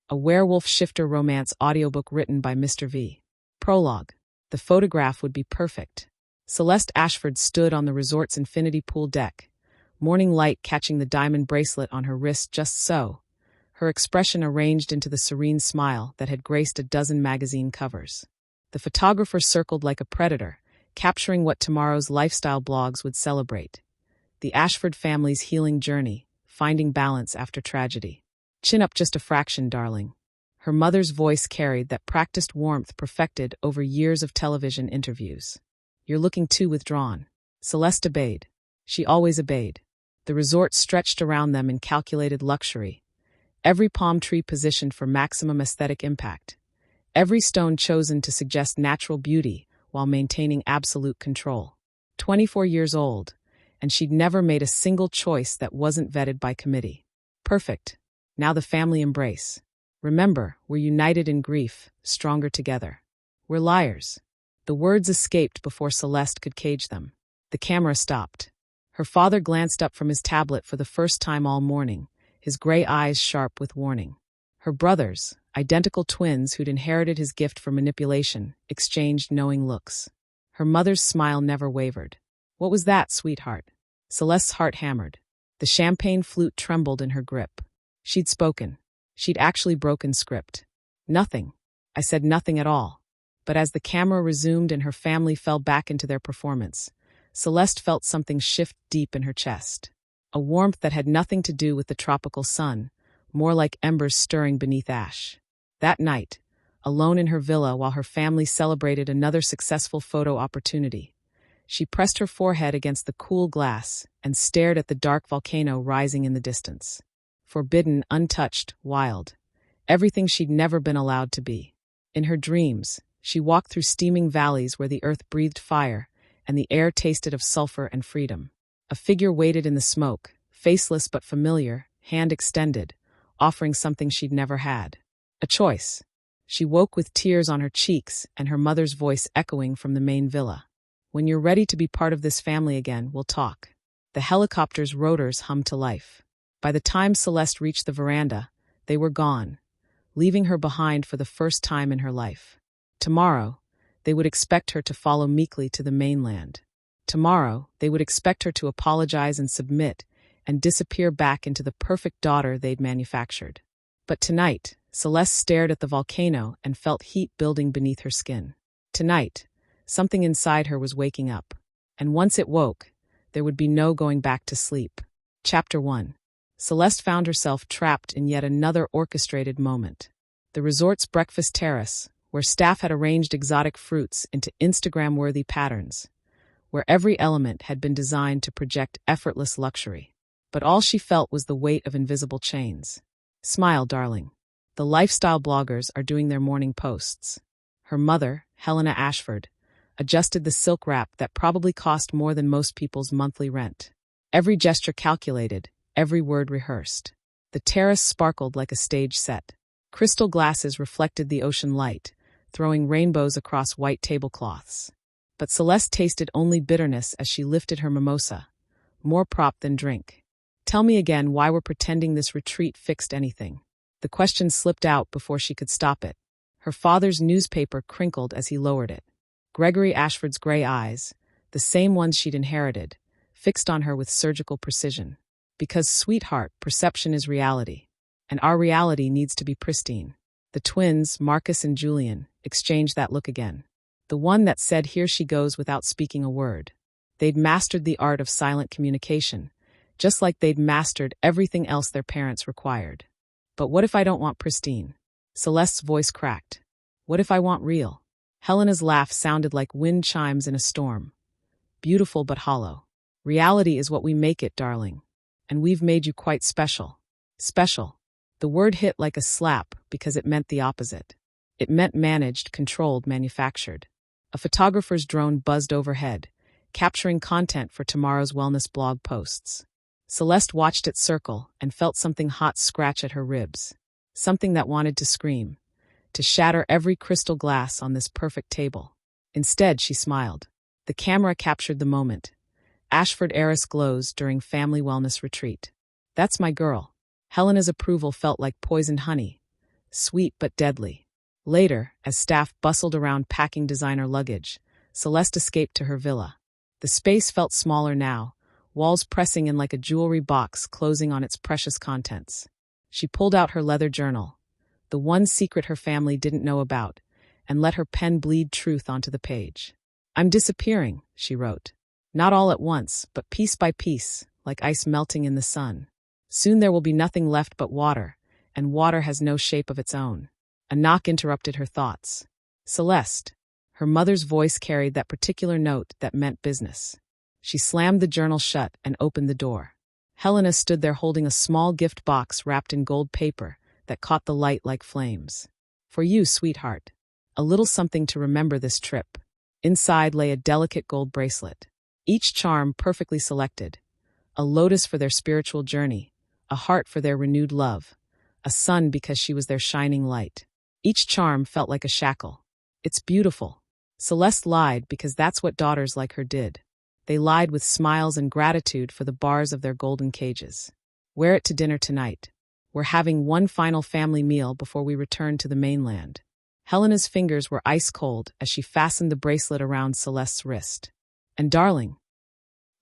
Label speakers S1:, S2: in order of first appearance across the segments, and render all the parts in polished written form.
S1: a werewolf shifter romance audiobook written by Mr. V. Prologue. The photograph would be perfect. Celeste Ashford stood on the resort's infinity pool deck, morning light catching the diamond bracelet on her wrist just so, her expression arranged into the serene smile that had graced a dozen magazine covers. The photographer circled like a predator, capturing what tomorrow's lifestyle blogs would celebrate. The Ashford family's healing journey, finding balance after tragedy. Chin up just a fraction, darling. Her mother's voice carried that practiced warmth perfected over years of television interviews. You're looking too withdrawn. Celeste obeyed. She always obeyed. The resort stretched around them in calculated luxury. Every palm tree positioned for maximum aesthetic impact. Every stone chosen to suggest natural beauty while maintaining absolute control. 24 years old, and she'd never made a single choice that wasn't vetted by committee. Perfect. Now the family embrace. Remember, we're united in grief, stronger together. We're liars. The words escaped before Celeste could cage them. The camera stopped. Her father glanced up from his tablet for the first time all morning, his gray eyes sharp with warning. Her brothers, identical twins who'd inherited his gift for manipulation, exchanged knowing looks. Her mother's smile never wavered. What was that, sweetheart? Celeste's heart hammered. The champagne flute trembled in her grip. She'd spoken. She'd actually broken script. Nothing. I said nothing at all. But as the camera resumed and her family fell back into their performance, Celeste felt something shift deep in her chest. A warmth that had nothing to do with the tropical sun, more like embers stirring beneath ash. That night, alone in her villa while her family celebrated another successful photo opportunity, she pressed her forehead against the cool glass and stared at the dark volcano rising in the distance. Forbidden, untouched, wild. Everything she'd never been allowed to be. In her dreams, she walked through steaming valleys where the earth breathed fire and the air tasted of sulfur and freedom. A figure waited in the smoke, faceless but familiar, hand extended, offering something she'd never had. A choice. She woke with tears on her cheeks and her mother's voice echoing from the main villa. When you're ready to be part of this family again, we'll talk. The helicopter's rotors hummed to life. By the time Celeste reached the veranda, they were gone, leaving her behind for the first time in her life. Tomorrow, they would expect her to follow meekly to the mainland. Tomorrow, they would expect her to apologize and submit and disappear back into the perfect daughter they'd manufactured. But tonight, Celeste stared at the volcano and felt heat building beneath her skin. Tonight, something inside her was waking up. And once it woke, there would be no going back to sleep. Chapter 1. Celeste found herself trapped in yet another orchestrated moment. The resort's breakfast terrace, where staff had arranged exotic fruits into Instagram-worthy patterns, where every element had been designed to project effortless luxury. But all she felt was the weight of invisible chains. Smile, darling. The lifestyle bloggers are doing their morning posts. Her mother, Helena Ashford, adjusted the silk wrap that probably cost more than most people's monthly rent. Every gesture calculated, every word rehearsed. The terrace sparkled like a stage set. Crystal glasses reflected the ocean light, throwing rainbows across white tablecloths. But Celeste tasted only bitterness as she lifted her mimosa, more prop than drink. Tell me again why we're pretending this retreat fixed anything. The question slipped out before she could stop it. Her father's newspaper crinkled as he lowered it. Gregory Ashford's gray eyes, the same ones she'd inherited, fixed on her with surgical precision. Because, sweetheart, perception is reality. And our reality needs to be pristine. The twins, Marcus and Julian, exchanged that look again. The one that said, here she goes without speaking a word. They'd mastered the art of silent communication, just like they'd mastered everything else their parents required. But what if I don't want pristine? Celeste's voice cracked. What if I want real? Helena's laugh sounded like wind chimes in a storm. Beautiful but hollow. Reality is what we make it, darling. And we've made you quite special. Special. The word hit like a slap because it meant the opposite. It meant managed, controlled, manufactured. A photographer's drone buzzed overhead, capturing content for tomorrow's wellness blog posts. Celeste watched it circle and felt something hot scratch at her ribs. Something that wanted to scream, to shatter every crystal glass on this perfect table. Instead, she smiled. The camera captured the moment. Ashford heiress glows during family wellness retreat. That's my girl. Helena's approval felt like poisoned honey, sweet but deadly. Later, as staff bustled around packing designer luggage, Celeste escaped to her villa. The space felt smaller now, walls pressing in like a jewelry box closing on its precious contents. She pulled out her leather journal, the one secret her family didn't know about, and let her pen bleed truth onto the page. "I'm disappearing," she wrote. "Not all at once, but piece by piece, like ice melting in the sun. Soon there will be nothing left but water, and water has no shape of its own." A knock interrupted her thoughts. Celeste. Her mother's voice carried that particular note that meant business. She slammed the journal shut and opened the door. Helena stood there holding a small gift box wrapped in gold paper that caught the light like flames. "For you, sweetheart. A little something to remember this trip." Inside lay a delicate gold bracelet. Each charm perfectly selected. A lotus for their spiritual journey, a heart for their renewed love, a sun because she was their shining light. Each charm felt like a shackle. "It's beautiful." Celeste lied because that's what daughters like her did. They lied with smiles and gratitude for the bars of their golden cages. "Wear it to dinner tonight. We're having one final family meal before we return to the mainland." Helena's fingers were ice cold as she fastened the bracelet around Celeste's wrist. "And darling."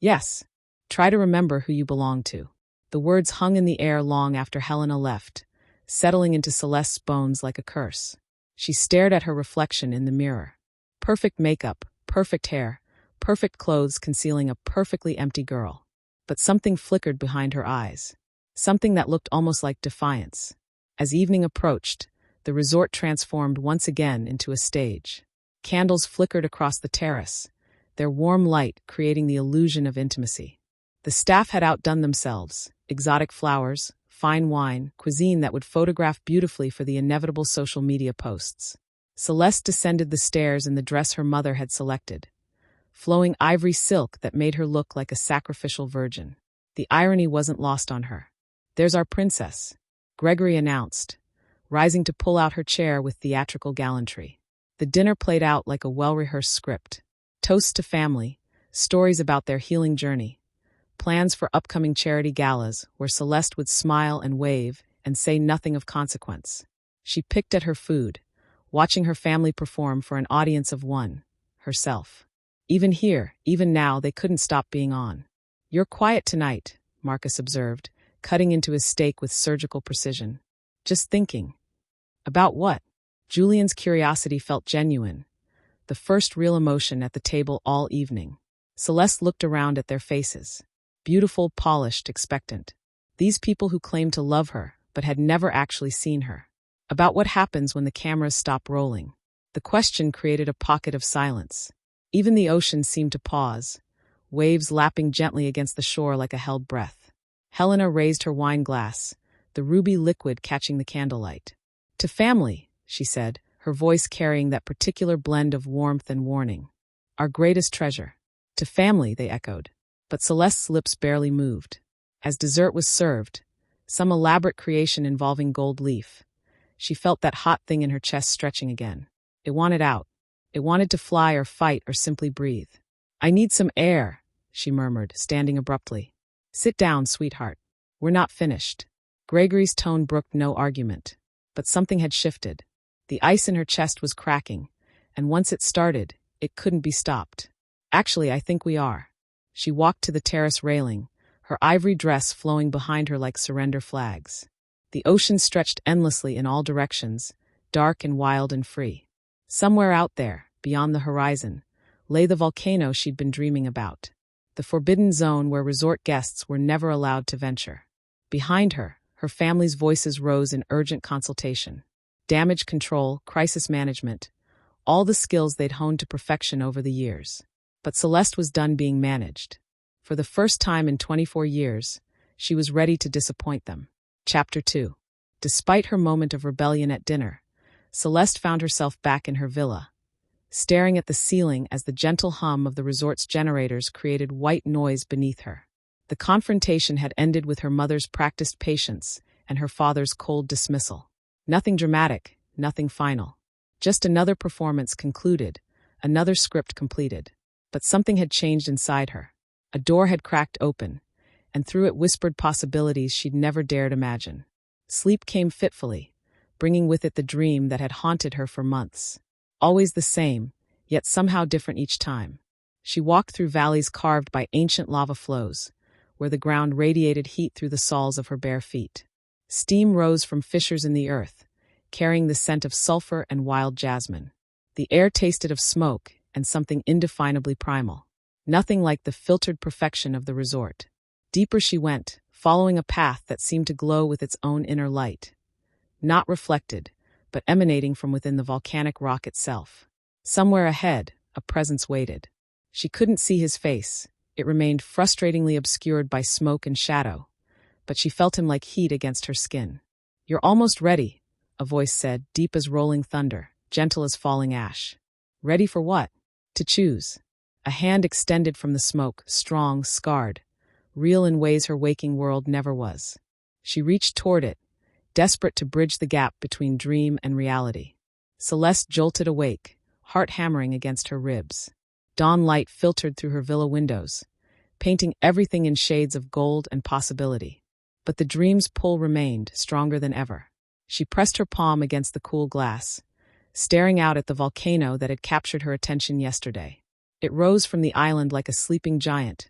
S1: "Yes. Try to remember who you belong to." The words hung in the air long after Helena left, settling into Celeste's bones like a curse. She stared at her reflection in the mirror. Perfect makeup, perfect hair, perfect clothes concealing a perfectly empty girl. But something flickered behind her eyes. Something that looked almost like defiance. As evening approached, the resort transformed once again into a stage. Candles flickered across the terrace, their warm light creating the illusion of intimacy. The staff had outdone themselves. Exotic flowers, fine wine, cuisine that would photograph beautifully for the inevitable social media posts. Celeste descended the stairs in the dress her mother had selected. Flowing ivory silk that made her look like a sacrificial virgin. The irony wasn't lost on her. "There's our princess," Gregory announced, rising to pull out her chair with theatrical gallantry. The dinner played out like a well-rehearsed script. Toasts to family, stories about their healing journey, plans for upcoming charity galas where Celeste would smile and wave and say nothing of consequence. She picked at her food, watching her family perform for an audience of one, herself. Even here, even now, they couldn't stop being on. "You're quiet tonight," Marcus observed, cutting into his steak with surgical precision. "Just thinking." "About what?" Julian's curiosity felt genuine, the first real emotion at the table all evening. Celeste looked around at their faces. Beautiful, polished, expectant. These people who claimed to love her, but had never actually seen her. About what happens when the cameras stop rolling. The question created a pocket of silence. Even the ocean seemed to pause, waves lapping gently against the shore like a held breath. Helena raised her wine glass, the ruby liquid catching the candlelight. "To family," she said, her voice carrying that particular blend of warmth and warning. "Our greatest treasure." "To family," they echoed. But Celeste's lips barely moved. As dessert was served, some elaborate creation involving gold leaf, she felt that hot thing in her chest stretching again. It wanted out. It wanted to fly or fight or simply breathe. "I need some air," she murmured, standing abruptly. "Sit down, sweetheart. We're not finished." Gregory's tone brooked no argument. But something had shifted. The ice in her chest was cracking, and once it started, it couldn't be stopped. "Actually, I think we are." She walked to the terrace railing, her ivory dress flowing behind her like surrender flags. The ocean stretched endlessly in all directions, dark and wild and free. Somewhere out there, beyond the horizon, lay the volcano she'd been dreaming about. The forbidden zone where resort guests were never allowed to venture. Behind her, her family's voices rose in urgent consultation. Damage control, crisis management, all the skills they'd honed to perfection over the years. But Celeste was done being managed. For the first time in 24 years, she was ready to disappoint them. Chapter 2. Despite her moment of rebellion at dinner, Celeste found herself back in her villa, staring at the ceiling as the gentle hum of the resort's generators created white noise beneath her. The confrontation had ended with her mother's practiced patience and her father's cold dismissal. Nothing dramatic, nothing final. Just another performance concluded, another script completed. But something had changed inside her. A door had cracked open, and through it whispered possibilities she'd never dared imagine. Sleep came fitfully, bringing with it the dream that had haunted her for months. Always the same, yet somehow different each time. She walked through valleys carved by ancient lava flows, where the ground radiated heat through the soles of her bare feet. Steam rose from fissures in the earth, carrying the scent of sulfur and wild jasmine. The air tasted of smoke and something indefinably primal. Nothing like the filtered perfection of the resort. Deeper she went, following a path that seemed to glow with its own inner light. Not reflected, but emanating from within the volcanic rock itself. Somewhere ahead, a presence waited. She couldn't see his face. It remained frustratingly obscured by smoke and shadow, but she felt him like heat against her skin. "You're almost ready," a voice said, deep as rolling thunder, gentle as falling ash. Ready for what? To choose. A hand extended from the smoke, strong, scarred, real in ways her waking world never was. She reached toward it, desperate to bridge the gap between dream and reality. Celeste jolted awake, heart hammering against her ribs. Dawn light filtered through her villa windows, painting everything in shades of gold and possibility. But the dream's pull remained, stronger than ever. She pressed her palm against the cool glass, staring out at the volcano that had captured her attention yesterday. It rose from the island like a sleeping giant,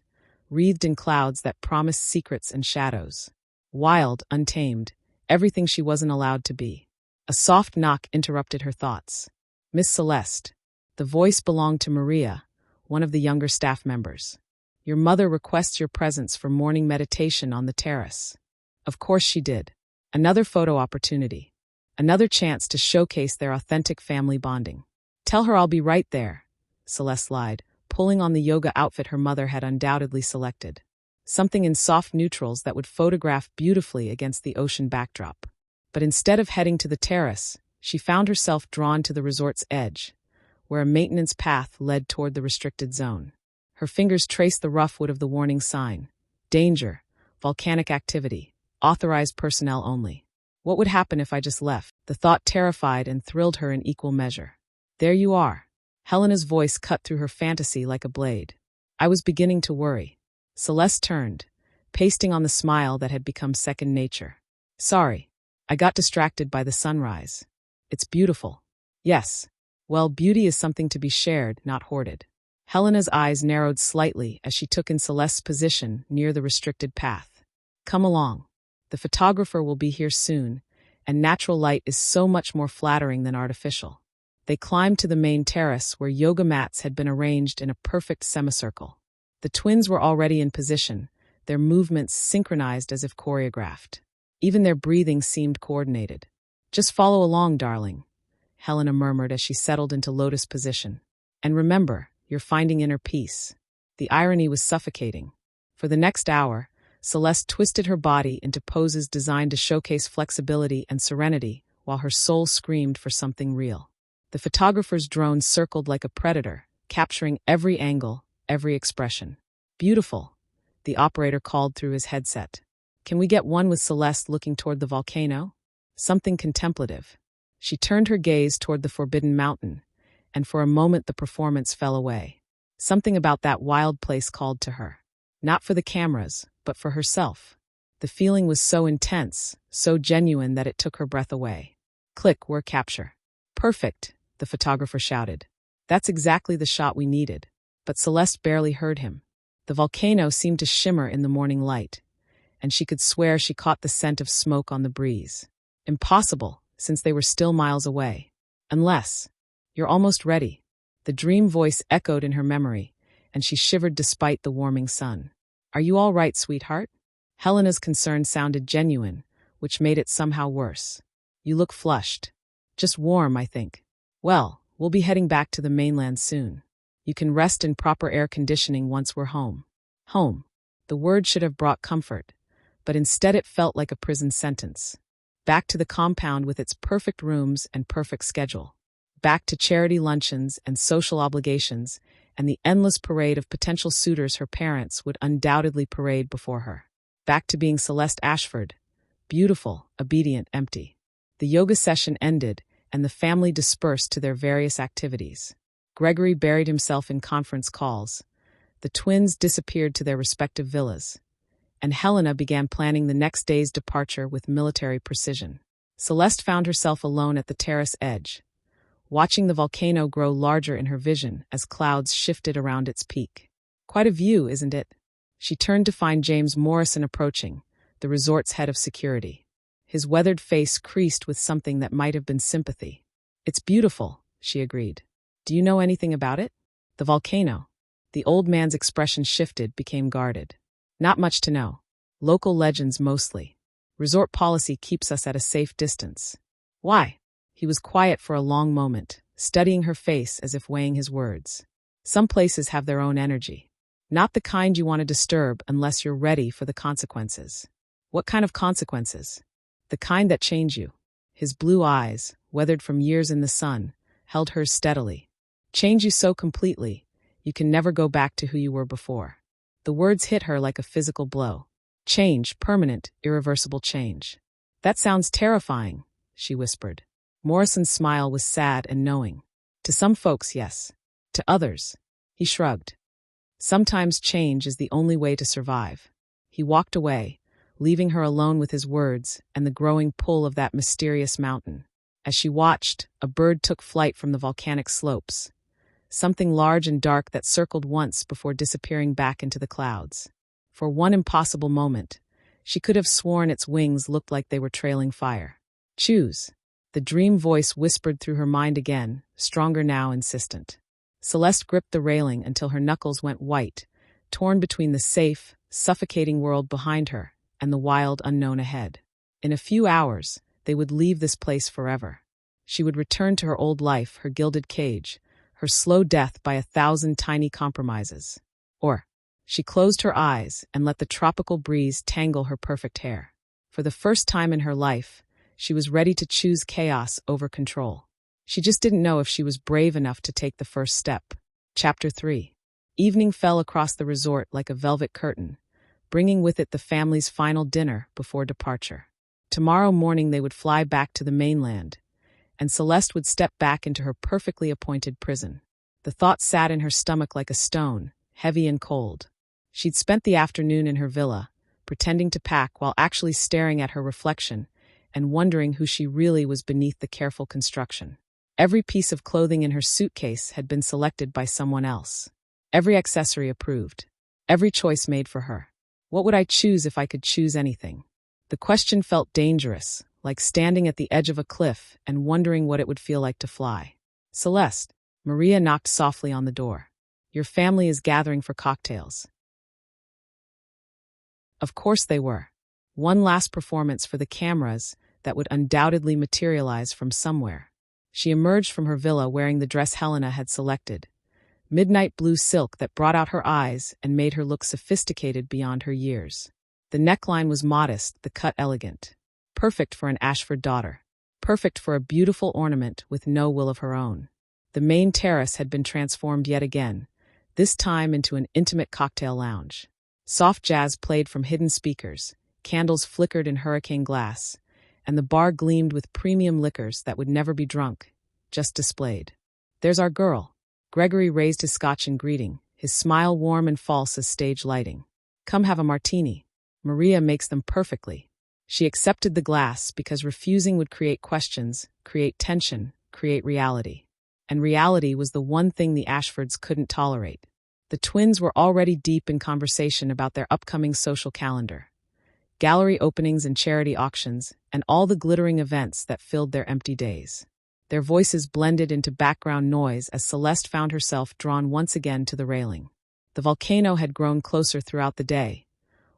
S1: wreathed in clouds that promised secrets and shadows. Wild, untamed, everything she wasn't allowed to be. A soft knock interrupted her thoughts. "Miss Celeste." The voice belonged to Maria, one of the younger staff members. "Your mother requests your presence for morning meditation on the terrace." Of course she did. Another photo opportunity. Another chance to showcase their authentic family bonding. "Tell her I'll be right there," Celeste lied, pulling on the yoga outfit her mother had undoubtedly selected. Something in soft neutrals that would photograph beautifully against the ocean backdrop. But instead of heading to the terrace, she found herself drawn to the resort's edge, where a maintenance path led toward the restricted zone. Her fingers traced the rough wood of the warning sign. Danger, volcanic activity, authorized personnel only. What would happen if I just left? The thought terrified and thrilled her in equal measure. "There you are." Helena's voice cut through her fantasy like a blade. "I was beginning to worry." Celeste turned, pasting on the smile that had become second nature. "Sorry, I got distracted by the sunrise. It's beautiful." "Yes. Well, beauty is something to be shared, not hoarded." Helena's eyes narrowed slightly as she took in Celeste's position near the restricted path. "Come along. The photographer will be here soon, and natural light is so much more flattering than artificial." They climbed to the main terrace where yoga mats had been arranged in a perfect semicircle. The twins were already in position, their movements synchronized as if choreographed. Even their breathing seemed coordinated. "Just follow along, darling," Helena murmured as she settled into lotus position. "And remember, you're finding inner peace." The irony was suffocating. For the next hour, Celeste twisted her body into poses designed to showcase flexibility and serenity, while her soul screamed for something real. The photographer's drone circled like a predator, capturing every angle, every expression. "Beautiful," the operator called through his headset. "Can we get one with Celeste looking toward the volcano?" Something contemplative. She turned her gaze toward the forbidden mountain, and for a moment the performance fell away. Something about that wild place called to her. Not for the cameras, but for herself. The feeling was so intense, so genuine that it took her breath away. Click, we're capture. "Perfect," the photographer shouted. "That's exactly the shot we needed." But Celeste barely heard him. The volcano seemed to shimmer in the morning light, and she could swear she caught the scent of smoke on the breeze. Impossible, since they were still miles away. "Unless, you're almost ready." The dream voice echoed in her memory, and she shivered despite the warming sun. "Are you all right, sweetheart?" Helena's concern sounded genuine, which made it somehow worse. "You look flushed." "Just warm, I think." "Well, we'll be heading back to the mainland soon. You can rest in proper air conditioning once we're home." Home. The word should have brought comfort, but instead it felt like a prison sentence. Back to the compound with its perfect rooms and perfect schedule. Back to charity luncheons and social obligations, and the endless parade of potential suitors her parents would undoubtedly parade before her. Back to being Celeste Ashford. Beautiful, obedient, empty. The yoga session ended, and the family dispersed to their various activities. Gregory buried himself in conference calls. The twins disappeared to their respective villas, and Helena began planning the next day's departure with military precision. Celeste found herself alone at the terrace edge, watching the volcano grow larger in her vision as clouds shifted around its peak. Quite a view, isn't it? She turned to find James Morrison approaching, the resort's head of security. His weathered face creased with something that might have been sympathy. It's beautiful, she agreed. Do you know anything about it? The volcano. The old man's expression shifted, became guarded. Not much to know. Local legends mostly. Resort policy keeps us at a safe distance. Why? He was quiet for a long moment, studying her face as if weighing his words. Some places have their own energy. Not the kind you want to disturb unless you're ready for the consequences. What kind of consequences? The kind that change you. His blue eyes, weathered from years in the sun, held hers steadily. Change you so completely, you can never go back to who you were before. The words hit her like a physical blow. Change, permanent, irreversible change. That sounds terrifying, she whispered. Morrison's smile was sad and knowing. To some folks, yes. To others, he shrugged. Sometimes change is the only way to survive. He walked away, leaving her alone with his words and the growing pull of that mysterious mountain. As she watched, a bird took flight from the volcanic slopes. Something large and dark that circled once before disappearing back into the clouds. For one impossible moment, she could have sworn its wings looked like they were trailing fire. Choose. The dream voice whispered through her mind again, stronger now, insistent. Celeste gripped the railing until her knuckles went white, torn between the safe, suffocating world behind her and the wild unknown ahead. In a few hours, they would leave this place forever. She would return to her old life, her gilded cage, her slow death by 1,000 tiny compromises. Or, she closed her eyes and let the tropical breeze tangle her perfect hair. For the first time in her life, she was ready to choose chaos over control. She just didn't know if she was brave enough to take the first step. Chapter 3. Evening fell across the resort like a velvet curtain, bringing with it the family's final dinner before departure. Tomorrow morning they would fly back to the mainland, and Celeste would step back into her perfectly appointed prison. The thought sat in her stomach like a stone, heavy and cold. She'd spent the afternoon in her villa, pretending to pack while actually staring at her reflection and wondering who she really was beneath the careful construction. Every piece of clothing in her suitcase had been selected by someone else. Every accessory approved. Every choice made for her. What would I choose if I could choose anything? The question felt dangerous, like standing at the edge of a cliff and wondering what it would feel like to fly. Celeste, Maria knocked softly on the door. Your family is gathering for cocktails. Of course they were. One last performance for the cameras that would undoubtedly materialize from somewhere. She emerged from her villa wearing the dress Helena had selected. Midnight blue silk that brought out her eyes and made her look sophisticated beyond her years. The neckline was modest, the cut elegant. Perfect for an Ashford daughter. Perfect for a beautiful ornament with no will of her own. The main terrace had been transformed yet again, this time into an intimate cocktail lounge. Soft jazz played from hidden speakers, candles flickered in hurricane glass, and the bar gleamed with premium liquors that would never be drunk, just displayed. There's our girl. Gregory raised his scotch in greeting, his smile warm and false as stage lighting. Come have a martini. Maria makes them perfectly. She accepted the glass because refusing would create questions, create tension, create reality. And reality was the one thing the Ashfords couldn't tolerate. The twins were already deep in conversation about their upcoming social calendar. Gallery openings and charity auctions, and all the glittering events that filled their empty days. Their voices blended into background noise as Celeste found herself drawn once again to the railing. The volcano had grown closer throughout the day,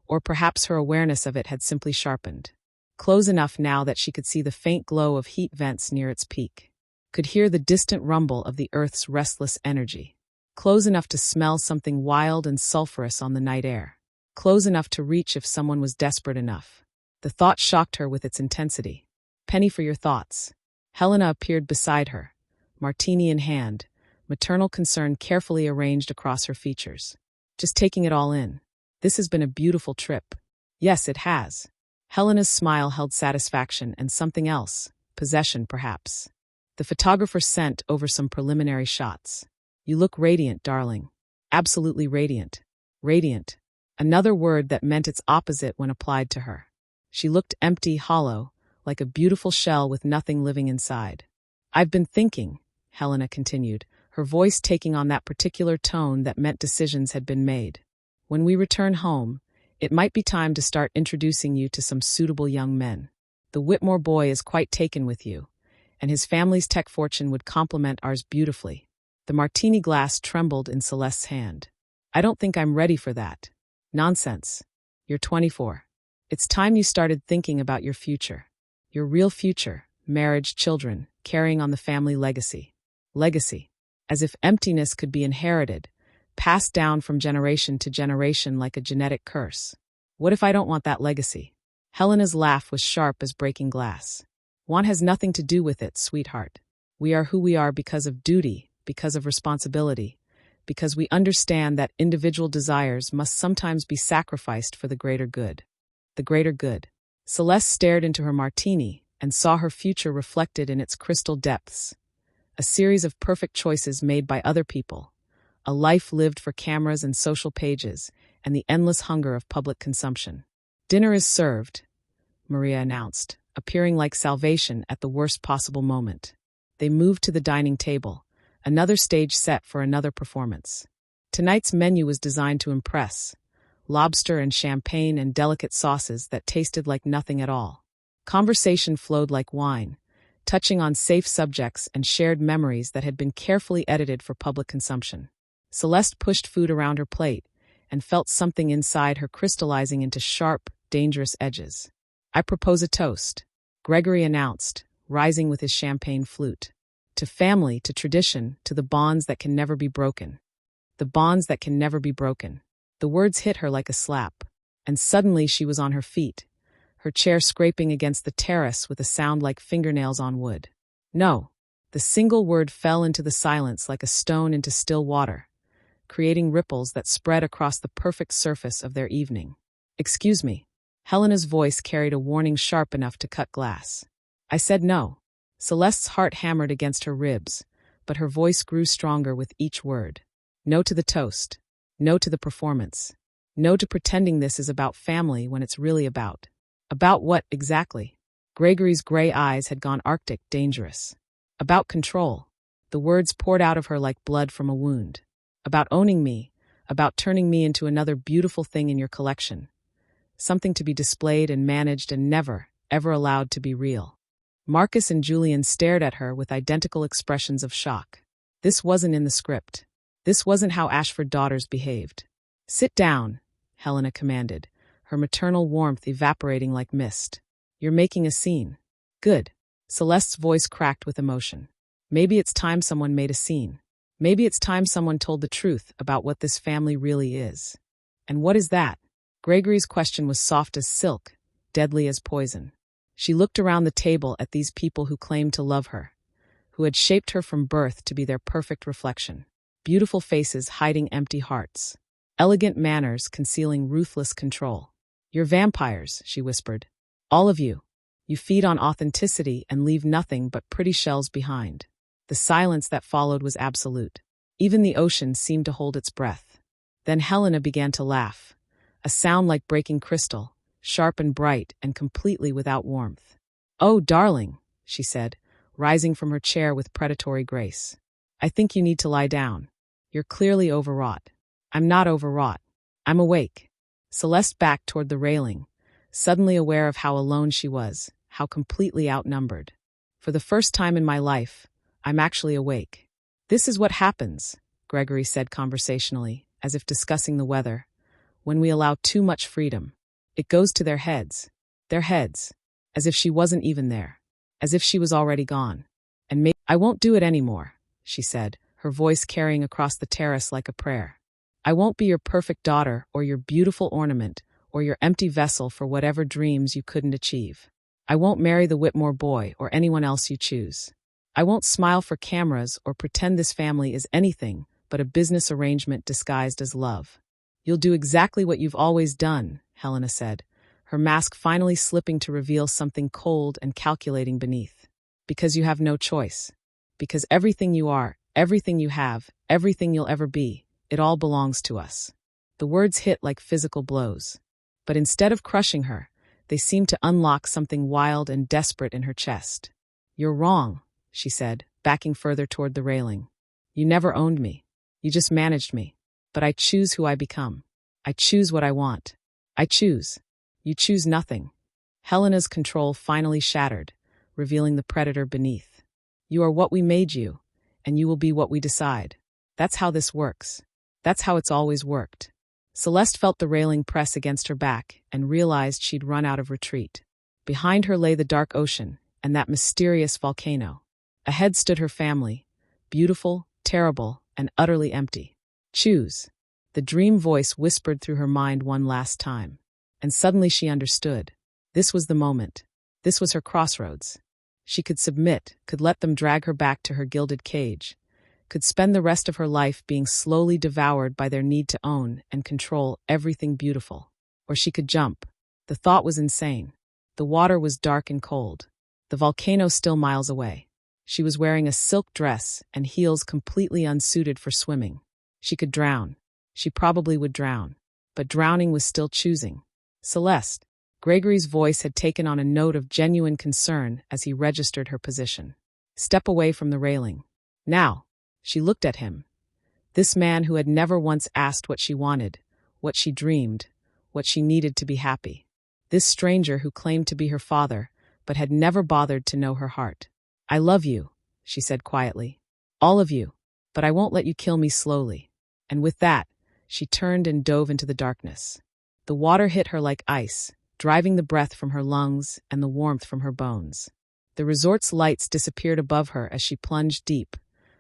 S1: or perhaps her awareness of it had simply sharpened. Close enough now that she could see the faint glow of heat vents near its peak. Could hear the distant rumble of the Earth's restless energy. Close enough to smell something wild and sulphurous on the night air. Close enough to reach if someone was desperate enough. The thought shocked her with its intensity. Penny for your thoughts. Helena appeared beside her, martini in hand, maternal concern carefully arranged across her features. Just taking it all in. This has been a beautiful trip. Yes, it has. Helena's smile held satisfaction and something else, possession perhaps. The photographer sent over some preliminary shots. You look radiant, darling. Absolutely radiant. Radiant. Another word that meant its opposite when applied to her. She looked empty, hollow, like a beautiful shell with nothing living inside. I've been thinking, Helena continued, her voice taking on that particular tone that meant decisions had been made. When we return home, it might be time to start introducing you to some suitable young men. The Whitmore boy is quite taken with you, and his family's tech fortune would complement ours beautifully. The martini glass trembled in Celeste's hand. I don't think I'm ready for that. Nonsense. You're 24. It's time you started thinking about your future. Your real future, marriage, children, carrying on the family legacy. Legacy. As if emptiness could be inherited, passed down from generation to generation like a genetic curse. What if I don't want that legacy? Helena's laugh was sharp as breaking glass. Want has nothing to do with it, sweetheart. We are who we are because of duty, because of responsibility, because we understand that individual desires must sometimes be sacrificed for the greater good. The greater good. Celeste stared into her martini and saw her future reflected in its crystal depths. A series of perfect choices made by other people, a life lived for cameras and social pages, and the endless hunger of public consumption. Dinner is served, Maria announced, appearing like salvation at the worst possible moment. They moved to the dining table, another stage set for another performance. Tonight's menu was designed to impress: lobster and champagne and delicate sauces that tasted like nothing at all. Conversation flowed like wine, touching on safe subjects and shared memories that had been carefully edited for public consumption. Celeste pushed food around her plate and felt something inside her crystallizing into sharp, dangerous edges. I propose a toast, Gregory announced, rising with his champagne flute. To family, to tradition, to the bonds that can never be broken. The bonds that can never be broken. The words hit her like a slap, and suddenly she was on her feet, her chair scraping against the terrace with a sound like fingernails on wood. No. The single word fell into the silence like a stone into still water, creating ripples that spread across the perfect surface of their evening. Excuse me. Helena's voice carried a warning sharp enough to cut glass. I said no. Celeste's heart hammered against her ribs, but her voice grew stronger with each word. No to the toast. No to the performance. No to pretending this is about family when it's really about. About what, exactly? Gregory's gray eyes had gone arctic, dangerous. About control. The words poured out of her like blood from a wound. About owning me. About turning me into another beautiful thing in your collection. Something to be displayed and managed and never, ever allowed to be real. Marcus and Julian stared at her with identical expressions of shock. This wasn't in the script. This wasn't how Ashford daughters behaved. Sit down, Helena commanded, her maternal warmth evaporating like mist. You're making a scene. Good. Celeste's voice cracked with emotion. Maybe it's time someone made a scene. Maybe it's time someone told the truth about what this family really is. And what is that? Gregory's question was soft as silk, deadly as poison. She looked around the table at these people who claimed to love her, who had shaped her from birth to be their perfect reflection. Beautiful faces hiding empty hearts. Elegant manners concealing ruthless control. You're vampires, she whispered. All of you. You feed on authenticity and leave nothing but pretty shells behind. The silence that followed was absolute. Even the ocean seemed to hold its breath. Then Helena began to laugh, a sound like breaking crystal, sharp and bright and completely without warmth. Oh, darling, she said, rising from her chair with predatory grace. I think you need to lie down. You're clearly overwrought. I'm not overwrought. I'm awake. Celeste backed toward the railing, suddenly aware of how alone she was, how completely outnumbered. For the first time in my life, I'm actually awake. This is what happens, Gregory said conversationally, as if discussing the weather, when we allow too much freedom. It goes to their heads, as if she wasn't even there, as if she was already gone. And maybe I won't do it anymore, she said, her voice carrying across the terrace like a prayer. I won't be your perfect daughter or your beautiful ornament or your empty vessel for whatever dreams you couldn't achieve. I won't marry the Whitmore boy or anyone else you choose. I won't smile for cameras or pretend this family is anything but a business arrangement disguised as love. You'll do exactly what you've always done, Helena said, her mask finally slipping to reveal something cold and calculating beneath. Because you have no choice. Because everything you are, everything you have, everything you'll ever be, it all belongs to us. The words hit like physical blows. But instead of crushing her, They seemed to unlock something wild and desperate in her chest. "You're wrong," she said, backing further toward the railing. "You never owned me. You just managed me. But I choose who I become. I choose what I want. I choose. You choose nothing." Helena's control finally shattered, revealing the predator beneath. "You are what we made you, and you will be what we decide. That's how this works. That's how it's always worked." Celeste felt the railing press against her back and realized she'd run out of retreat. Behind her lay the dark ocean and that mysterious volcano. Ahead stood her family, beautiful, terrible, and utterly empty. "Choose." The dream voice whispered through her mind one last time. And suddenly she understood. This was the moment. This was her crossroads. She could submit, could let them drag her back to her gilded cage, could spend the rest of her life being slowly devoured by their need to own and control everything beautiful. Or she could jump. The thought was insane. The water was dark and cold. The volcano still miles away. She was wearing a silk dress and heels completely unsuited for swimming. She could drown. She probably would drown. But drowning was still choosing. "Celeste." Gregory's voice had taken on a note of genuine concern as he registered her position. "Step away from the railing. Now." She looked at him. This man who had never once asked what she wanted, what she dreamed, what she needed to be happy. This stranger who claimed to be her father, but had never bothered to know her heart. "I love you," she said quietly. "All of you, but I won't let you kill me slowly." And with that, she turned and dove into the darkness. The water hit her like ice, driving the breath from her lungs and the warmth from her bones. The resort's lights disappeared above her as she plunged deep,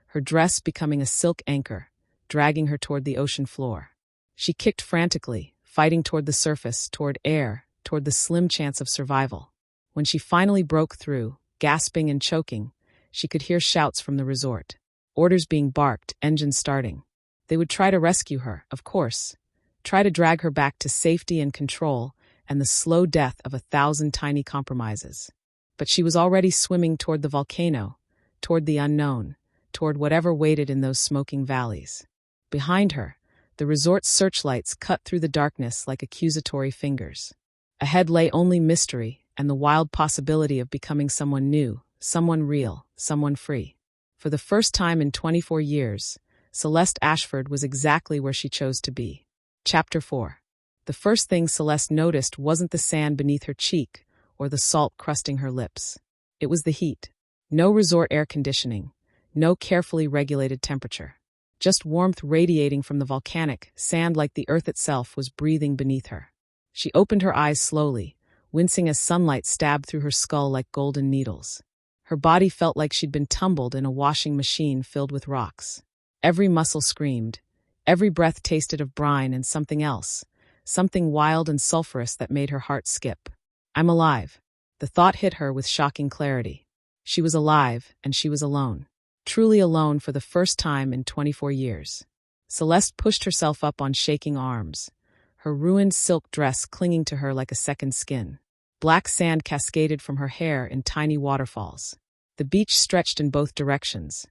S1: her dress becoming a silk anchor, dragging her toward the ocean floor. She kicked frantically, fighting toward the surface, toward air, toward the slim chance of survival. When she finally broke through, gasping and choking, she could hear shouts from the resort. Orders being barked, engines starting. They would try to rescue her, of course. Try to drag her back to safety and control and the slow death of 1,000 tiny compromises. But she was already swimming toward the volcano, toward the unknown, toward whatever waited in those smoking valleys. Behind her, the resort's searchlights cut through the darkness like accusatory fingers. Ahead lay only mystery and the wild possibility of becoming someone new, someone real, someone free. For the first time in 24 years, Celeste Ashford was exactly where she chose to be. Chapter 4. The first thing Celeste noticed wasn't the sand beneath her cheek or the salt crusting her lips. It was the heat. No resort air conditioning, no carefully regulated temperature. Just warmth radiating from the volcanic, sand like the earth itself was breathing beneath her. She opened her eyes slowly, wincing as sunlight stabbed through her skull like golden needles. Her body felt like she'd been tumbled in a washing machine filled with rocks. Every muscle screamed. Every breath tasted of brine and something else, something wild and sulfurous that made her heart skip. "I'm alive." The thought hit her with shocking clarity. She was alive, and she was alone. Truly alone for the first time in 24 years. Celeste pushed herself up on shaking arms, her ruined silk dress clinging to her like a second skin. Black sand cascaded from her hair in tiny waterfalls. The beach stretched in both directions.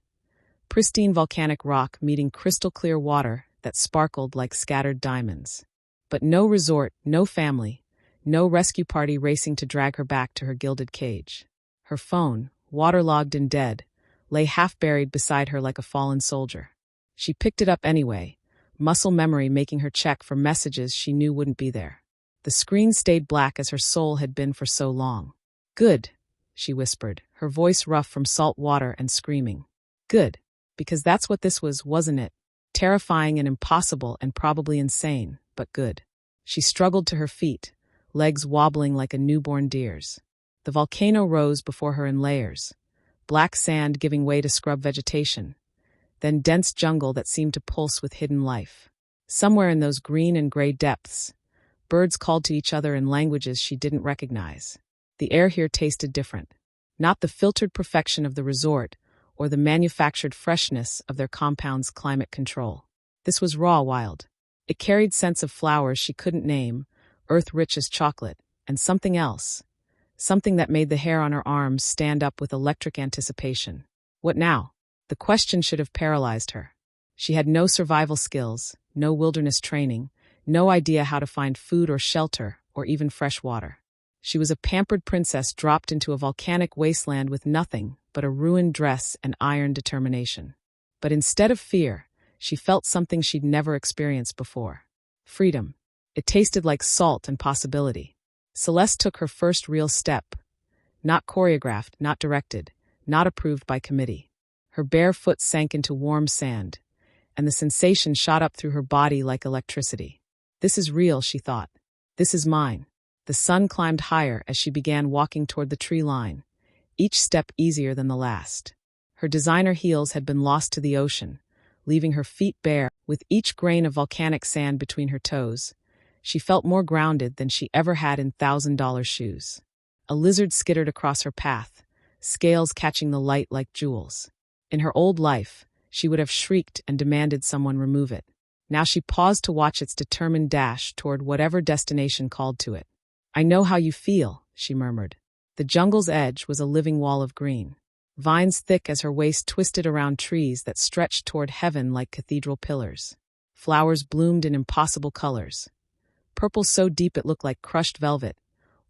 S1: Pristine volcanic rock meeting crystal-clear water that sparkled like scattered diamonds. But no resort, no family, no rescue party racing to drag her back to her gilded cage. Her phone, waterlogged and dead, lay half-buried beside her like a fallen soldier. She picked it up anyway, muscle memory making her check for messages she knew wouldn't be there. The screen stayed black as her soul had been for so long. "Good," she whispered, her voice rough from salt water and screaming. "Good. Because that's what this was, wasn't it? Terrifying and impossible and probably insane, but good." She struggled to her feet, legs wobbling like a newborn deer's. The volcano rose before her in layers, black sand giving way to scrub vegetation, then dense jungle that seemed to pulse with hidden life. Somewhere in those green and gray depths, birds called to each other in languages she didn't recognize. The air here tasted different. Not the filtered perfection of the resort, or the manufactured freshness of their compound's climate control. This was raw wild. It carried scents of flowers she couldn't name, earth rich as chocolate, and something else. Something that made the hair on her arms stand up with electric anticipation. What now? The question should have paralyzed her. She had no survival skills, no wilderness training, no idea how to find food or shelter, or even fresh water. She was a pampered princess dropped into a volcanic wasteland with nothing but a ruined dress and iron determination. But instead of fear, she felt something she'd never experienced before. Freedom. It tasted like salt and possibility. Celeste took her first real step. Not choreographed, not directed, not approved by committee. Her bare foot sank into warm sand, and the sensation shot up through her body like electricity. This is real, she thought. This is mine. The sun climbed higher as she began walking toward the tree line, each step easier than the last. Her designer heels had been lost to the ocean, leaving her feet bare. With each grain of volcanic sand between her toes, she felt more grounded than she ever had in $1,000 shoes. A lizard skittered across her path, scales catching the light like jewels. In her old life, she would have shrieked and demanded someone remove it. Now she paused to watch its determined dash toward whatever destination called to it. "I know how you feel," she murmured. The jungle's edge was a living wall of green. Vines thick as her waist twisted around trees that stretched toward heaven like cathedral pillars. Flowers bloomed in impossible colors. Purple so deep it looked like crushed velvet,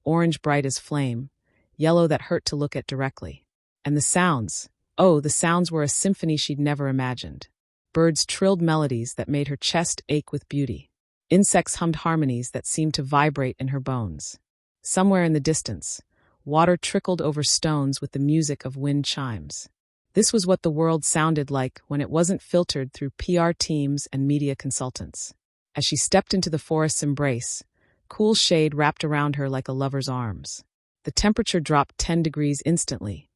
S1: orange bright as flame, yellow that hurt to look at directly. And the sounds, oh, the sounds were a symphony she'd never imagined. Birds trilled melodies that made her chest ache with beauty. Insects hummed harmonies that seemed to vibrate in her bones. Somewhere in the distance, water trickled over stones with the music of wind chimes. This was what the world sounded like when it wasn't filtered through PR teams and media consultants. As she stepped into the forest's embrace, cool shade wrapped around her like a lover's arms. The temperature dropped 10 degrees instantly,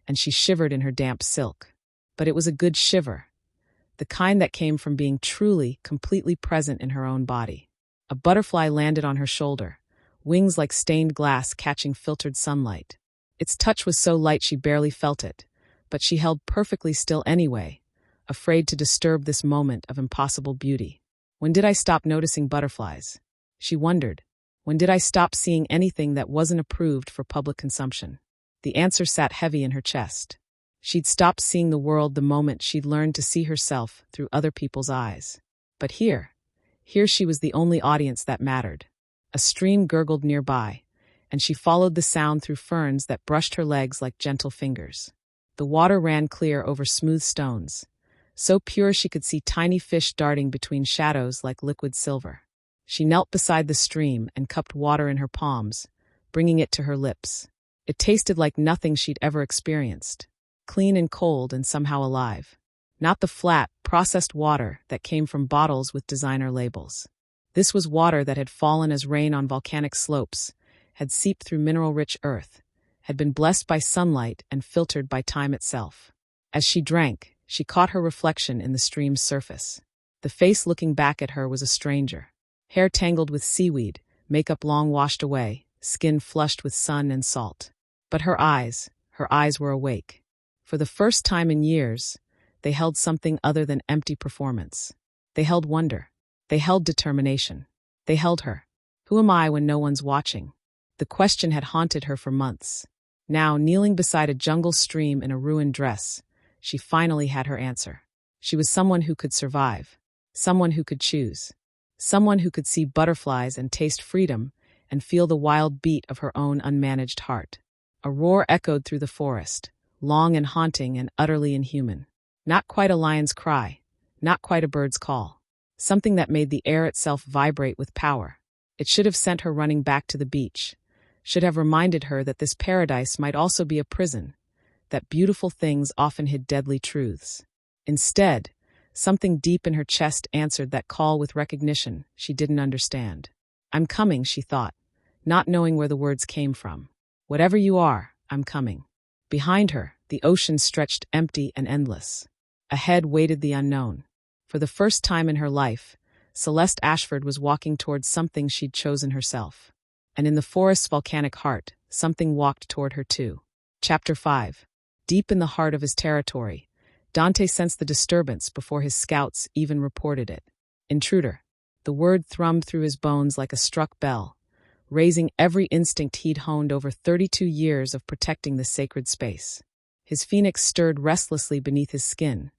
S1: and she shivered in her damp silk. But it was a good shiver, the kind that came from being truly, completely present in her own body. A butterfly landed on her shoulder, wings like stained glass catching filtered sunlight. Its touch was so light she barely felt it, but she held perfectly still anyway, afraid to disturb this moment of impossible beauty. When did I stop noticing butterflies? She wondered. When did I stop seeing anything that wasn't approved for public consumption? The answer sat heavy in her chest. She'd stopped seeing the world the moment she'd learned to see herself through other people's eyes. But here she was the only audience that mattered. A stream gurgled nearby, and she followed the sound through ferns that brushed her legs like gentle fingers. The water ran clear over smooth stones, so pure she could see tiny fish darting between shadows like liquid silver. She knelt beside the stream and cupped water in her palms, bringing it to her lips. It tasted like nothing she'd ever experienced, clean and cold and somehow alive. Not the flat, processed water that came from bottles with designer labels. This was water that had fallen as rain on volcanic slopes, had seeped through mineral-rich earth, had been blessed by sunlight and filtered by time itself. As she drank, she caught her reflection in the stream's surface. The face looking back at her was a stranger. Hair tangled with seaweed, makeup long washed away, skin flushed with sun and salt. But her eyes were awake. For the first time in years, they held something other than empty performance. They held wonder. They held determination. They held her. Who am I when no one's watching? The question had haunted her for months. Now, kneeling beside a jungle stream in a ruined dress, she finally had her answer. She was someone who could survive. Someone who could choose. Someone who could see butterflies and taste freedom and feel the wild beat of her own unmanaged heart. A roar echoed through the forest, long and haunting and utterly inhuman. Not quite a lion's cry, not quite a bird's call. Something that made the air itself vibrate with power. It should have sent her running back to the beach, should have reminded her that this paradise might also be a prison, that beautiful things often hid deadly truths. Instead, something deep in her chest answered that call with recognition she didn't understand. "I'm coming," she thought, not knowing where the words came from. "Whatever you are, I'm coming." Behind her, the ocean stretched empty and endless. Ahead waited the unknown. For the first time in her life, Celeste Ashford was walking towards something she'd chosen herself. And in the forest's volcanic heart, something walked toward her too. Chapter 5. Deep in the heart of his territory, Dante sensed the disturbance before his scouts even reported it. Intruder. The word thrummed through his bones like a struck bell, raising every instinct he'd honed over 32 years of protecting the sacred space. His phoenix stirred restlessly beneath his skin,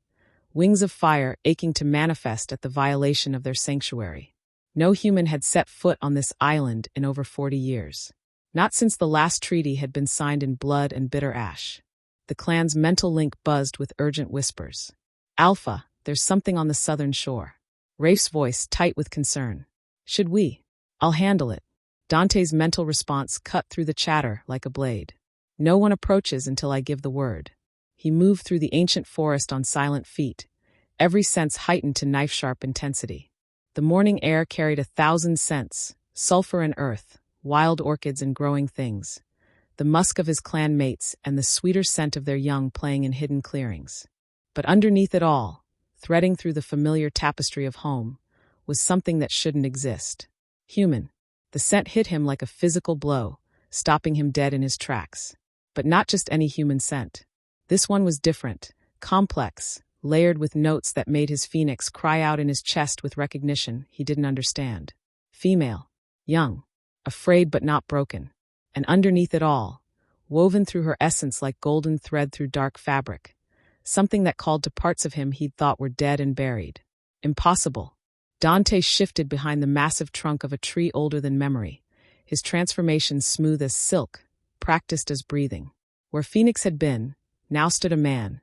S1: wings of fire aching to manifest at the violation of their sanctuary. No human had set foot on this island in over 40 years. Not since the last treaty had been signed in blood and bitter ash. The clan's mental link buzzed with urgent whispers. Alpha, there's something on the southern shore. Rafe's voice tight with concern. Should we? I'll handle it. Dante's mental response cut through the chatter like a blade. No one approaches until I give the word. He moved through the ancient forest on silent feet, every sense heightened to knife-sharp intensity. The morning air carried 1,000 scents, sulfur and earth, wild orchids and growing things, the musk of his clan mates and the sweeter scent of their young playing in hidden clearings. But underneath it all, threading through the familiar tapestry of home, was something that shouldn't exist. Human. The scent hit him like a physical blow, stopping him dead in his tracks. But not just any human scent. This one was different, complex, layered with notes that made his phoenix cry out in his chest with recognition he didn't understand. Female. Young. Afraid but not broken. And underneath it all, woven through her essence like golden thread through dark fabric, something that called to parts of him he'd thought were dead and buried. Impossible. Dante shifted behind the massive trunk of a tree older than memory, his transformation smooth as silk, practiced as breathing. Where Phoenix had been, now stood a man,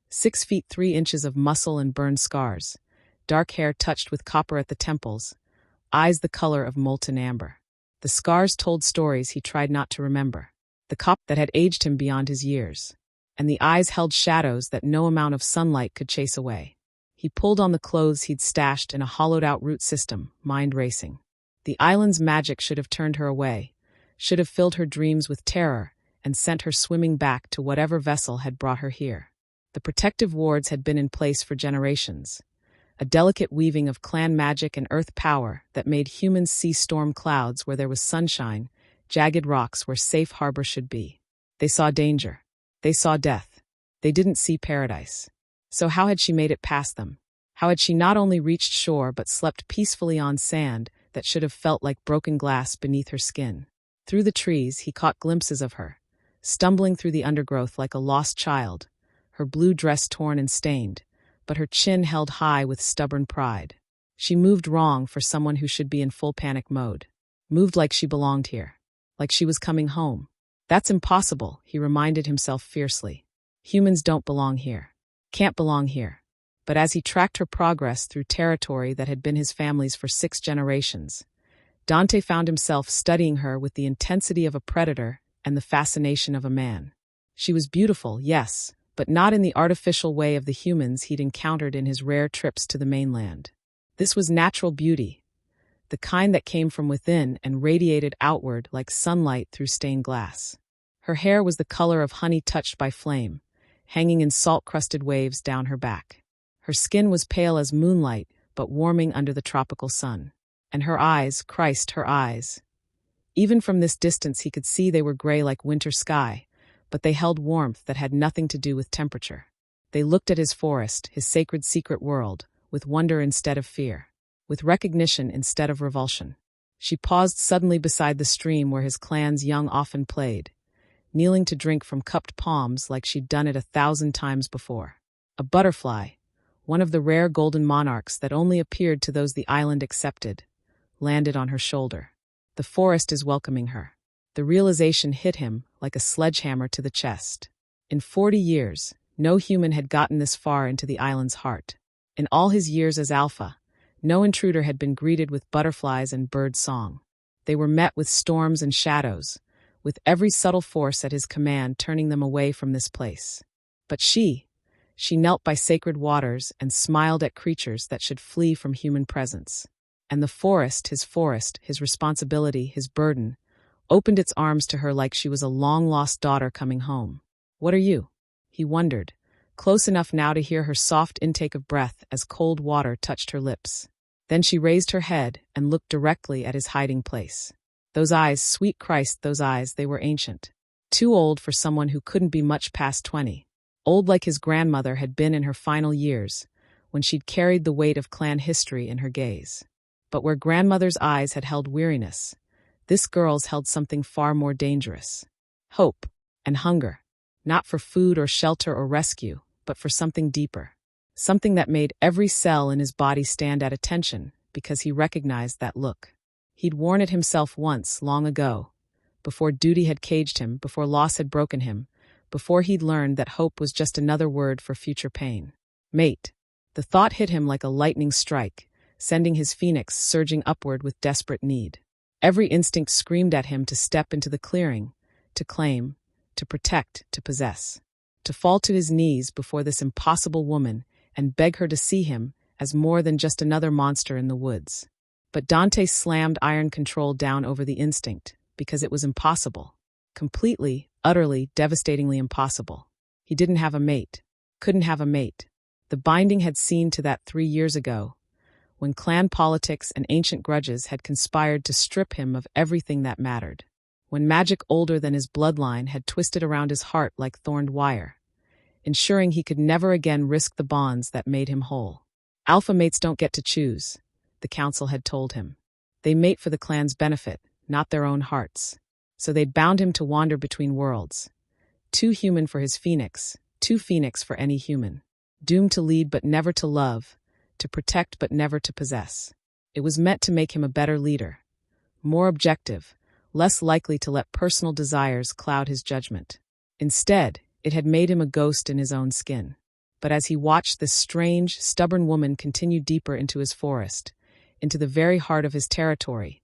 S1: 6 feet 3 inches of muscle and burned scars, dark hair touched with copper at the temples, eyes the color of molten amber. The scars told stories he tried not to remember, the copper that had aged him beyond his years, and the eyes held shadows that no amount of sunlight could chase away. He pulled on the clothes he'd stashed in a hollowed-out root system, mind racing. The island's magic should have turned her away, should have filled her dreams with terror, and sent her swimming back to whatever vessel had brought her here. The protective wards had been in place for generations, a delicate weaving of clan magic and earth power that made humans see storm clouds where there was sunshine, jagged rocks where safe harbor should be. They saw danger. They saw death. They didn't see paradise. So how had she made it past them? How had she not only reached shore but slept peacefully on sand that should have felt like broken glass beneath her skin? Through the trees, he caught glimpses of her, stumbling through the undergrowth like a lost child, her blue dress torn and stained, but her chin held high with stubborn pride. She moved wrong for someone who should be in full panic mode. Moved like she belonged here, like she was coming home. That's impossible, he reminded himself fiercely. Humans don't belong here. Can't belong here. But as he tracked her progress through territory that had been his family's for 6 generations, Dante found himself studying her with the intensity of a predator and the fascination of a man. She was beautiful, yes, but not in the artificial way of the humans he'd encountered in his rare trips to the mainland. This was natural beauty, the kind that came from within and radiated outward like sunlight through stained glass. Her hair was the color of honey touched by flame, hanging in salt-crusted waves down her back. Her skin was pale as moonlight, but warming under the tropical sun. And her eyes, Christ, her eyes. Even from this distance he could see they were gray like winter sky, but they held warmth that had nothing to do with temperature. They looked at his forest, his sacred secret world, with wonder instead of fear, with recognition instead of revulsion. She paused suddenly beside the stream where his clan's young often played, kneeling to drink from cupped palms like she'd done it 1,000 times before. A butterfly, one of the rare golden monarchs that only appeared to those the island accepted, landed on her shoulder. The forest is welcoming her. The realization hit him like a sledgehammer to the chest. In 40 years, no human had gotten this far into the island's heart. In all his years as Alpha, no intruder had been greeted with butterflies and bird song. They were met with storms and shadows, with every subtle force at his command turning them away from this place. But she knelt by sacred waters and smiled at creatures that should flee from human presence. And the forest, his responsibility, his burden, opened its arms to her like she was a long-lost daughter coming home. "What are you?" he wondered, close enough now to hear her soft intake of breath as cold water touched her lips. Then she raised her head and looked directly at his hiding place. Those eyes, sweet Christ, those eyes, they were ancient. Too old for someone who couldn't be much past 20. Old like his grandmother had been in her final years, when she'd carried the weight of clan history in her gaze. But where grandmother's eyes had held weariness, this girl's held something far more dangerous. Hope and hunger, not for food or shelter or rescue, but for something deeper. Something that made every cell in his body stand at attention because he recognized that look. He'd worn it himself once, long ago, before duty had caged him, before loss had broken him, before he'd learned that hope was just another word for future pain. Mate. The thought hit him like a lightning strike, sending his phoenix surging upward with desperate need. Every instinct screamed at him to step into the clearing, to claim, to protect, to possess. To fall to his knees before this impossible woman and beg her to see him as more than just another monster in the woods. But Dante slammed iron control down over the instinct, because it was impossible. Completely, utterly, devastatingly impossible. He didn't have a mate. Couldn't have a mate. The binding had seen to that 3 years ago, when clan politics and ancient grudges had conspired to strip him of everything that mattered. When magic older than his bloodline had twisted around his heart like thorned wire, ensuring he could never again risk the bonds that made him whole. Alpha mates don't get to choose, the council had told him. They mate for the clan's benefit, not their own hearts. So they'd bound him to wander between worlds. Too human for his phoenix, too phoenix for any human. Doomed to lead but never to love, to protect but never to possess. It was meant to make him a better leader, more objective, less likely to let personal desires cloud his judgment. Instead, it had made him a ghost in his own skin. But as he watched this strange, stubborn woman continue deeper into his forest, into the very heart of his territory,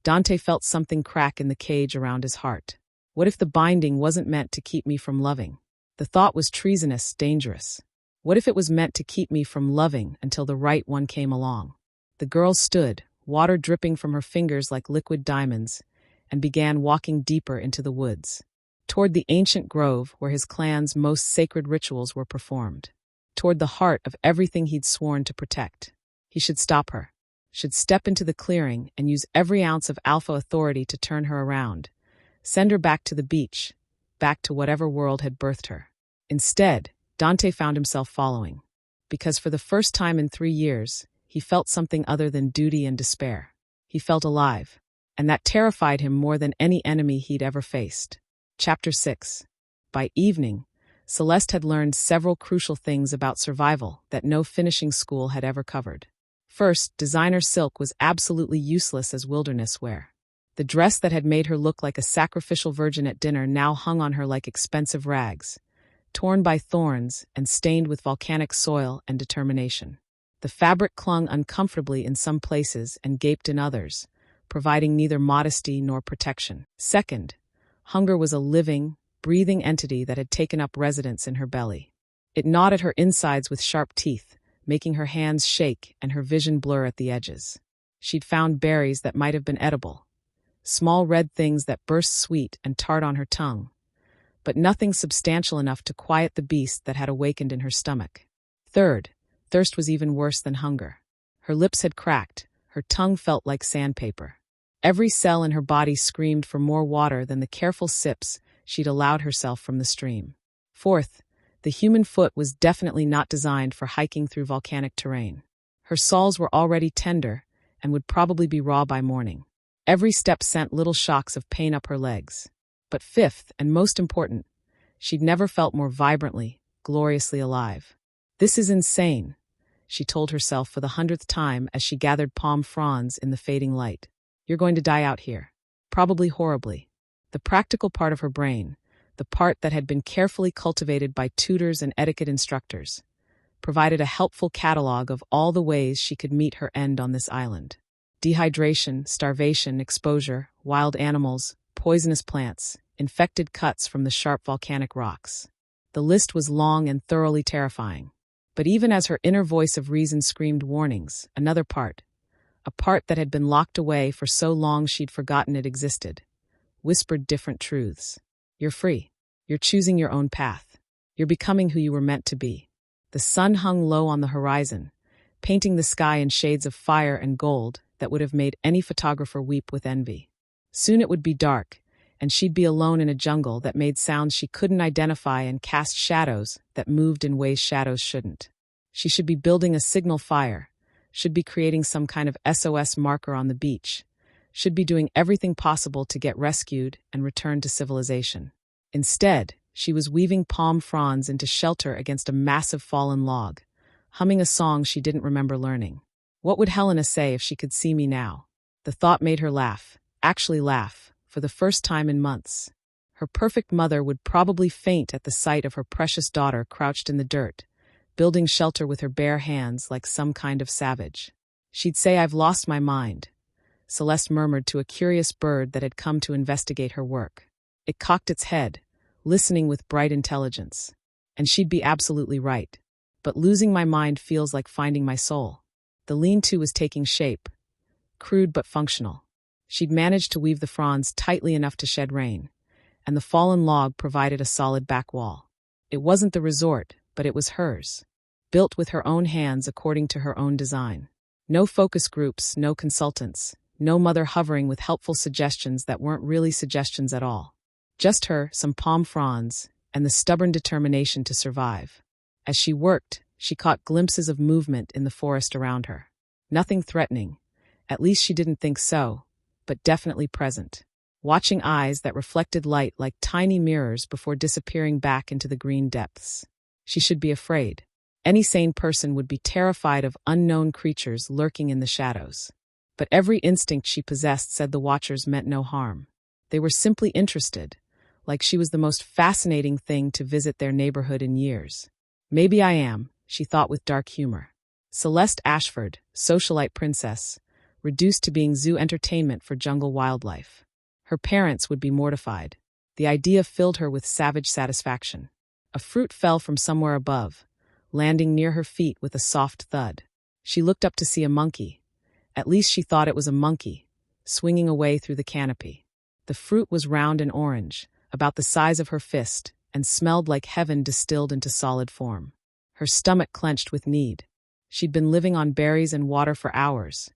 S1: Dante felt something crack in the cage around his heart. What if the binding wasn't meant to keep me from loving? The thought was treasonous, dangerous. What if it was meant to keep me from loving until the right one came along? The girl stood, water dripping from her fingers like liquid diamonds, and began walking deeper into the woods, toward the ancient grove where his clan's most sacred rituals were performed, toward the heart of everything he'd sworn to protect. He should stop her, should step into the clearing and use every ounce of alpha authority to turn her around, send her back to the beach, back to whatever world had birthed her. Instead, Dante found himself following, because for the first time in 3 years, he felt something other than duty and despair. He felt alive, and that terrified him more than any enemy he'd ever faced. Chapter 6. By evening, Celeste had learned several crucial things about survival that no finishing school had ever covered. First, designer silk was absolutely useless as wilderness wear. The dress that had made her look like a sacrificial virgin at dinner now hung on her like expensive rags, torn by thorns and stained with volcanic soil and determination. The fabric clung uncomfortably in some places and gaped in others, providing neither modesty nor protection. Second, hunger was a living, breathing entity that had taken up residence in her belly. It gnawed at her insides with sharp teeth, making her hands shake and her vision blur at the edges. She'd found berries that might have been edible, small red things that burst sweet and tart on her tongue, but nothing substantial enough to quiet the beast that had awakened in her stomach. Third, thirst was even worse than hunger. Her lips had cracked, her tongue felt like sandpaper. Every cell in her body screamed for more water than the careful sips she'd allowed herself from the stream. Fourth, the human foot was definitely not designed for hiking through volcanic terrain. Her soles were already tender and would probably be raw by morning. Every step sent little shocks of pain up her legs. But fifth, and most important, she'd never felt more vibrantly, gloriously alive. This is insane, she told herself for the 100th time as she gathered palm fronds in the fading light. You're going to die out here. Probably horribly. The practical part of her brain, the part that had been carefully cultivated by tutors and etiquette instructors, provided a helpful catalog of all the ways she could meet her end on this island. Dehydration, starvation, exposure, wild animals, poisonous plants, infected cuts from the sharp volcanic rocks. The list was long and thoroughly terrifying. But even as her inner voice of reason screamed warnings, another part, a part that had been locked away for so long she'd forgotten it existed, whispered different truths. You're free. You're choosing your own path. You're becoming who you were meant to be. The sun hung low on the horizon, painting the sky in shades of fire and gold that would have made any photographer weep with envy. Soon it would be dark, and she'd be alone in a jungle that made sounds she couldn't identify and cast shadows that moved in ways shadows shouldn't. She should be building a signal fire, should be creating some kind of SOS marker on the beach, should be doing everything possible to get rescued and return to civilization. Instead, she was weaving palm fronds into shelter against a massive fallen log, humming a song she didn't remember learning. What would Helena say if she could see me now? The thought made her laugh, actually laugh, for the first time in months. Her perfect mother would probably faint at the sight of her precious daughter crouched in the dirt, building shelter with her bare hands like some kind of savage. She'd say, "I've lost my mind," Celeste murmured to a curious bird that had come to investigate her work. It cocked its head, listening with bright intelligence. And she'd be absolutely right. But losing my mind feels like finding my soul. The lean-to was taking shape, crude but functional. She'd managed to weave the fronds tightly enough to shed rain, and the fallen log provided a solid back wall. It wasn't the resort, but it was hers, built with her own hands according to her own design. No focus groups, no consultants, no mother hovering with helpful suggestions that weren't really suggestions at all. Just her, some palm fronds, and the stubborn determination to survive. As she worked, she caught glimpses of movement in the forest around her. Nothing threatening, at least she didn't think so, but definitely present. Watching eyes that reflected light like tiny mirrors before disappearing back into the green depths. She should be afraid. Any sane person would be terrified of unknown creatures lurking in the shadows. But every instinct she possessed said the watchers meant no harm. They were simply interested, like she was the most fascinating thing to visit their neighborhood in years. Maybe I am, she thought with dark humor. Celeste Ashford, socialite princess, reduced to being zoo entertainment for jungle wildlife. Her parents would be mortified. The idea filled her with savage satisfaction. A fruit fell from somewhere above, landing near her feet with a soft thud. She looked up to see a monkey. At least she thought it was a monkey, swinging away through the canopy. The fruit was round and orange, about the size of her fist, and smelled like heaven distilled into solid form. Her stomach clenched with need. She'd been living on berries and water for hours,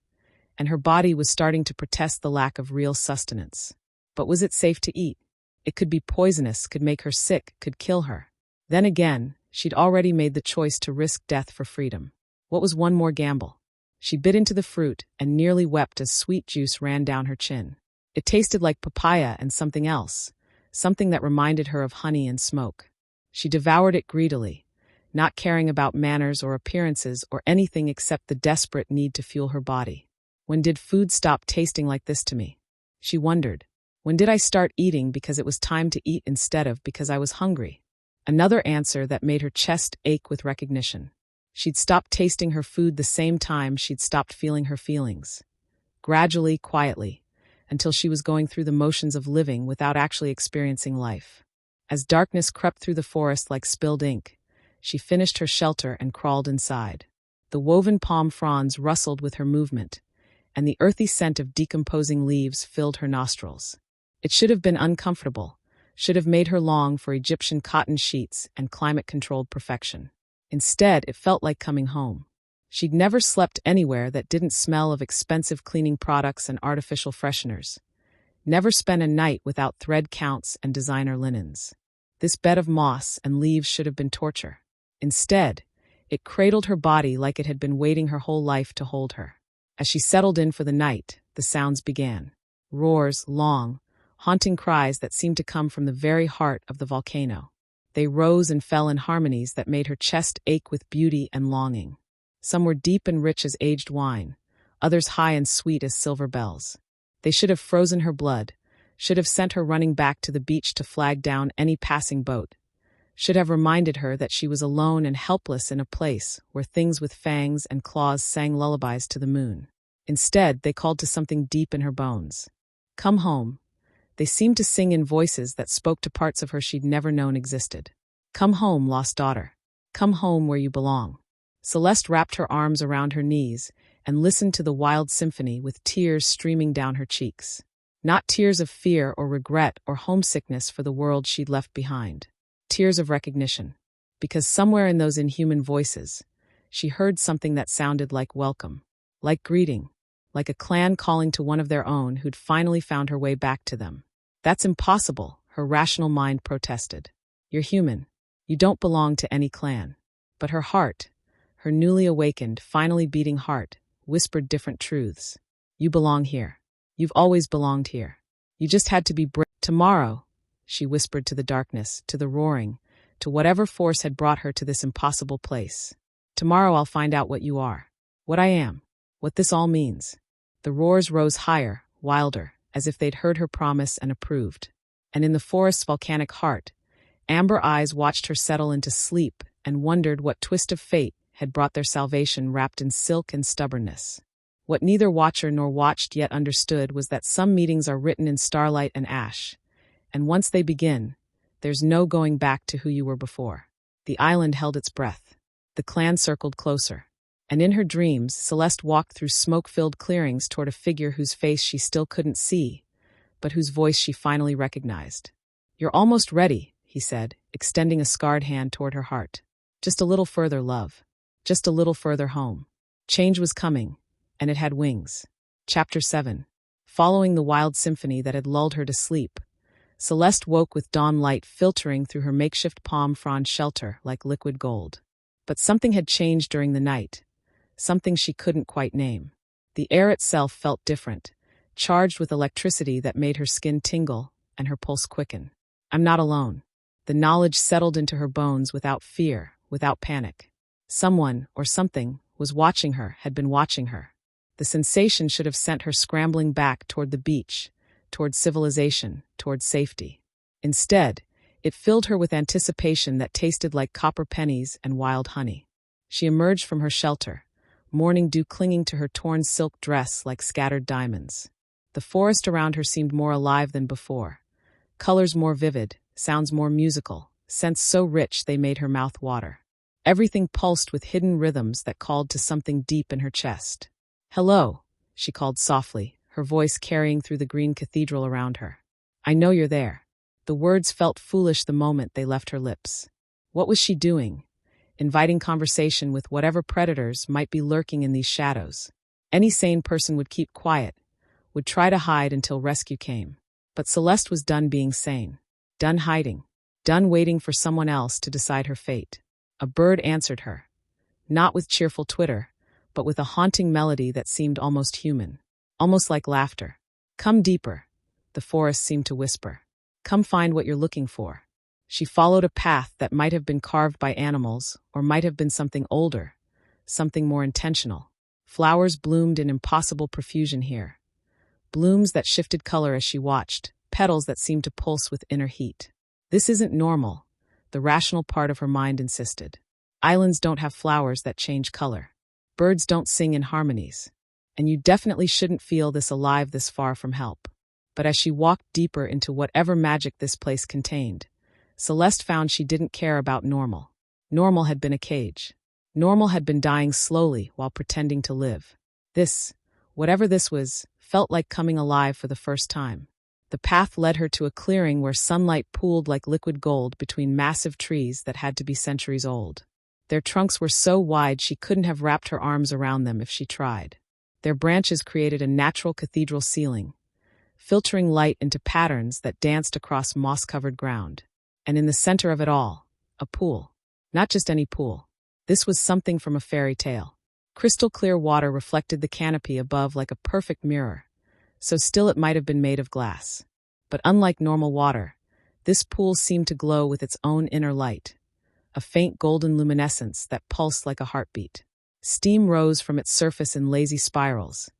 S1: and her body was starting to protest the lack of real sustenance. But was it safe to eat? It could be poisonous, could make her sick, could kill her. Then again, she'd already made the choice to risk death for freedom. What was one more gamble? She bit into the fruit and nearly wept as sweet juice ran down her chin. It tasted like papaya and something else, something that reminded her of honey and smoke. She devoured it greedily, not caring about manners or appearances or anything except the desperate need to fuel her body. When did food stop tasting like this to me? She wondered. When did I start eating because it was time to eat instead of because I was hungry? Another answer that made her chest ache with recognition. She'd stopped tasting her food the same time she'd stopped feeling her feelings. Gradually, quietly, until she was going through the motions of living without actually experiencing life. As darkness crept through the forest like spilled ink, she finished her shelter and crawled inside. The woven palm fronds rustled with her movement, and the earthy scent of decomposing leaves filled her nostrils. It should have been uncomfortable, should have made her long for Egyptian cotton sheets and climate-controlled perfection. Instead, it felt like coming home. She'd never slept anywhere that didn't smell of expensive cleaning products and artificial fresheners. Never spent a night without thread counts and designer linens. This bed of moss and leaves should have been torture. Instead, it cradled her body like it had been waiting her whole life to hold her. As she settled in for the night, the sounds began. Roars, long, haunting cries that seemed to come from the very heart of the volcano. They rose and fell in harmonies that made her chest ache with beauty and longing. Some were deep and rich as aged wine, others high and sweet as silver bells. They should have frozen her blood, should have sent her running back to the beach to flag down any passing boat, should have reminded her that she was alone and helpless in a place where things with fangs and claws sang lullabies to the moon. Instead, they called to something deep in her bones. Come home. They seemed to sing in voices that spoke to parts of her she'd never known existed. Come home, lost daughter. Come home where you belong. Celeste wrapped her arms around her knees and listened to the wild symphony with tears streaming down her cheeks. Not tears of fear or regret or homesickness for the world she'd left behind. Tears of recognition. Because somewhere in those inhuman voices, she heard something that sounded like welcome, like greeting, like a clan calling to one of their own who'd finally found her way back to them. That's impossible, her rational mind protested. You're human. You don't belong to any clan. But her heart, her newly awakened, finally beating heart, whispered different truths. You belong here. You've always belonged here. You just had to be brave. Tomorrow, she whispered to the darkness, to the roaring, to whatever force had brought her to this impossible place. Tomorrow I'll find out what you are, what I am, what this all means. The roars rose higher, wilder, as if they'd heard her promise and approved. And in the forest's volcanic heart, amber eyes watched her settle into sleep and wondered what twist of fate had brought their salvation wrapped in silk and stubbornness. What neither watcher nor watched yet understood was that some meetings are written in starlight and ash, and once they begin, there's no going back to who you were before. The island held its breath. The clan circled closer. And in her dreams, Celeste walked through smoke-filled clearings toward a figure whose face she still couldn't see, but whose voice she finally recognized. "You're almost ready," he said, extending a scarred hand toward her heart. "Just a little further, love. Just a little further home." Change was coming, and it had wings. Chapter 7. Following the wild symphony that had lulled her to sleep, Celeste woke with dawn light filtering through her makeshift palm frond shelter like liquid gold. But something had changed during the night, something she couldn't quite name. The air itself felt different, charged with electricity that made her skin tingle and her pulse quicken. I'm not alone. The knowledge settled into her bones without fear, without panic. Someone, or something, was watching her, had been watching her. The sensation should have sent her scrambling back toward the beach, toward civilization, toward safety. Instead, it filled her with anticipation that tasted like copper pennies and wild honey. She emerged from her shelter, morning dew clinging to her torn silk dress like scattered diamonds. The forest around her seemed more alive than before. Colors more vivid, sounds more musical, scents so rich they made her mouth water. Everything pulsed with hidden rhythms that called to something deep in her chest. "Hello," she called softly, her voice carrying through the green cathedral around her. "I know you're there." The words felt foolish the moment they left her lips. What was she doing? Inviting conversation with whatever predators might be lurking in these shadows. Any sane person would keep quiet, would try to hide until rescue came. But Celeste was done being sane. Done hiding. Done waiting for someone else to decide her fate. A bird answered her. Not with cheerful twitter, but with a haunting melody that seemed almost human. Almost like laughter. "Come deeper," the forest seemed to whisper. "Come find what you're looking for." She followed a path that might have been carved by animals, or might have been something older, something more intentional. Flowers bloomed in impossible profusion here. Blooms that shifted color as she watched, petals that seemed to pulse with inner heat. This isn't normal, the rational part of her mind insisted. Islands don't have flowers that change color. Birds don't sing in harmonies. And you definitely shouldn't feel this alive this far from help. But as she walked deeper into whatever magic this place contained, Celeste found she didn't care about normal. Normal had been a cage. Normal had been dying slowly while pretending to live. This, whatever this was, felt like coming alive for the first time. The path led her to a clearing where sunlight pooled like liquid gold between massive trees that had to be centuries old. Their trunks were so wide she couldn't have wrapped her arms around them if she tried. Their branches created a natural cathedral ceiling, filtering light into patterns that danced across moss-covered ground. And in the center of it all, a pool. Not just any pool. This was something from a fairy tale. Crystal clear water reflected the canopy above like a perfect mirror, so still it might have been made of glass. But unlike normal water, this pool seemed to glow with its own inner light, a faint golden luminescence that pulsed like a heartbeat. Steam rose from its surface in lazy spirals,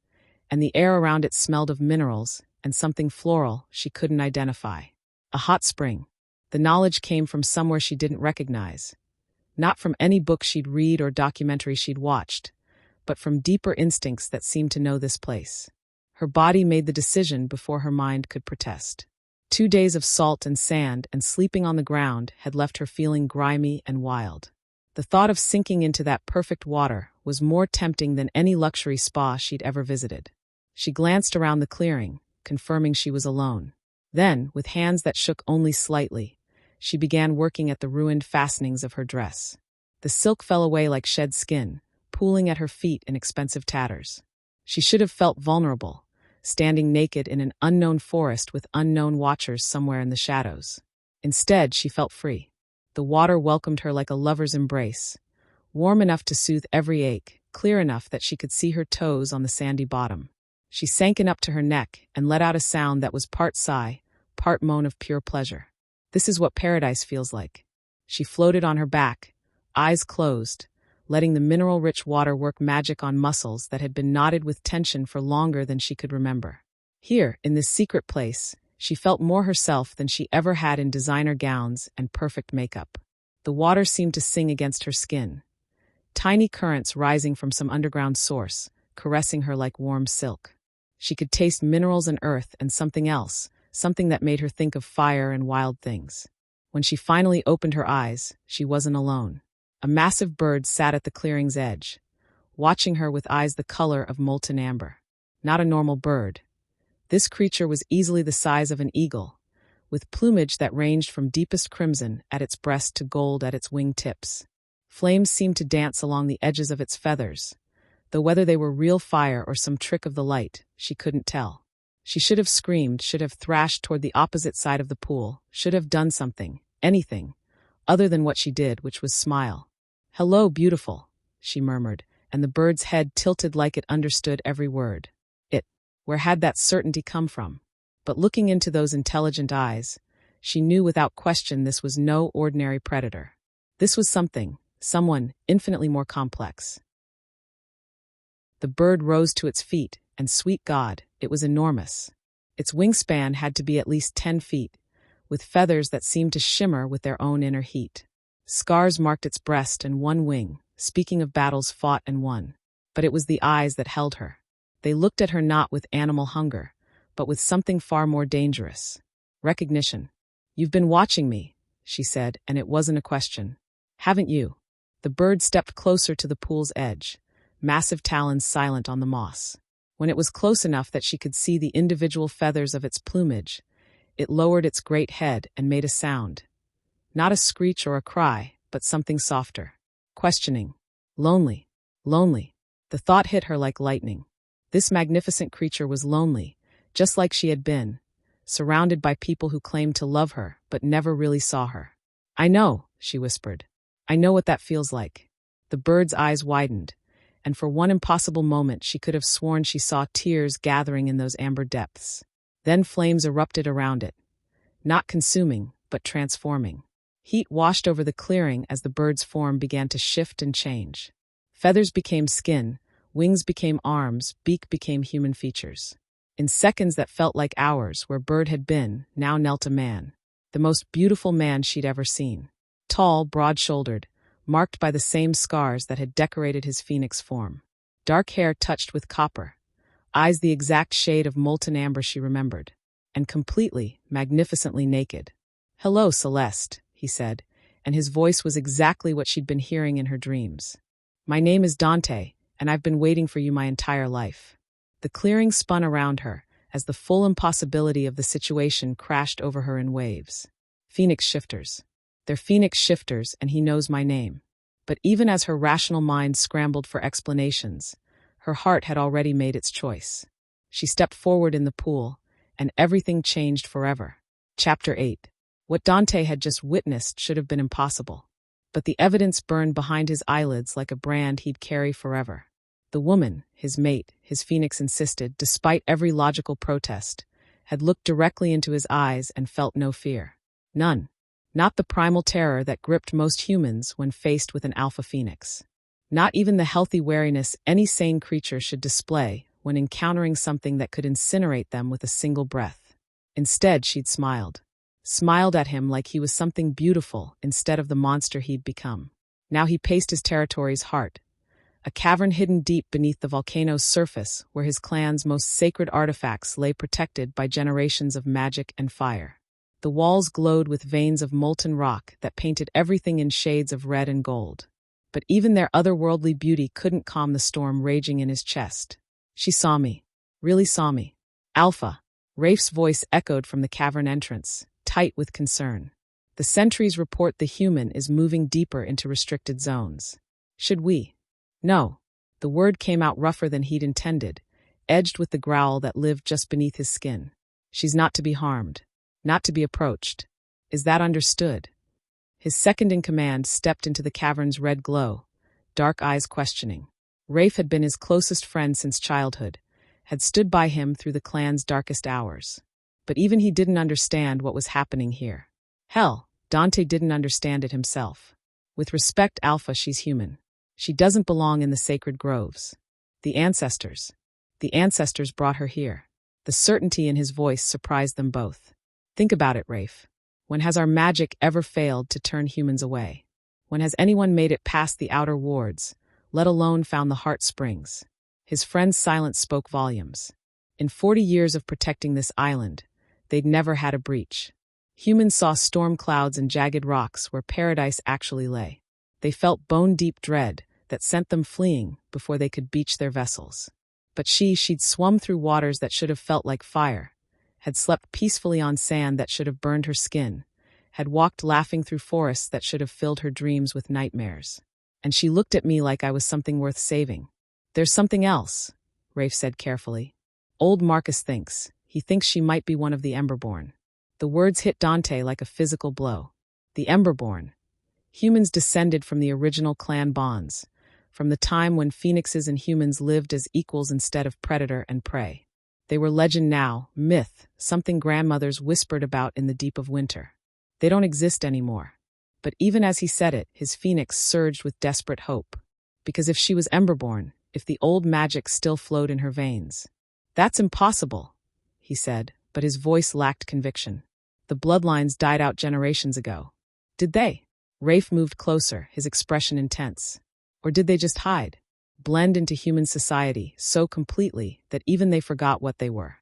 S1: and the air around it smelled of minerals and something floral she couldn't identify. A hot spring. The knowledge came from somewhere she didn't recognize. Not from any book she'd read or documentary she'd watched, but from deeper instincts that seemed to know this place. Her body made the decision before her mind could protest. 2 days of salt and sand and sleeping on the ground had left her feeling grimy and wild. The thought of sinking into that perfect water was more tempting than any luxury spa she'd ever visited. She glanced around the clearing, confirming she was alone. Then, with hands that shook only slightly, she began working at the ruined fastenings of her dress. The silk fell away like shed skin, pooling at her feet in expensive tatters. She should have felt vulnerable, standing naked in an unknown forest with unknown watchers somewhere in the shadows. Instead, she felt free. The water welcomed her like a lover's embrace, warm enough to soothe every ache, clear enough that she could see her toes on the sandy bottom. She sank in up to her neck and let out a sound that was part sigh, part moan of pure pleasure. This is what paradise feels like. She floated on her back, eyes closed, letting the mineral-rich water work magic on muscles that had been knotted with tension for longer than she could remember. Here, in this secret place, she felt more herself than she ever had in designer gowns and perfect makeup. The water seemed to sing against her skin, tiny currents rising from some underground source, caressing her like warm silk. She could taste minerals and earth and something else, something that made her think of fire and wild things. When she finally opened her eyes, she wasn't alone. A massive bird sat at the clearing's edge, watching her with eyes the color of molten amber. Not a normal bird. This creature was easily the size of an eagle, with plumage that ranged from deepest crimson at its breast to gold at its wing tips. Flames seemed to dance along the edges of its feathers, though whether they were real fire or some trick of the light, she couldn't tell. She should have screamed, should have thrashed toward the opposite side of the pool, should have done something, anything, other than what she did, which was smile. "Hello, beautiful," she murmured, and the bird's head tilted like it understood every word. Where had that certainty come from? But looking into those intelligent eyes, she knew without question this was no ordinary predator. This was someone infinitely more complex. The bird rose to its feet, and sweet God, it was enormous. Its wingspan had to be at least 10 feet, with feathers that seemed to shimmer with their own inner heat. Scars marked its breast and one wing, speaking of battles fought and won. But it was the eyes that held her. They looked at her not with animal hunger, but with something far more dangerous. Recognition. "You've been watching me," she said, and it wasn't a question. "Haven't you?" The bird stepped closer to the pool's edge, massive talons silent on the moss. When it was close enough that she could see the individual feathers of its plumage, it lowered its great head and made a sound. Not a screech or a cry, but something softer. Questioning. Lonely. Lonely. The thought hit her like lightning. This magnificent creature was lonely, just like she had been, surrounded by people who claimed to love her but never really saw her. "I know," she whispered. "I know what that feels like." The bird's eyes widened, and for one impossible moment she could have sworn she saw tears gathering in those amber depths. Then flames erupted around it, not consuming, but transforming. Heat washed over the clearing as the bird's form began to shift and change. Feathers became skin, wings became arms, beak became human features. In seconds that felt like hours, where bird had been, now knelt a man. The most beautiful man she'd ever seen. Tall, broad-shouldered, marked by the same scars that had decorated his phoenix form. Dark hair touched with copper, eyes the exact shade of molten amber she remembered, and completely, magnificently naked. "Hello, Celeste," he said, and his voice was exactly what she'd been hearing in her dreams. "My name is Dante, and I've been waiting for you my entire life." The clearing spun around her, as the full impossibility of the situation crashed over her in waves. Phoenix shifters. They're Phoenix shifters, and he knows my name. But even as her rational mind scrambled for explanations, her heart had already made its choice. She stepped forward in the pool, and everything changed forever. Chapter 8. What Dante had just witnessed should have been impossible. But the evidence burned behind his eyelids like a brand he'd carry forever. The woman, his mate, his phoenix insisted, despite every logical protest, had looked directly into his eyes and felt no fear. None. Not the primal terror that gripped most humans when faced with an alpha phoenix. Not even the healthy wariness any sane creature should display when encountering something that could incinerate them with a single breath. Instead, she'd smiled. Smiled at him like he was something beautiful instead of the monster he'd become. Now he paced his territory's heart, a cavern hidden deep beneath the volcano's surface where his clan's most sacred artifacts lay protected by generations of magic and fire. The walls glowed with veins of molten rock that painted everything in shades of red and gold. But even their otherworldly beauty couldn't calm the storm raging in his chest. "She saw me. Really saw me. Alpha." Rafe's voice echoed from the cavern entrance, tight with concern. "The sentries report the human is moving deeper into restricted zones. Should we?" "No." The word came out rougher than he'd intended, edged with the growl that lived just beneath his skin. "She's not to be harmed. Not to be approached. Is that understood?" His second-in-command stepped into the cavern's red glow, dark eyes questioning. Rafe had been his closest friend since childhood, had stood by him through the clan's darkest hours. But even he didn't understand what was happening here. Hell, Dante didn't understand it himself. With respect, Alpha, she's human. She doesn't belong in the sacred groves. The ancestors brought her here. The certainty in his voice surprised them both. Think about it, Rafe. When has our magic ever failed to turn humans away? When has anyone made it past the outer wards, let alone found the heart springs? His friend's silence spoke volumes. In 40 years of protecting this island, they'd never had a breach. Humans saw storm clouds and jagged rocks where paradise actually lay. They felt bone-deep dread that sent them fleeing before they could beach their vessels. But she'd swum through waters that should have felt like fire, had slept peacefully on sand that should have burned her skin, had walked laughing through forests that should have filled her dreams with nightmares. And she looked at me like I was something worth saving. There's something else, Rafe said carefully. Old Marcus thinks. He thinks she might be one of the Emberborn. The words hit Dante like a physical blow. The Emberborn. Humans descended from the original clan bonds, from the time when phoenixes and humans lived as equals instead of predator and prey. They were legend now, myth, something grandmothers whispered about in the deep of winter. They don't exist anymore. But even as he said it, his phoenix surged with desperate hope. Because if she was Emberborn, if the old magic still flowed in her veins. That's impossible, he said, but his voice lacked conviction. The bloodlines died out generations ago. Did they? Rafe moved closer, his expression intense. Or did they just hide? Blend into human society so completely that even they forgot what they were.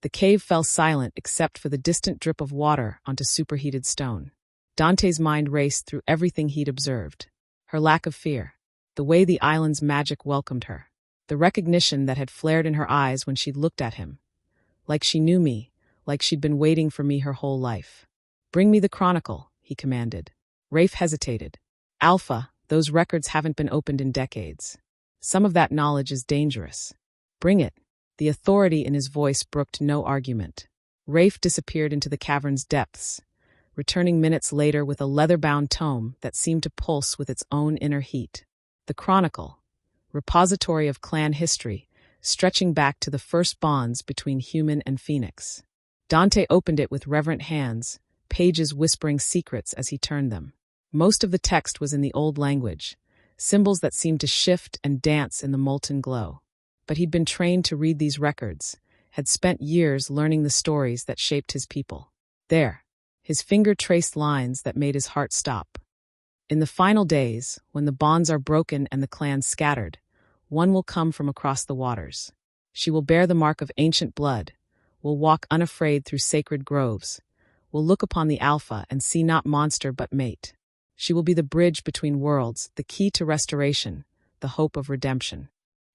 S1: The cave fell silent except for the distant drip of water onto superheated stone. Dante's mind raced through everything he'd observed. Her lack of fear. The way the island's magic welcomed her. The recognition that had flared in her eyes when she'd looked at him. Like she knew me, like she'd been waiting for me her whole life. Bring me the chronicle, he commanded. Rafe hesitated. Alpha, those records haven't been opened in decades. Some of that knowledge is dangerous. Bring it. The authority in his voice brooked no argument. Rafe disappeared into the cavern's depths, returning minutes later with a leather-bound tome that seemed to pulse with its own inner heat. The Chronicle, repository of clan history, stretching back to the first bonds between human and phoenix. Dante opened it with reverent hands, pages whispering secrets as he turned them. Most of the text was in the old language, symbols that seemed to shift and dance in the molten glow. But he'd been trained to read these records, had spent years learning the stories that shaped his people. There, his finger traced lines that made his heart stop. In the final days, when the bonds are broken and the clans scattered, one will come from across the waters. She will bear the mark of ancient blood, will walk unafraid through sacred groves, will look upon the Alpha and see not monster but mate. She will be the bridge between worlds, the key to restoration, the hope of redemption.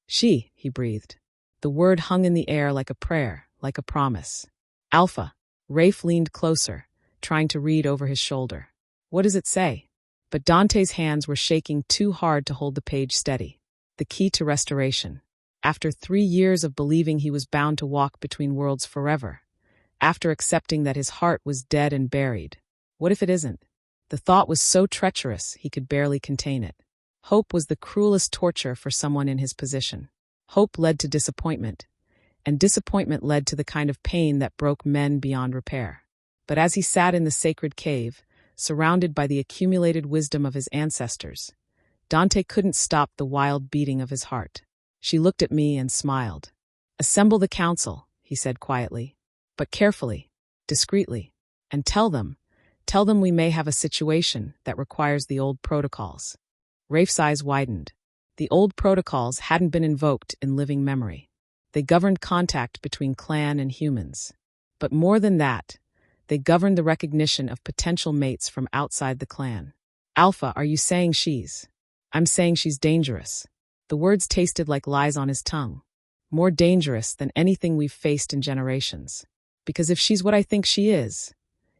S1: She, he breathed. The word hung in the air like a prayer, like a promise. Alpha. Rafe leaned closer, trying to read over his shoulder. What does it say? But Dante's hands were shaking too hard to hold the page steady. The key to restoration. After 3 years of believing he was bound to walk between worlds forever. After accepting that his heart was dead and buried. What if it isn't? The thought was so treacherous he could barely contain it. Hope was the cruelest torture for someone in his position. Hope led to disappointment, and disappointment led to the kind of pain that broke men beyond repair. But as he sat in the sacred cave, surrounded by the accumulated wisdom of his ancestors, Dante couldn't stop the wild beating of his heart. She looked at me and smiled. Assemble the council, he said quietly, but carefully, discreetly, and tell them we may have a situation that requires the old protocols. Rafe's eyes widened. The old protocols hadn't been invoked in living memory. They governed contact between clan and humans. But more than that, they governed the recognition of potential mates from outside the clan. Alpha, are you saying she's? I'm saying she's dangerous. The words tasted like lies on his tongue. More dangerous than anything we've faced in generations. Because if she's what I think she is,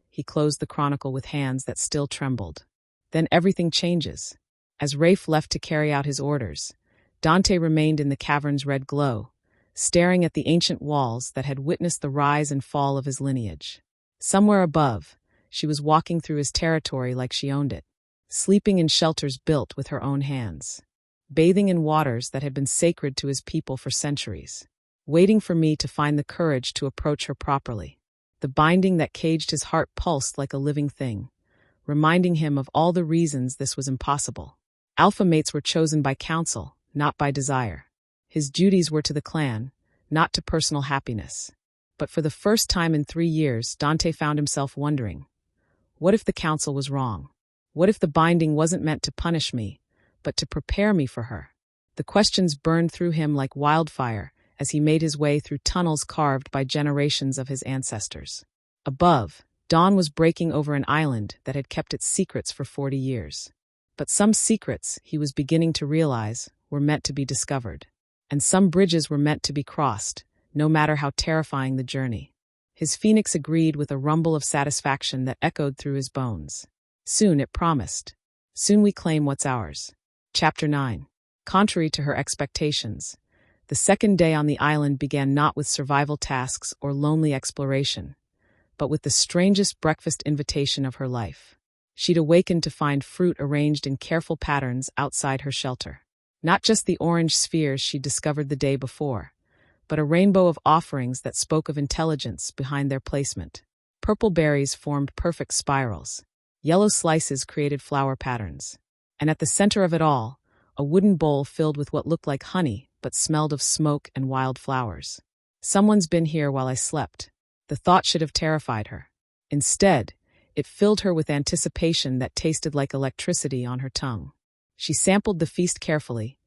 S1: he closed the chronicle with hands that still trembled. Then everything changes. As Rafe left to carry out his orders, Dante remained in the cavern's red glow, staring at the ancient walls that had witnessed the rise and fall of his lineage. Somewhere above, she was walking through his territory like she owned it, sleeping in shelters built with her own hands, bathing in waters that had been sacred to his people for centuries, waiting for me to find the courage to approach her properly. The binding that caged his heart pulsed like a living thing, reminding him of all the reasons this was impossible. Alpha mates were chosen by counsel, not by desire. His duties were to the clan, not to personal happiness. But for the first time in 3 years, Dante found himself wondering, what if the council was wrong? What if the binding wasn't meant to punish me, but to prepare me for her? The questions burned through him like wildfire as he made his way through tunnels carved by generations of his ancestors. Above, dawn was breaking over an island that had kept its secrets for 40 years. But some secrets, he was beginning to realize, were meant to be discovered. And some bridges were meant to be crossed, no matter how terrifying the journey. His phoenix agreed with a rumble of satisfaction that echoed through his bones. Soon, it promised. Soon we claim what's ours. Chapter 9. Contrary to her expectations, the second day on the island began not with survival tasks or lonely exploration, but with the strangest breakfast invitation of her life. She'd awakened to find fruit arranged in careful patterns outside her shelter. Not just the orange spheres she'd discovered the day before, but a rainbow of offerings that spoke of intelligence behind their placement. Purple berries formed perfect spirals. Yellow slices created flower patterns. And at the center of it all, a wooden bowl filled with what looked like honey but smelled of smoke and wild flowers. Someone's been here while I slept. The thought should have terrified her. Instead, it filled her with anticipation that tasted like electricity on her tongue. She sampled the feast carefully,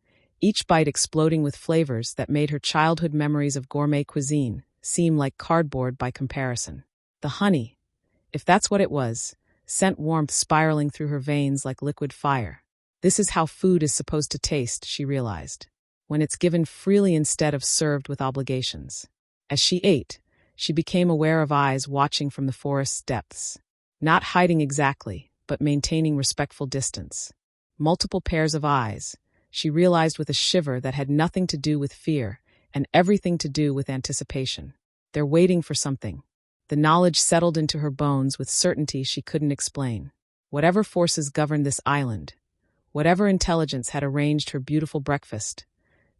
S1: each bite exploding with flavors that made her childhood memories of gourmet cuisine seem like cardboard by comparison. The honey, if that's what it was, sent warmth spiraling through her veins like liquid fire. This is how food is supposed to taste, she realized, when it's given freely instead of served with obligations. As she ate, she became aware of eyes watching from the forest's depths. Not hiding exactly, but maintaining respectful distance. Multiple pairs of eyes, she realized with a shiver that had nothing to do with fear and everything to do with anticipation. They're waiting for something. The knowledge settled into her bones with certainty she couldn't explain. Whatever forces governed this island, whatever intelligence had arranged her beautiful breakfast,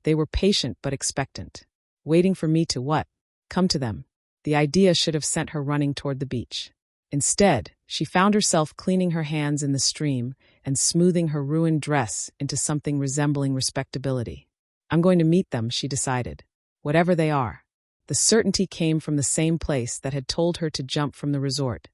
S1: they were patient but expectant. Waiting for me to what? Come to them. The idea should have sent her running toward the beach. Instead, she found herself cleaning her hands in the stream and smoothing her ruined dress into something resembling respectability. I'm going to meet them, she decided. Whatever they are. The certainty came from the same place that had told her to jump from the resort,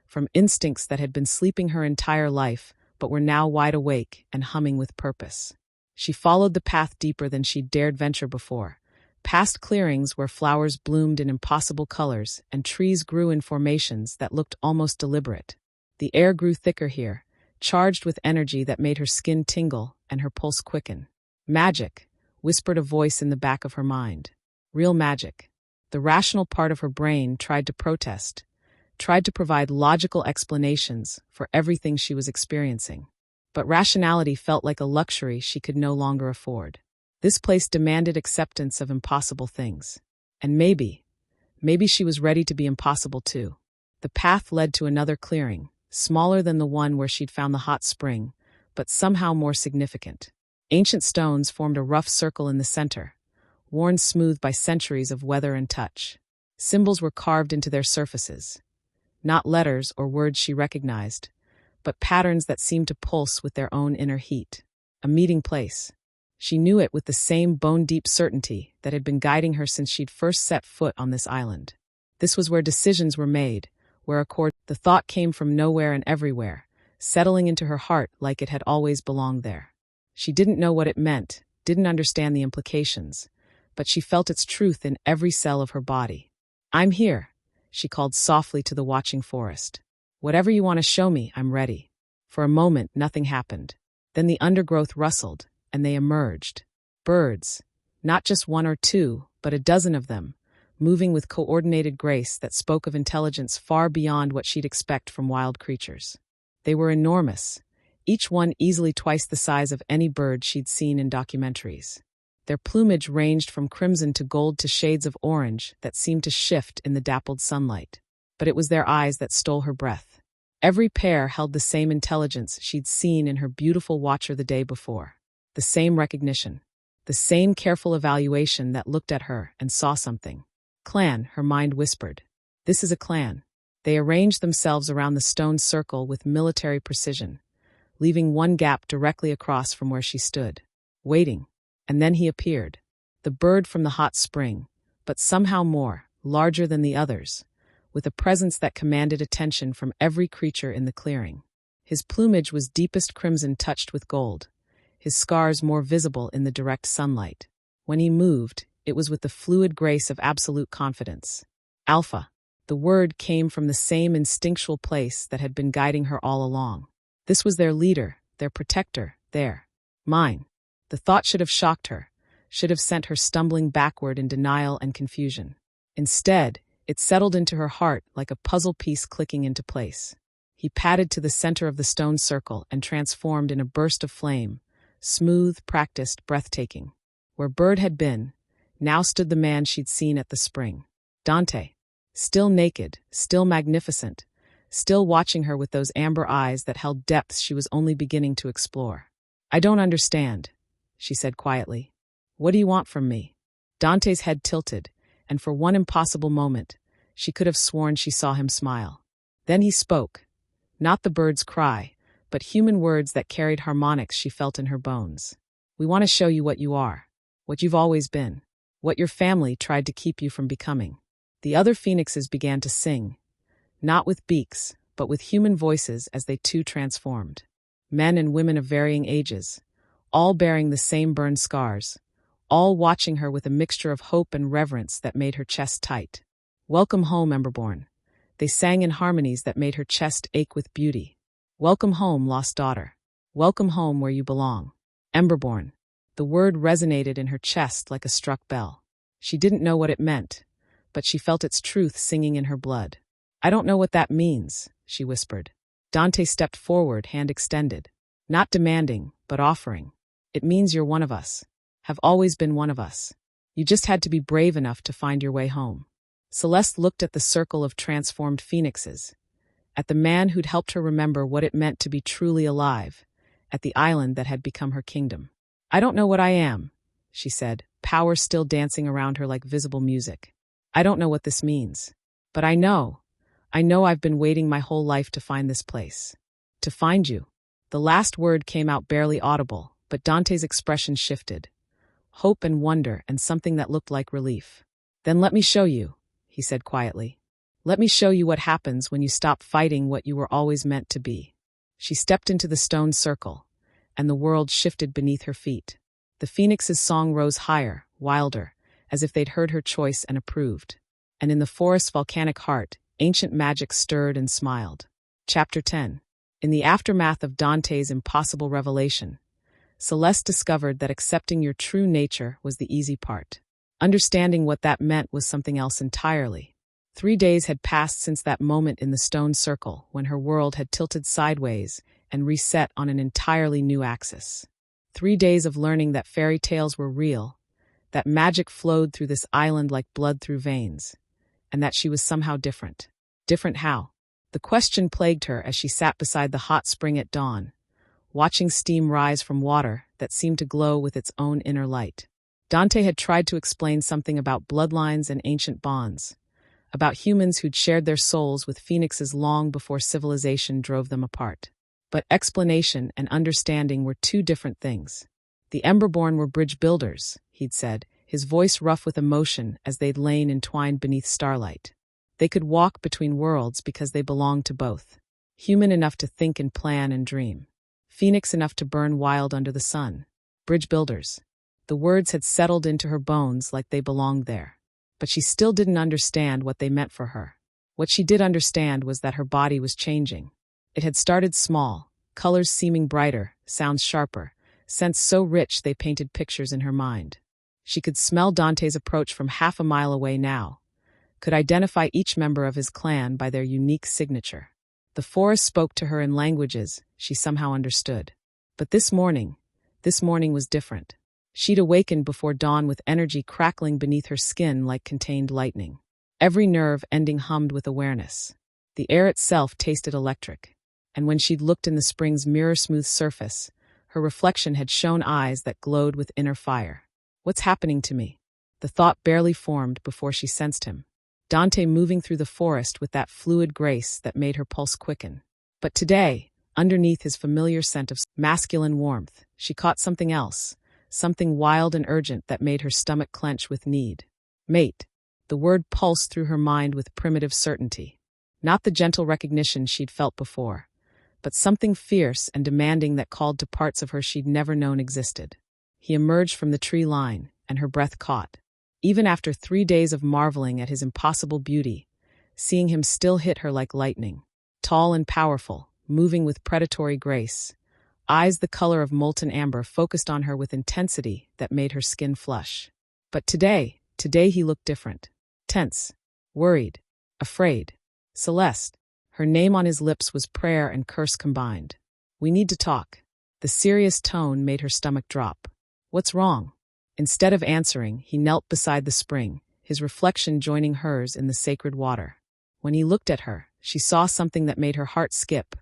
S1: from instincts that had been sleeping her entire life but were now wide awake and humming with purpose. She followed the path deeper than she'd dared venture before, past clearings where flowers bloomed in impossible colors and trees grew in formations that looked almost deliberate. The air grew thicker here, charged with energy that made her skin tingle and her pulse quicken. Magic, whispered a voice in the back of her mind. Real magic. The rational part of her brain tried to protest, tried to provide logical explanations for everything she was experiencing. But rationality felt like a luxury she could no longer afford. This place demanded acceptance of impossible things. And maybe she was ready to be impossible too. The path led to another clearing, smaller than the one where she'd found the hot spring, but somehow more significant. Ancient stones formed a rough circle in the center, worn smooth by centuries of weather and touch. Symbols were carved into their surfaces. Not letters or words she recognized, but patterns that seemed to pulse with their own inner heat. A meeting place. She knew it with the same bone-deep certainty that had been guiding her since she'd first set foot on this island. This was where decisions were made, where the thought came from nowhere and everywhere, settling into her heart like it had always belonged there. She didn't know what it meant, didn't understand the implications, but she felt its truth in every cell of her body. I'm here, she called softly to the watching forest. Whatever you want to show me, I'm ready. For a moment, nothing happened. Then the undergrowth rustled, and they emerged. Birds, not just one or two, but a dozen of them, moving with coordinated grace that spoke of intelligence far beyond what she'd expect from wild creatures. They were enormous, each one easily twice the size of any bird she'd seen in documentaries. Their plumage ranged from crimson to gold to shades of orange that seemed to shift in the dappled sunlight. But it was their eyes that stole her breath. Every pair held the same intelligence she'd seen in her beautiful watcher the day before. The same recognition. The same careful evaluation that looked at her and saw something. Clan, her mind whispered. This is a clan. They arranged themselves around the stone circle with military precision, leaving one gap directly across from where she stood, waiting. And then he appeared. The bird from the hot spring, but somehow more, larger than the others, with a presence that commanded attention from every creature in the clearing. His plumage was deepest crimson touched with gold, his scars more visible in the direct sunlight. When he moved, it was with the fluid grace of absolute confidence. Alpha. The word came from the same instinctual place that had been guiding her all along. This was their leader, their protector, mine. The thought should have shocked her, should have sent her stumbling backward in denial and confusion. Instead, it settled into her heart like a puzzle piece clicking into place. He padded to the center of the stone circle and transformed in a burst of flame, smooth, practiced, breathtaking. Where Bird had been, now stood the man she'd seen at the spring. Dante. Still naked, still magnificent, still watching her with those amber eyes that held depths she was only beginning to explore. "I don't understand," she said quietly. "What do you want from me?" Dante's head tilted, and for one impossible moment, she could have sworn she saw him smile. Then he spoke, not the bird's cry, but human words that carried harmonics she felt in her bones. "We want to show you what you are, what you've always been, what your family tried to keep you from becoming." The other phoenixes began to sing, not with beaks, but with human voices as they too transformed. Men and women of varying ages, all bearing the same burned scars, all watching her with a mixture of hope and reverence that made her chest tight. "Welcome home, Emberborn." They sang in harmonies that made her chest ache with beauty. "Welcome home, lost daughter. Welcome home where you belong." Emberborn. The word resonated in her chest like a struck bell. She didn't know what it meant, but she felt its truth singing in her blood. "I don't know what that means," she whispered. Dante stepped forward, hand extended. Not demanding, but offering. "It means you're one of us. Have always been one of us. You just had to be brave enough to find your way home." Celeste looked at the circle of transformed phoenixes, at the man who'd helped her remember what it meant to be truly alive, at the island that had become her kingdom. "I don't know what I am," she said, power still dancing around her like visible music. "I don't know what this means. But I know I've been waiting my whole life to find this place. To find you." The last word came out barely audible, but Dante's expression shifted. Hope and wonder and something that looked like relief. "Then let me show you," he said quietly. "Let me show you what happens when you stop fighting what you were always meant to be." She stepped into the stone circle, and the world shifted beneath her feet. The phoenix's song rose higher, wilder, as if they'd heard her choice and approved. And in the forest's volcanic heart, ancient magic stirred and smiled. Chapter 10. In the aftermath of Dante's impossible revelation, Celeste discovered that accepting your true nature was the easy part. Understanding what that meant was something else entirely. 3 days had passed since that moment in the stone circle when her world had tilted sideways and reset on an entirely new axis. 3 days of learning that fairy tales were real, that magic flowed through this island like blood through veins, and that she was somehow different. Different how? The question plagued her as she sat beside the hot spring at dawn, watching steam rise from water that seemed to glow with its own inner light. Dante had tried to explain something about bloodlines and ancient bonds, about humans who'd shared their souls with phoenixes long before civilization drove them apart. But explanation and understanding were two different things. The Emberborn were bridge builders, he'd said, his voice rough with emotion as they'd lain entwined beneath starlight. They could walk between worlds because they belonged to both. Human enough to think and plan and dream. Phoenix enough to burn wild under the sun. Bridge builders. The words had settled into her bones like they belonged there. But she still didn't understand what they meant for her. What she did understand was that her body was changing. It had started small, colors seeming brighter, sounds sharper, scents so rich they painted pictures in her mind. She could smell Dante's approach from half a mile away now, could identify each member of his clan by their unique signature. The forest spoke to her in languages she somehow understood. But this morning was different. She'd awakened before dawn with energy crackling beneath her skin like contained lightning. Every nerve ending hummed with awareness. The air itself tasted electric. And when she'd looked in the spring's mirror-smooth surface, her reflection had shown eyes that glowed with inner fire. What's happening to me? The thought barely formed before she sensed him. Dante moving through the forest with that fluid grace that made her pulse quicken. But today, underneath his familiar scent of masculine warmth, she caught something else, something wild and urgent that made her stomach clench with need. Mate. The word pulsed through her mind with primitive certainty. Not the gentle recognition she'd felt before, but something fierce and demanding that called to parts of her she'd never known existed. He emerged from the tree line, and her breath caught. Even after 3 days of marveling at his impossible beauty, seeing him still hit her like lightning. Tall and powerful, moving with predatory grace. Eyes the color of molten amber focused on her with intensity that made her skin flush. But today he looked different. Tense, worried, afraid. Celeste. Her name on his lips was prayer and curse combined. We need to talk. The serious tone made her stomach drop. What's wrong? Instead of answering, he knelt beside the spring, his reflection joining hers in the sacred water. When he looked at her, she saw something that made her heart skip.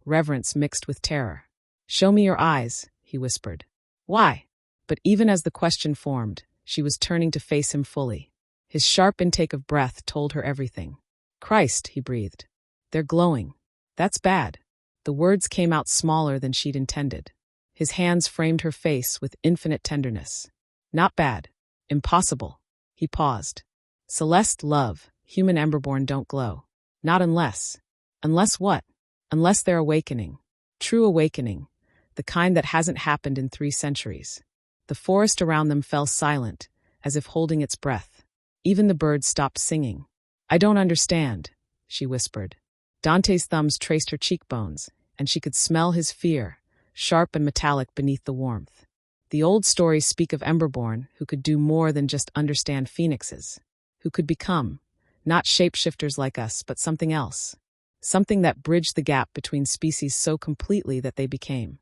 S1: Reverence mixed with terror. Show me your eyes, he whispered. Why? But even as the question formed, she was turning to face him fully. His sharp intake of breath told her everything. Christ, he breathed. They're glowing. That's bad. The words came out smaller than she'd intended. His hands framed her face with infinite tenderness. Not bad. Impossible. He paused. Celeste, love, human Emberborn don't glow. Not unless. Unless what? Unless they're awakening. True awakening. The kind that hasn't happened in 3 centuries. The forest around them fell silent, as if holding its breath. Even the birds stopped singing. I don't understand, she whispered. Dante's thumbs traced her cheekbones, and she could smell his fear, sharp and metallic beneath the warmth. The old stories speak of Emberborn, who could do more than just understand phoenixes. Who could become, not shapeshifters like us, but something else. Something that bridged the gap between species so completely that they became.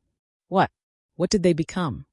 S1: What? What did they become?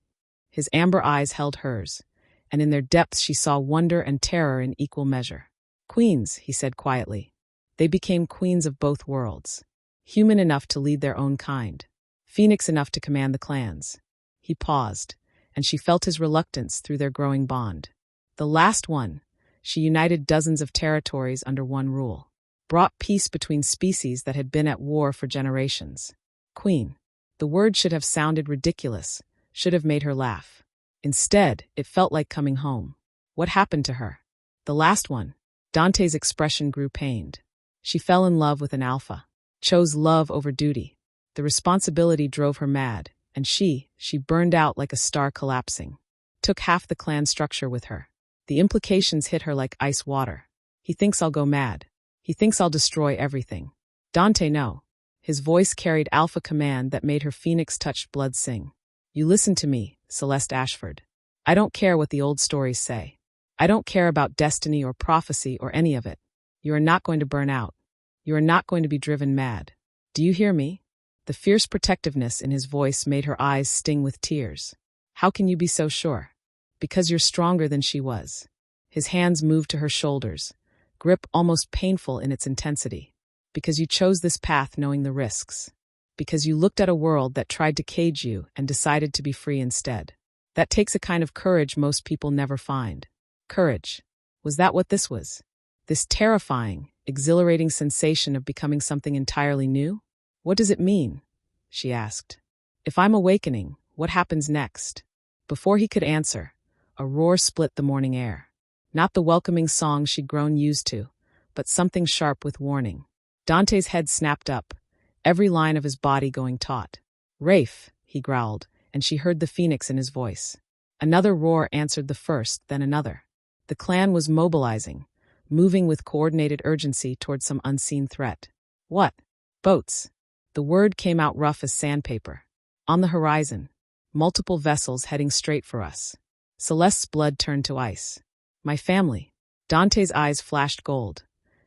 S1: His amber eyes held hers, and in their depths she saw wonder and terror in equal measure. Queens, he said quietly. They became queens of both worlds. Human enough to lead their own kind. Phoenix enough to command the clans. He paused, and she felt his reluctance through their growing bond. The last one, she united dozens of territories under one rule. Brought peace between species that had been at war for generations. Queen. The word should have sounded ridiculous, should have made her laugh. Instead, it felt like coming home. What happened to her? The last one. Dante's expression grew pained. She fell in love with an alpha. Chose love over duty. The responsibility drove her mad, and she burned out like a star collapsing. Took half the clan structure with her. The implications hit her like ice water. He thinks I'll go mad. He thinks I'll destroy everything. Dante, no. His voice carried alpha command that made her phoenix-touched blood sing. You listen to me, Celeste Ashford. I don't care what the old stories say. I don't care about destiny or prophecy or any of it. You are not going to burn out. You are not going to be driven mad. Do you hear me? The fierce protectiveness in his voice made her eyes sting with tears. How can you be so sure? Because you're stronger than she was. His hands moved to her shoulders, grip almost painful in its intensity. Because you chose this path knowing the risks. Because you looked at a world that tried to cage you and decided to be free instead. That takes a kind of courage most people never find. Courage. Was that what this was? This terrifying, exhilarating sensation of becoming something entirely new? What does it mean? She asked. If I'm awakening, what happens next? Before he could answer, a roar split the morning air. Not the welcoming song she'd grown used to, but something sharp with warning. Dante's head snapped up, every line of his body going taut. Rafe, he growled, and she heard the phoenix in his voice. Another roar answered the first, then another. The clan was mobilizing, moving with coordinated urgency toward some unseen threat. What? Boats. The word came out rough as sandpaper. On the horizon, multiple vessels heading straight for us. Celeste's blood turned to ice. My family. Dante's eyes flashed gold.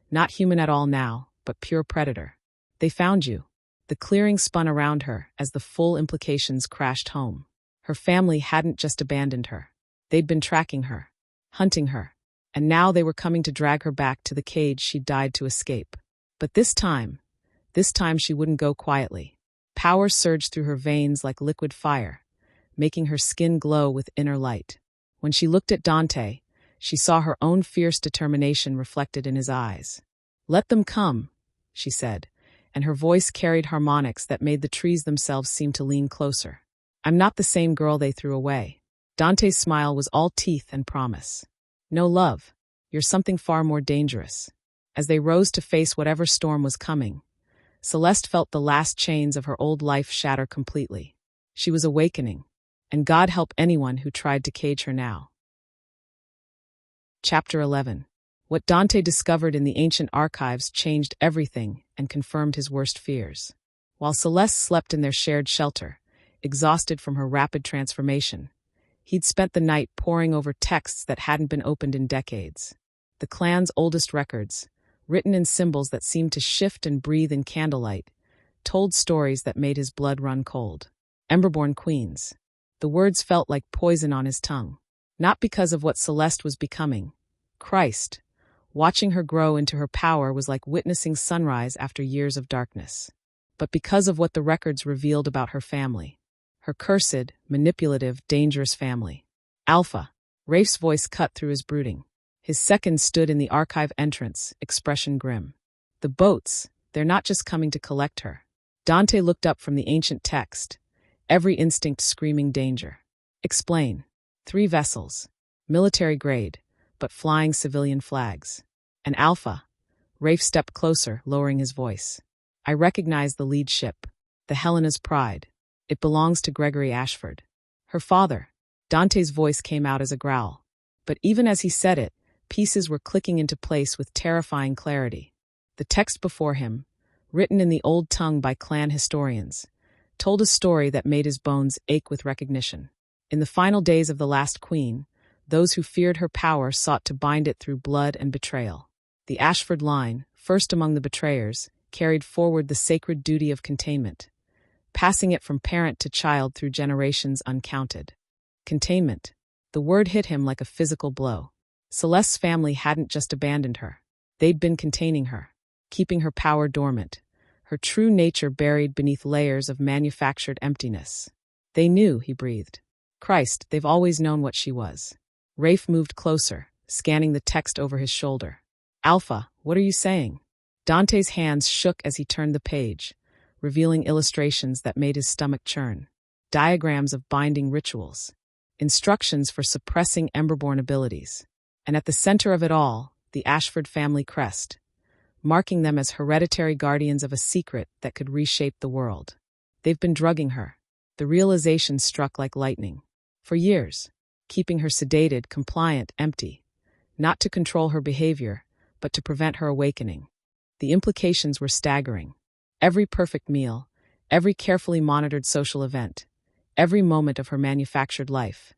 S1: Not human at all now, but pure predator. They found you. The clearing spun around her as the full implications crashed home. Her family hadn't just abandoned her. They'd been tracking her, hunting her, and now they were coming to drag her back to the cage she died to escape. But this time she wouldn't go quietly. Power surged through her veins like liquid fire, making her skin glow with inner light. When she looked at Dante, she saw her own fierce determination reflected in his eyes. Let them come, she said, and her voice carried harmonics that made the trees themselves seem to lean closer. I'm not the same girl they threw away. Dante's smile was all teeth and promise. No love. You're something far more dangerous." As they rose to face whatever storm was coming, Celeste felt the last chains of her old life shatter completely. She was awakening, and God help anyone who tried to cage her now. Chapter 11. What Dante discovered in the ancient archives changed everything and confirmed his worst fears. While Celeste slept in their shared shelter, exhausted from her rapid transformation, he'd spent the night poring over texts that hadn't been opened in decades. The clan's oldest records, written in symbols that seemed to shift and breathe in candlelight, told stories that made his blood run cold. Emberborn queens. The words felt like poison on his tongue. Not because of what Celeste was becoming. Christ, watching her grow into her power was like witnessing sunrise after years of darkness. But because of what the records revealed about her family. Her cursed, manipulative, dangerous family. Alpha. Rafe's voice cut through his brooding. His second stood in the archive entrance, expression grim. The boats, they're not just coming to collect her. Dante looked up from the ancient text, every instinct screaming danger. Explain. 3 vessels. Military grade, but flying civilian flags. And Alpha. Rafe stepped closer, lowering his voice. I recognize the lead ship, the Helena's Pride. It belongs to Gregory Ashford. Her father. Dante's voice came out as a growl. But even as he said it, pieces were clicking into place with terrifying clarity. The text before him, written in the old tongue by clan historians, told a story that made his bones ache with recognition. In the final days of the last queen, those who feared her power sought to bind it through blood and betrayal. The Ashford line, first among the betrayers, carried forward the sacred duty of containment, passing it from parent to child through generations uncounted. Containment. The word hit him like a physical blow. Celeste's family hadn't just abandoned her. They'd been containing her, keeping her power dormant, her true nature buried beneath layers of manufactured emptiness. They knew, he breathed. Christ, they've always known what she was. Rafe moved closer, scanning the text over his shoulder. Alpha, what are you saying? Dante's hands shook as he turned the page, revealing illustrations that made his stomach churn. Diagrams of binding rituals. Instructions for suppressing Emberborn abilities. And at the center of it all, the Ashford family crest, marking them as hereditary guardians of a secret that could reshape the world. They've been drugging her. The realization struck like lightning. For years, keeping her sedated, compliant, empty. Not to control her behavior, but to prevent her awakening. The implications were staggering. Every perfect meal, every carefully monitored social event, every moment of her manufactured life.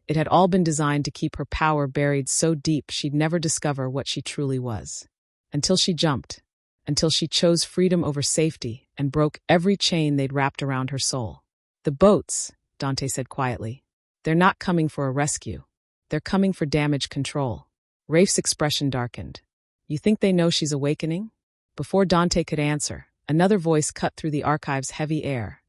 S1: It had all been designed to keep her power buried so deep she'd never discover what she truly was. Until she jumped. Until she chose freedom over safety and broke every chain they'd wrapped around her soul. The boats, Dante said quietly. They're not coming for a rescue. They're coming for damage control. Rafe's expression darkened. You think they know she's awakening? Before Dante could answer, another voice cut through the archive's heavy air.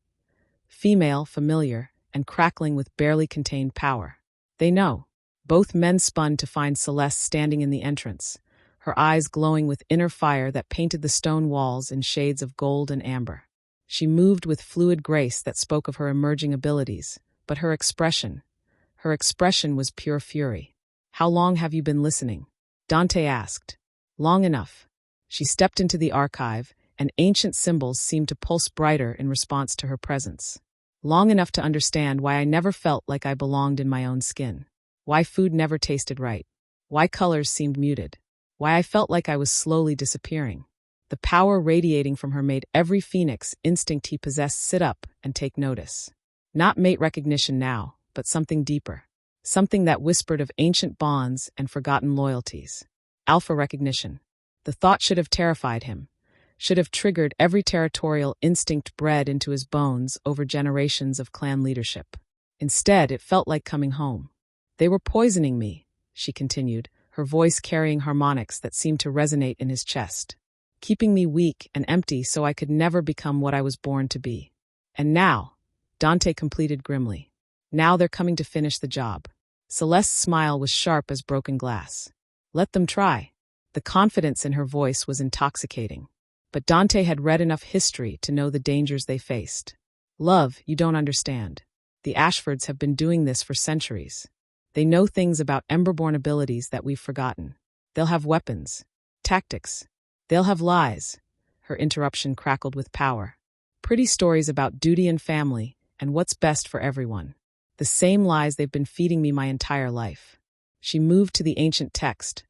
S1: Female, familiar, and crackling with barely contained power. They know. Both men spun to find Celeste standing in the entrance, her eyes glowing with inner fire that painted the stone walls in shades of gold and amber. She moved with fluid grace that spoke of her emerging abilities, but her expression was pure fury. How long have you been listening? Dante asked. Long enough. She stepped into the archive, and ancient symbols seemed to pulse brighter in response to her presence. Long enough to understand why I never felt like I belonged in my own skin. Why food never tasted right. Why colors seemed muted. Why I felt like I was slowly disappearing. The power radiating from her made every phoenix instinct he possessed sit up and take notice. Not mate recognition now, but something deeper. Something that whispered of ancient bonds and forgotten loyalties. Alpha recognition. The thought should have terrified him. Should have triggered every territorial instinct bred into his bones over generations of clan leadership. Instead, it felt like coming home. They were poisoning me, she continued, her voice carrying harmonics that seemed to resonate in his chest. Keeping me weak and empty so I could never become what I was born to be. And now, Dante completed grimly. Now they're coming to finish the job. Celeste's smile was sharp as broken glass. Let them try. The confidence in her voice was intoxicating. But Dante had read enough history to know the dangers they faced. Love, you don't understand. The Ashfords have been doing this for centuries. They know things about Emberborn abilities that we've forgotten. They'll have weapons, tactics. They'll have lies. Her interruption crackled with power. Pretty stories about duty and family and what's best for everyone. The same lies they've been feeding me my entire life. She moved to the ancient text,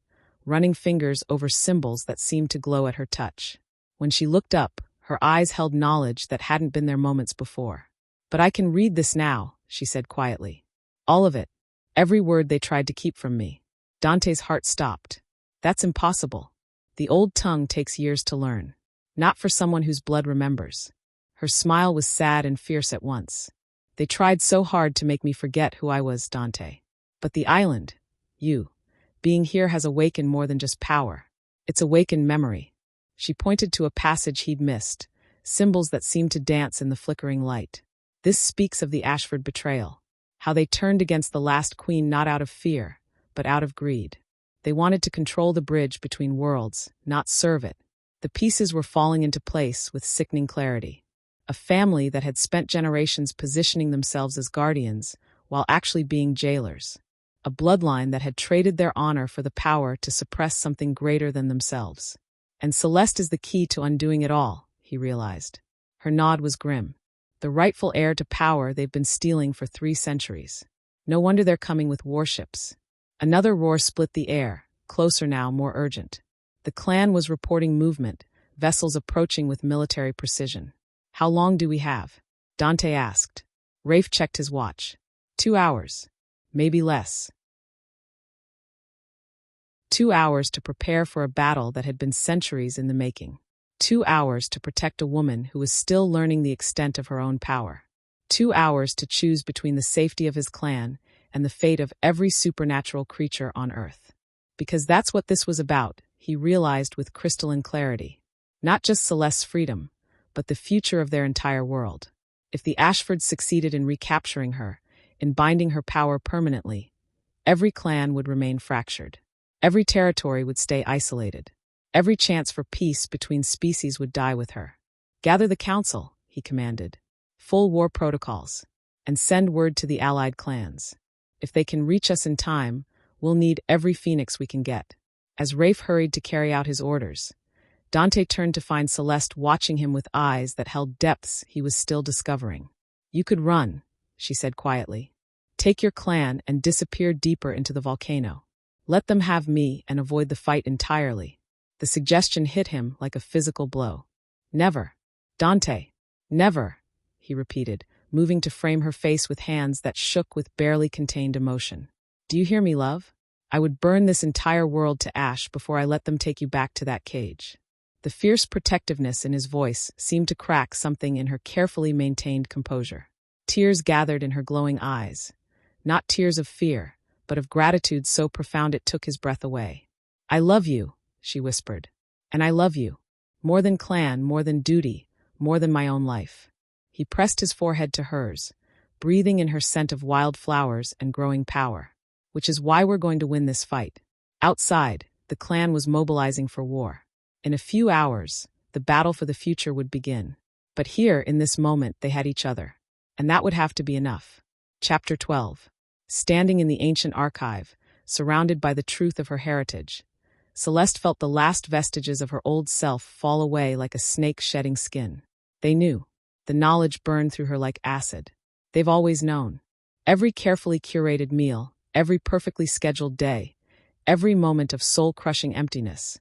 S1: running fingers over symbols that seemed to glow at her touch. When she looked up, her eyes held knowledge that hadn't been there moments before. But I can read this now, she said quietly. All of it. Every word they tried to keep from me. Dante's heart stopped. That's impossible. The old tongue takes years to learn. Not for someone whose blood remembers. Her smile was sad and fierce at once. They tried so hard to make me forget who I was, Dante. But the island, you, being here has awakened more than just power. It's awakened memory. She pointed to a passage he'd missed, symbols that seemed to dance in the flickering light. This speaks of the Ashford betrayal, how they turned against the last queen not out of fear, but out of greed. They wanted to control the bridge between worlds, not serve it. The pieces were falling into place with sickening clarity. A family that had spent generations positioning themselves as guardians while actually being jailers. A bloodline that had traded their honor for the power to suppress something greater than themselves. And Celeste is the key to undoing it all, he realized. Her nod was grim. The rightful heir to power they've been stealing for 3 centuries. No wonder they're coming with warships. Another roar split the air, closer now, more urgent. The clan was reporting movement, vessels approaching with military precision. How long do we have? Dante asked. Rafe checked his watch. 2 hours. Maybe less. 2 hours to prepare for a battle that had been centuries in the making. 2 hours to protect a woman who was still learning the extent of her own power. 2 hours to choose between the safety of his clan and the fate of every supernatural creature on Earth. Because that's what this was about, he realized with crystalline clarity. Not just Celeste's freedom, but the future of their entire world. If the Ashfords succeeded in recapturing her, in binding her power permanently, every clan would remain fractured. Every territory would stay isolated. Every chance for peace between species would die with her. Gather the council, he commanded. Full war protocols. And send word to the allied clans. If they can reach us in time, we'll need every phoenix we can get. As Rafe hurried to carry out his orders, Dante turned to find Celeste watching him with eyes that held depths he was still discovering. You could run, she said quietly. Take your clan and disappear deeper into the volcano. Let them have me and avoid the fight entirely. The suggestion hit him like a physical blow. Never. Dante. Never, he repeated, moving to frame her face with hands that shook with barely contained emotion. Do you hear me, love? I would burn this entire world to ash before I let them take you back to that cage. The fierce protectiveness in his voice seemed to crack something in her carefully maintained composure. Tears gathered in her glowing eyes. Not tears of fear, but of gratitude so profound it took his breath away. I love you, she whispered. And I love you. More than clan, more than duty, more than my own life. He pressed his forehead to hers, breathing in her scent of wild flowers and growing power. Which is why we're going to win this fight. Outside, the clan was mobilizing for war. In a few hours, the battle for the future would begin. But here, in this moment, they had each other. And that would have to be enough. Chapter 12. Standing in the ancient archive, surrounded by the truth of her heritage, Celeste felt the last vestiges of her old self fall away like a snake shedding skin. They knew. The knowledge burned through her like acid. They've always known. Every carefully curated meal, every perfectly scheduled day, every moment of soul-crushing emptiness.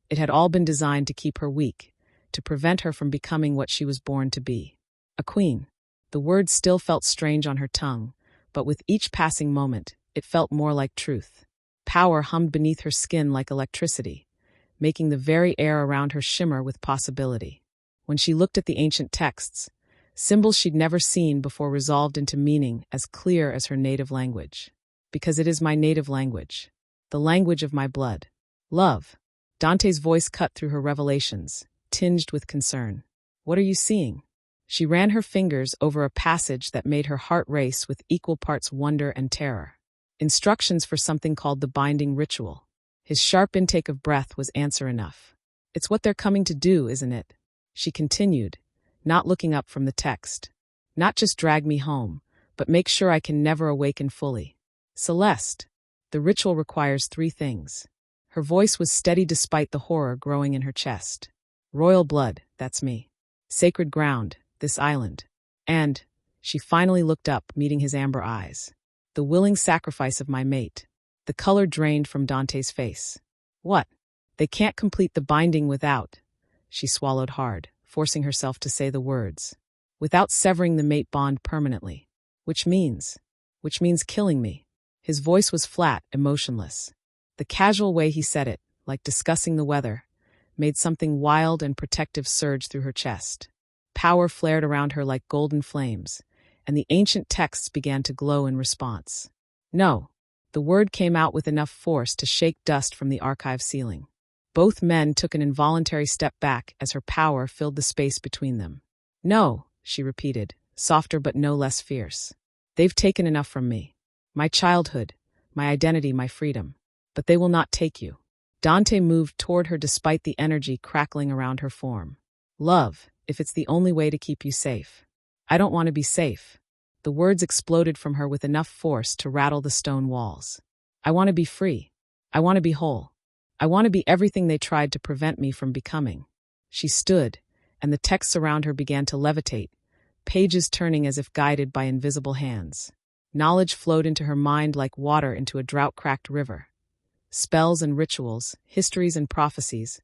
S1: It had all been designed to keep her weak, to prevent her from becoming what she was born to be. A queen. The word still felt strange on her tongue, but with each passing moment, it felt more like truth. Power hummed beneath her skin like electricity, making the very air around her shimmer with possibility. When she looked at the ancient texts, symbols she'd never seen before resolved into meaning as clear as her native language. Because it is my native language. The language of my blood. Love. Dante's voice cut through her revelations, tinged with concern. What are you seeing? She ran her fingers over a passage that made her heart race with equal parts wonder and terror. Instructions for something called the binding ritual. His sharp intake of breath was answer enough. It's what they're coming to do, isn't it? She continued, not looking up from the text. Not just drag me home, but make sure I can never awaken fully. Celeste. The ritual requires 3 things. Her voice was steady despite the horror growing in her chest. Royal blood, that's me. Sacred ground, this island. And, she finally looked up, meeting his amber eyes. The willing sacrifice of my mate. The color drained from Dante's face. What? They can't complete the binding without. She swallowed hard, forcing herself to say the words. Without severing the mate bond permanently. Which means killing me. His voice was flat, emotionless. The casual way he said it, like discussing the weather, made something wild and protective surge through her chest. Power flared around her like golden flames, and the ancient texts began to glow in response. No. The word came out with enough force to shake dust from the archive ceiling. Both men took an involuntary step back as her power filled the space between them. No, she repeated, softer but no less fierce. They've taken enough from me. My childhood, my identity, my freedom. But they will not take you. Dante moved toward her despite the energy crackling around her form. Love, if it's the only way to keep you safe. I don't want to be safe. The words exploded from her with enough force to rattle the stone walls. I want to be free. I want to be whole. I want to be everything they tried to prevent me from becoming. She stood, and the texts around her began to levitate, pages turning as if guided by invisible hands. Knowledge flowed into her mind like water into a drought-cracked river. Spells and rituals, histories and prophecies,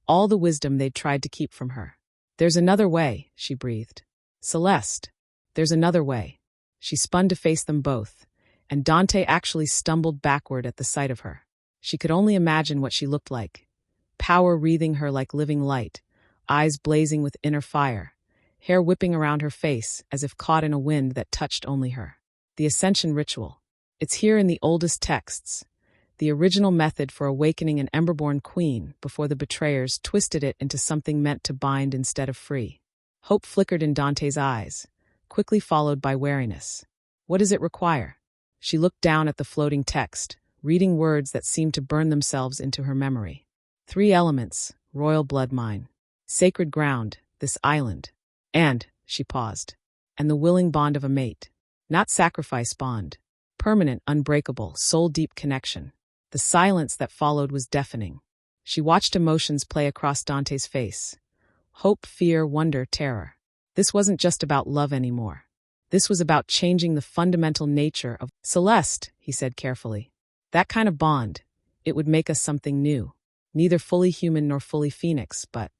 S1: all the wisdom they'd tried to keep from her. There's another way, she breathed. Celeste, there's another way. She spun to face them both, and Dante actually stumbled backward at the sight of her. She could only imagine what she looked like. Power wreathing her like living light, eyes blazing with inner fire, hair whipping around her face as if caught in a wind that touched only her. The Ascension Ritual. It's here in the oldest texts. The original method for awakening an Emberborn queen before the betrayers twisted it into something meant to bind instead of free. Hope flickered in Dante's eyes, quickly followed by wariness. What does it require? She looked down at the floating text, reading words that seemed to burn themselves into her memory. 3 elements, royal blood mine. Sacred ground, this island. And, she paused, and the willing bond of a mate. Not sacrifice bond. Permanent, unbreakable, soul-deep connection. The silence that followed was deafening. She watched emotions play across Dante's face. Hope, fear, wonder, terror. This wasn't just about love anymore. This was about changing the fundamental nature of Celeste, he said carefully. That kind of bond, it would make us something new. Neither fully human nor fully phoenix, but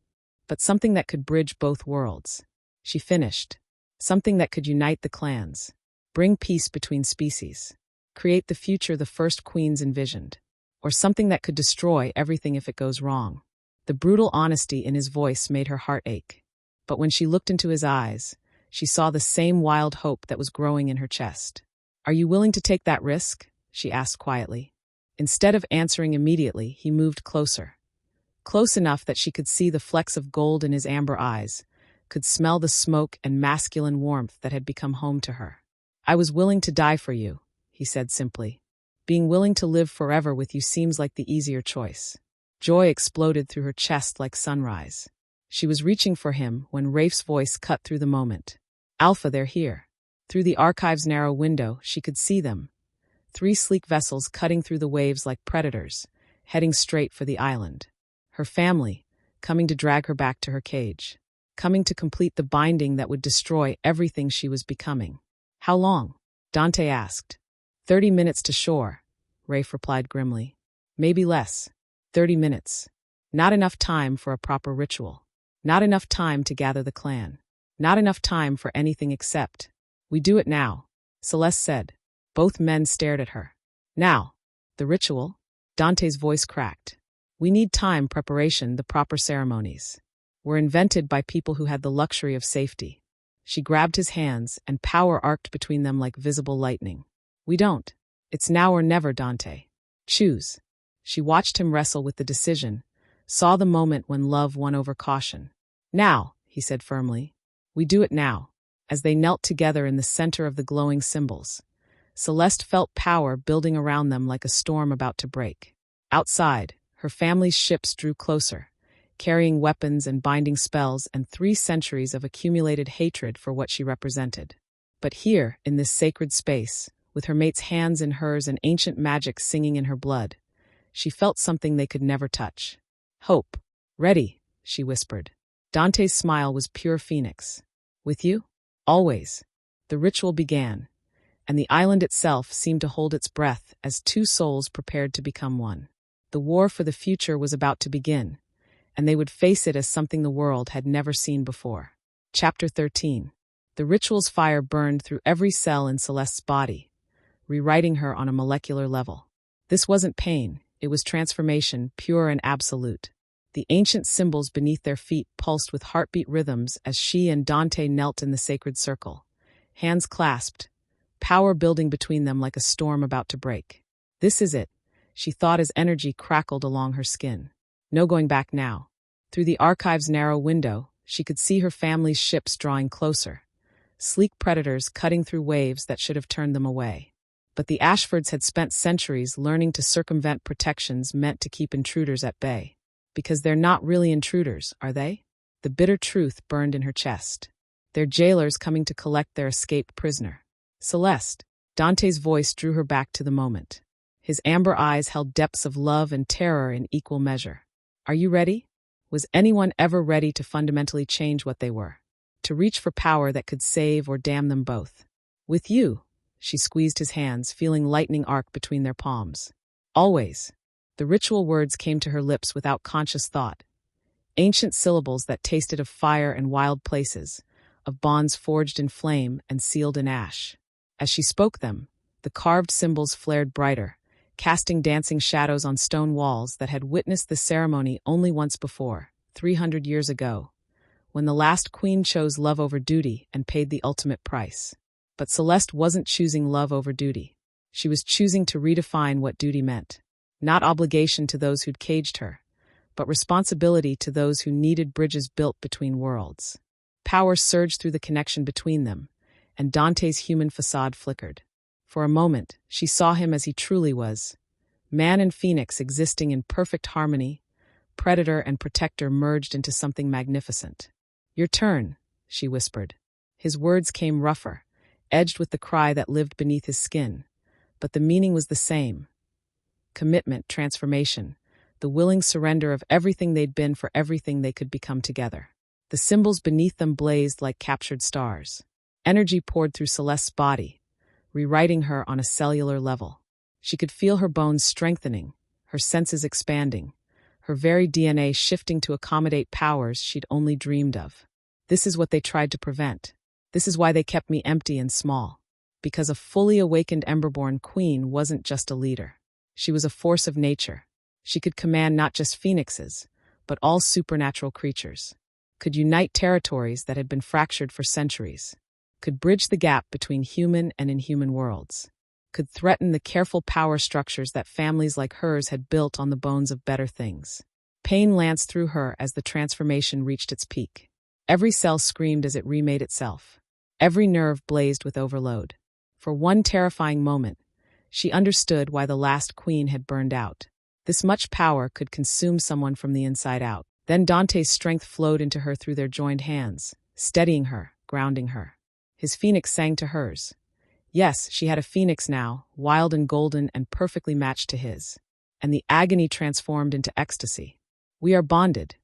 S1: something that could bridge both worlds. She finished. Something that could unite the clans. Bring peace between species. Create the future the first queens envisioned. Or something that could destroy everything if it goes wrong. The brutal honesty in his voice made her heart ache. But when she looked into his eyes, she saw the same wild hope that was growing in her chest. Are you willing to take that risk? She asked quietly. Instead of answering immediately, he moved closer. Close enough that she could see the flecks of gold in his amber eyes, could smell the smoke and masculine warmth that had become home to her. I was willing to die for you, he said simply. Being willing to live forever with you seems like the easier choice. Joy exploded through her chest like sunrise. She was reaching for him when Rafe's voice cut through the moment. Alpha, they're here. Through the archive's narrow window, she could see them. 3 sleek vessels cutting through the waves like predators, heading straight for the island. Her family, coming to drag her back to her cage. Coming to complete the binding that would destroy everything she was becoming. How long? Dante asked. 30 minutes to shore, Rafe replied grimly. Maybe less. 30 minutes. Not enough time for a proper ritual. Not enough time to gather the clan. Not enough time for anything except. We do it now, Celeste said. Both men stared at her. Now. The ritual? Dante's voice cracked. We need time, preparation, the proper ceremonies. Were invented by people who had the luxury of safety. She grabbed his hands, and power arced between them like visible lightning. We don't. It's now or never, Dante. Choose. She watched him wrestle with the decision, saw the moment when love won over caution. Now, he said firmly. We do it now. As they knelt together in the center of the glowing symbols, Celeste felt power building around them like a storm about to break. Outside, her family's ships drew closer, carrying weapons and binding spells and 3 centuries of accumulated hatred for what she represented. But here, in this sacred space, with her mate's hands in hers and ancient magic singing in her blood, She felt something they could never touch. Hope. Ready, she whispered. Dante's smile was pure phoenix. With you? Always. The ritual began, and the island itself seemed to hold its breath as two souls prepared to become one. The war for the future was about to begin, and they would face it as something the world had never seen before. Chapter 13. The ritual's fire burned through every cell in Celeste's body, rewriting her on a molecular level. This wasn't pain, it was transformation, pure and absolute. The ancient symbols beneath their feet pulsed with heartbeat rhythms as she and Dante knelt in the sacred circle, hands clasped, power building between them like a storm about to break. This is it, she thought as energy crackled along her skin. No going back now. Through the archive's narrow window, she could see her family's ships drawing closer, sleek predators cutting through waves that should have turned them away. But the Ashfords had spent centuries learning to circumvent protections meant to keep intruders at bay. Because they're not really intruders, are they? The bitter truth burned in her chest. They're jailers coming to collect their escaped prisoner. Celeste. Dante's voice drew her back to the moment. His amber eyes held depths of love and terror in equal measure. Are you ready? Was anyone ever ready to fundamentally change what they were? To reach for power that could save or damn them both? With you, she squeezed his hands, feeling lightning arc between their palms. Always. The ritual words came to her lips without conscious thought. Ancient syllables that tasted of fire and wild places, of bonds forged in flame and sealed in ash. As she spoke them, the carved symbols flared brighter, casting dancing shadows on stone walls that had witnessed the ceremony only once before, 300 years ago, when the last queen chose love over duty and paid the ultimate price. But Celeste wasn't choosing love over duty. She was choosing to redefine what duty meant. Not obligation to those who'd caged her, but responsibility to those who needed bridges built between worlds. Power surged through the connection between them, and Dante's human facade flickered. For a moment, she saw him as he truly was, man and phoenix existing in perfect harmony, predator and protector merged into something magnificent. Your turn, she whispered. His words came rougher, edged with the cry that lived beneath his skin, but the meaning was the same. Commitment, transformation, the willing surrender of everything they'd been for everything they could become together. The symbols beneath them blazed like captured stars. Energy poured through Celeste's body, rewriting her on a cellular level. She could feel her bones strengthening, her senses expanding, her very DNA shifting to accommodate powers she'd only dreamed of. This is what they tried to prevent. This is why they kept me empty and small. Because a fully awakened Emberborn queen wasn't just a leader. She was a force of nature. She could command not just phoenixes, but all supernatural creatures. Could unite territories that had been fractured for centuries. Could bridge the gap between human and inhuman worlds. Could threaten the careful power structures that families like hers had built on the bones of better things. Pain lanced through her as the transformation reached its peak. Every cell screamed as it remade itself. Every nerve blazed with overload. For one terrifying moment, she understood why the last queen had burned out. This much power could consume someone from the inside out. Then Dante's strength flowed into her through their joined hands, steadying her, grounding her. His phoenix sang to hers. Yes, she had a phoenix now, wild and golden and perfectly matched to his. And the agony transformed into ecstasy. We are bonded,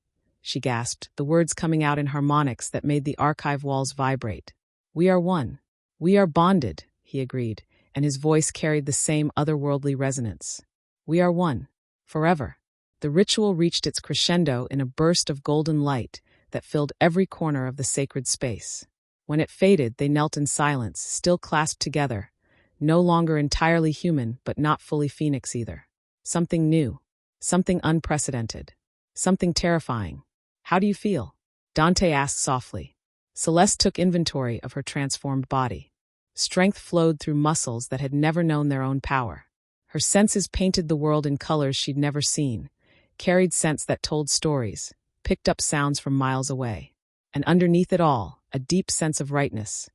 S1: she gasped, the words coming out in harmonics that made the archive walls vibrate. We are one. We are bonded, he agreed, and his voice carried the same otherworldly resonance. We are one. Forever. The ritual reached its crescendo in a burst of golden light that filled every corner of the sacred space. When it faded, they knelt in silence, still clasped together, no longer entirely human, but not fully phoenix either. Something new. Something unprecedented. Something terrifying. How do you feel? Dante asked softly. Celeste took inventory of her transformed body. Strength flowed through muscles that had never known their own power. Her senses painted the world in colors she'd never seen, carried scents that told stories, picked up sounds from miles away. And underneath it all, a deep sense of rightness,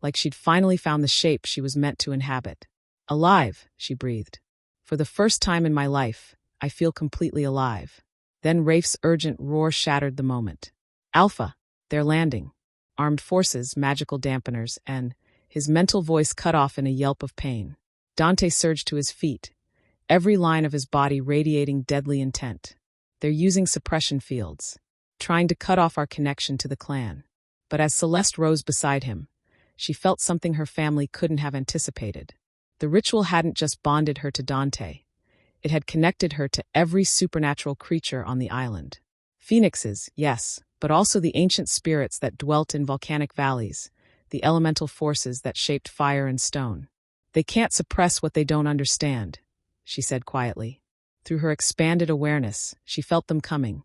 S1: like she'd finally found the shape she was meant to inhabit. Alive, she breathed. For the first time in my life, I feel completely alive. Then Rafe's urgent roar shattered the moment. Alpha, they're landing. Armed forces, magical dampeners, and his mental voice cut off in a yelp of pain. Dante surged to his feet, every line of his body radiating deadly intent. They're using suppression fields, trying to cut off our connection to the clan. But as Celeste rose beside him, she felt something her family couldn't have anticipated. The ritual hadn't just bonded her to Dante. It had connected her to every supernatural creature on the island. Phoenixes, yes, but also the ancient spirits that dwelt in volcanic valleys, the elemental forces that shaped fire and stone. They can't suppress what they don't understand, she said quietly. Through her expanded awareness, she felt them coming.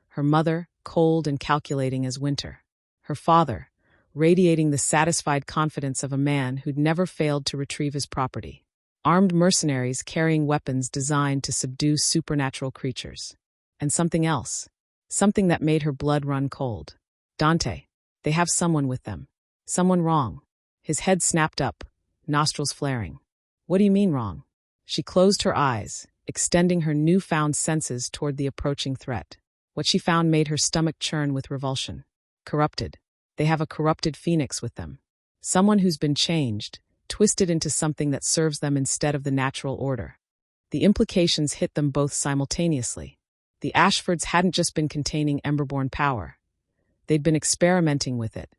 S1: Her mother, cold and calculating as winter. Her father, radiating the satisfied confidence of a man who'd never failed to retrieve his property. Armed mercenaries carrying weapons designed to subdue supernatural creatures. And something else. Something that made her blood run cold. Dante. They have someone with them. Someone wrong. His head snapped up, nostrils flaring. What do you mean wrong? She closed her eyes, extending her newfound senses toward the approaching threat. What she found made her stomach churn with revulsion. Corrupted. They have a corrupted phoenix with them. Someone who's been changed, twisted into something that serves them instead of the natural order. The implications hit them both simultaneously. The Ashfords hadn't just been containing Emberborn power. They'd been experimenting with it,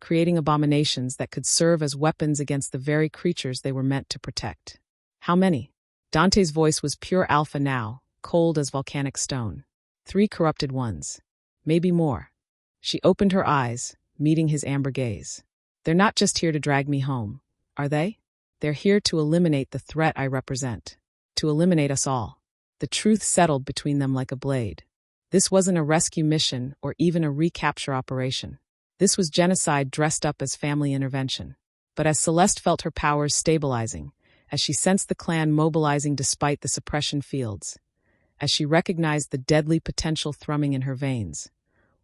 S1: creating abominations that could serve as weapons against the very creatures they were meant to protect. How many? Dante's voice was pure alpha now, cold as volcanic stone. 3 corrupted ones. Maybe more. She opened her eyes, meeting his amber gaze. They're not just here to drag me home, are they? They're here to eliminate the threat I represent. To eliminate us all. The truth settled between them like a blade. This wasn't a rescue mission or even a recapture operation. This was genocide dressed up as family intervention. But as Celeste felt her powers stabilizing, as she sensed the clan mobilizing despite the suppression fields, as she recognized the deadly potential thrumming in her veins,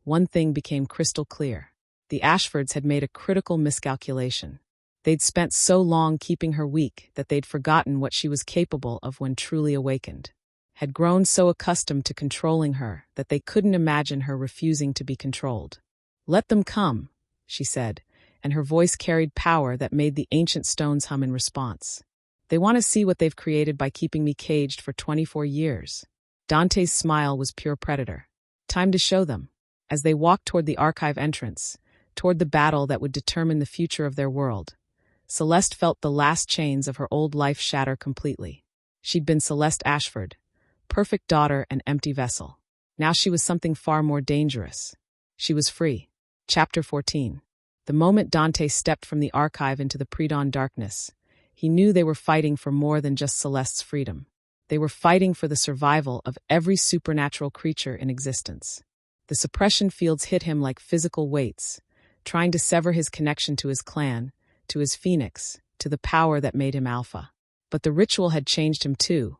S1: one thing became crystal clear. The Ashfords had made a critical miscalculation. They'd spent so long keeping her weak that they'd forgotten what she was capable of when truly awakened. Had grown so accustomed to controlling her that they couldn't imagine her refusing to be controlled. "Let them come," she said, and her voice carried power that made the ancient stones hum in response. "They want to see what they've created by keeping me caged for 24 years. Dante's smile was pure predator. Time to show them. As they walked toward the archive entrance, toward the battle that would determine the future of their world, Celeste felt the last chains of her old life shatter completely. She'd been Celeste Ashford, perfect daughter and empty vessel. Now she was something far more dangerous. She was free. Chapter 14. The moment Dante stepped from the archive into the pre-dawn darkness, he knew they were fighting for more than just Celeste's freedom. They were fighting for the survival of every supernatural creature in existence. The suppression fields hit him like physical weights, trying to sever his connection to his clan, to his phoenix, to the power that made him alpha. But the ritual had changed him too,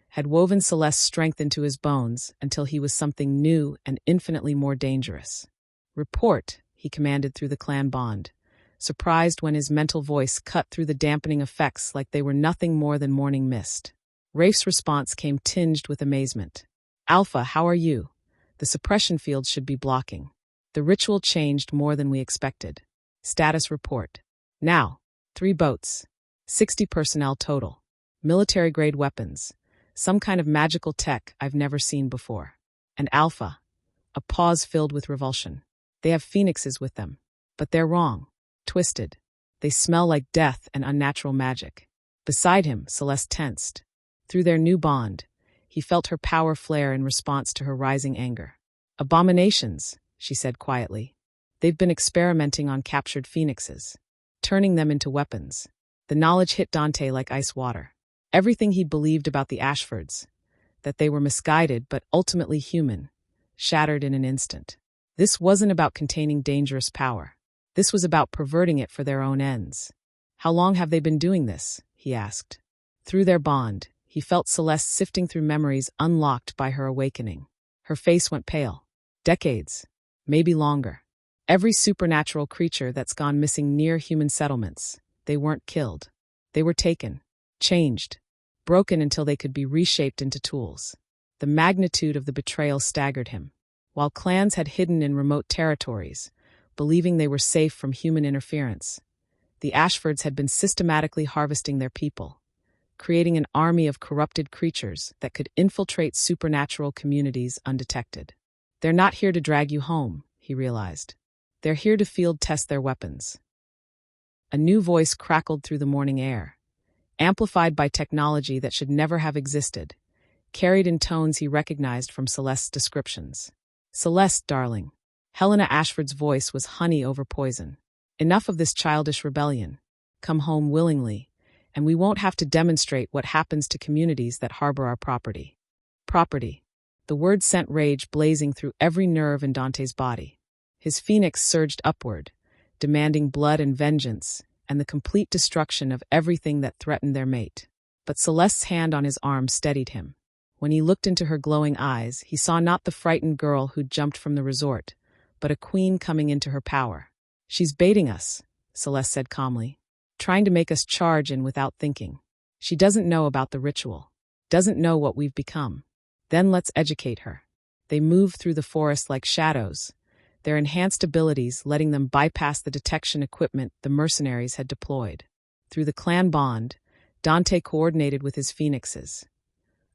S1: had woven Celeste's strength into his bones until he was something new and infinitely more dangerous. "Report," he commanded through the clan bond, surprised when his mental voice cut through the dampening effects like they were nothing more than morning mist. Rafe's response came tinged with amazement. "Alpha, how are you? The suppression fields should be blocking. The ritual changed more than we expected. Status report. Now, 3 boats. 60 personnel total. Military-grade weapons. Some kind of magical tech I've never seen before. And Alpha." A pause filled with revulsion. "They have phoenixes with them. But they're wrong. Twisted. They smell like death and unnatural magic." Beside him, Celeste tensed. Through their new bond, he felt her power flare in response to her rising anger. "Abominations," she said quietly. "They've been experimenting on captured phoenixes, turning them into weapons." The knowledge hit Dante like ice water. Everything he believed about the Ashfords, that they were misguided but ultimately human, shattered in an instant. This wasn't about containing dangerous power. This was about perverting it for their own ends. "How long have they been doing this?" he asked. Through their bond, he felt Celeste sifting through memories unlocked by her awakening. Her face went pale. Decades. Maybe longer. Every supernatural creature that's gone missing near human settlements, they weren't killed. They were taken, changed, broken until they could be reshaped into tools. The magnitude of the betrayal staggered him. While clans had hidden in remote territories, believing they were safe from human interference, the Ashfords had been systematically harvesting their people, creating an army of corrupted creatures that could infiltrate supernatural communities undetected. They're not here to drag you home, he realized. They're here to field test their weapons. A new voice crackled through the morning air, amplified by technology that should never have existed, carried in tones he recognized from Celeste's descriptions. "Celeste, darling." Helena Ashford's voice was honey over poison. "Enough of this childish rebellion. Come home willingly, and we won't have to demonstrate what happens to communities that harbor our property." Property. The word sent rage blazing through every nerve in Dante's body. His phoenix surged upward, demanding blood and vengeance, and the complete destruction of everything that threatened their mate. But Celeste's hand on his arm steadied him. When he looked into her glowing eyes, he saw not the frightened girl who'd jumped from the resort, but a queen coming into her power. "She's baiting us," Celeste said calmly, "trying to make us charge in without thinking. She doesn't know about the ritual, doesn't know what we've become. Then let's educate her." They moved through the forest like shadows, their enhanced abilities letting them bypass the detection equipment the mercenaries had deployed. Through the clan bond, Dante coordinated with his phoenixes.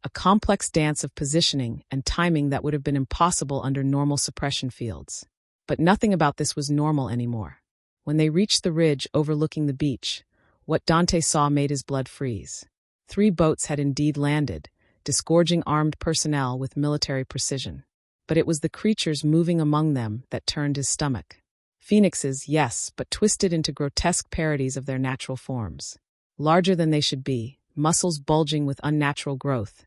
S1: A complex dance of positioning and timing that would have been impossible under normal suppression fields. But nothing about this was normal anymore. When they reached the ridge overlooking the beach, what Dante saw made his blood freeze. 3 boats had indeed landed, disgorging armed personnel with military precision. But it was the creatures moving among them that turned his stomach. Phoenixes, yes, but twisted into grotesque parodies of their natural forms. Larger than they should be, muscles bulging with unnatural growth,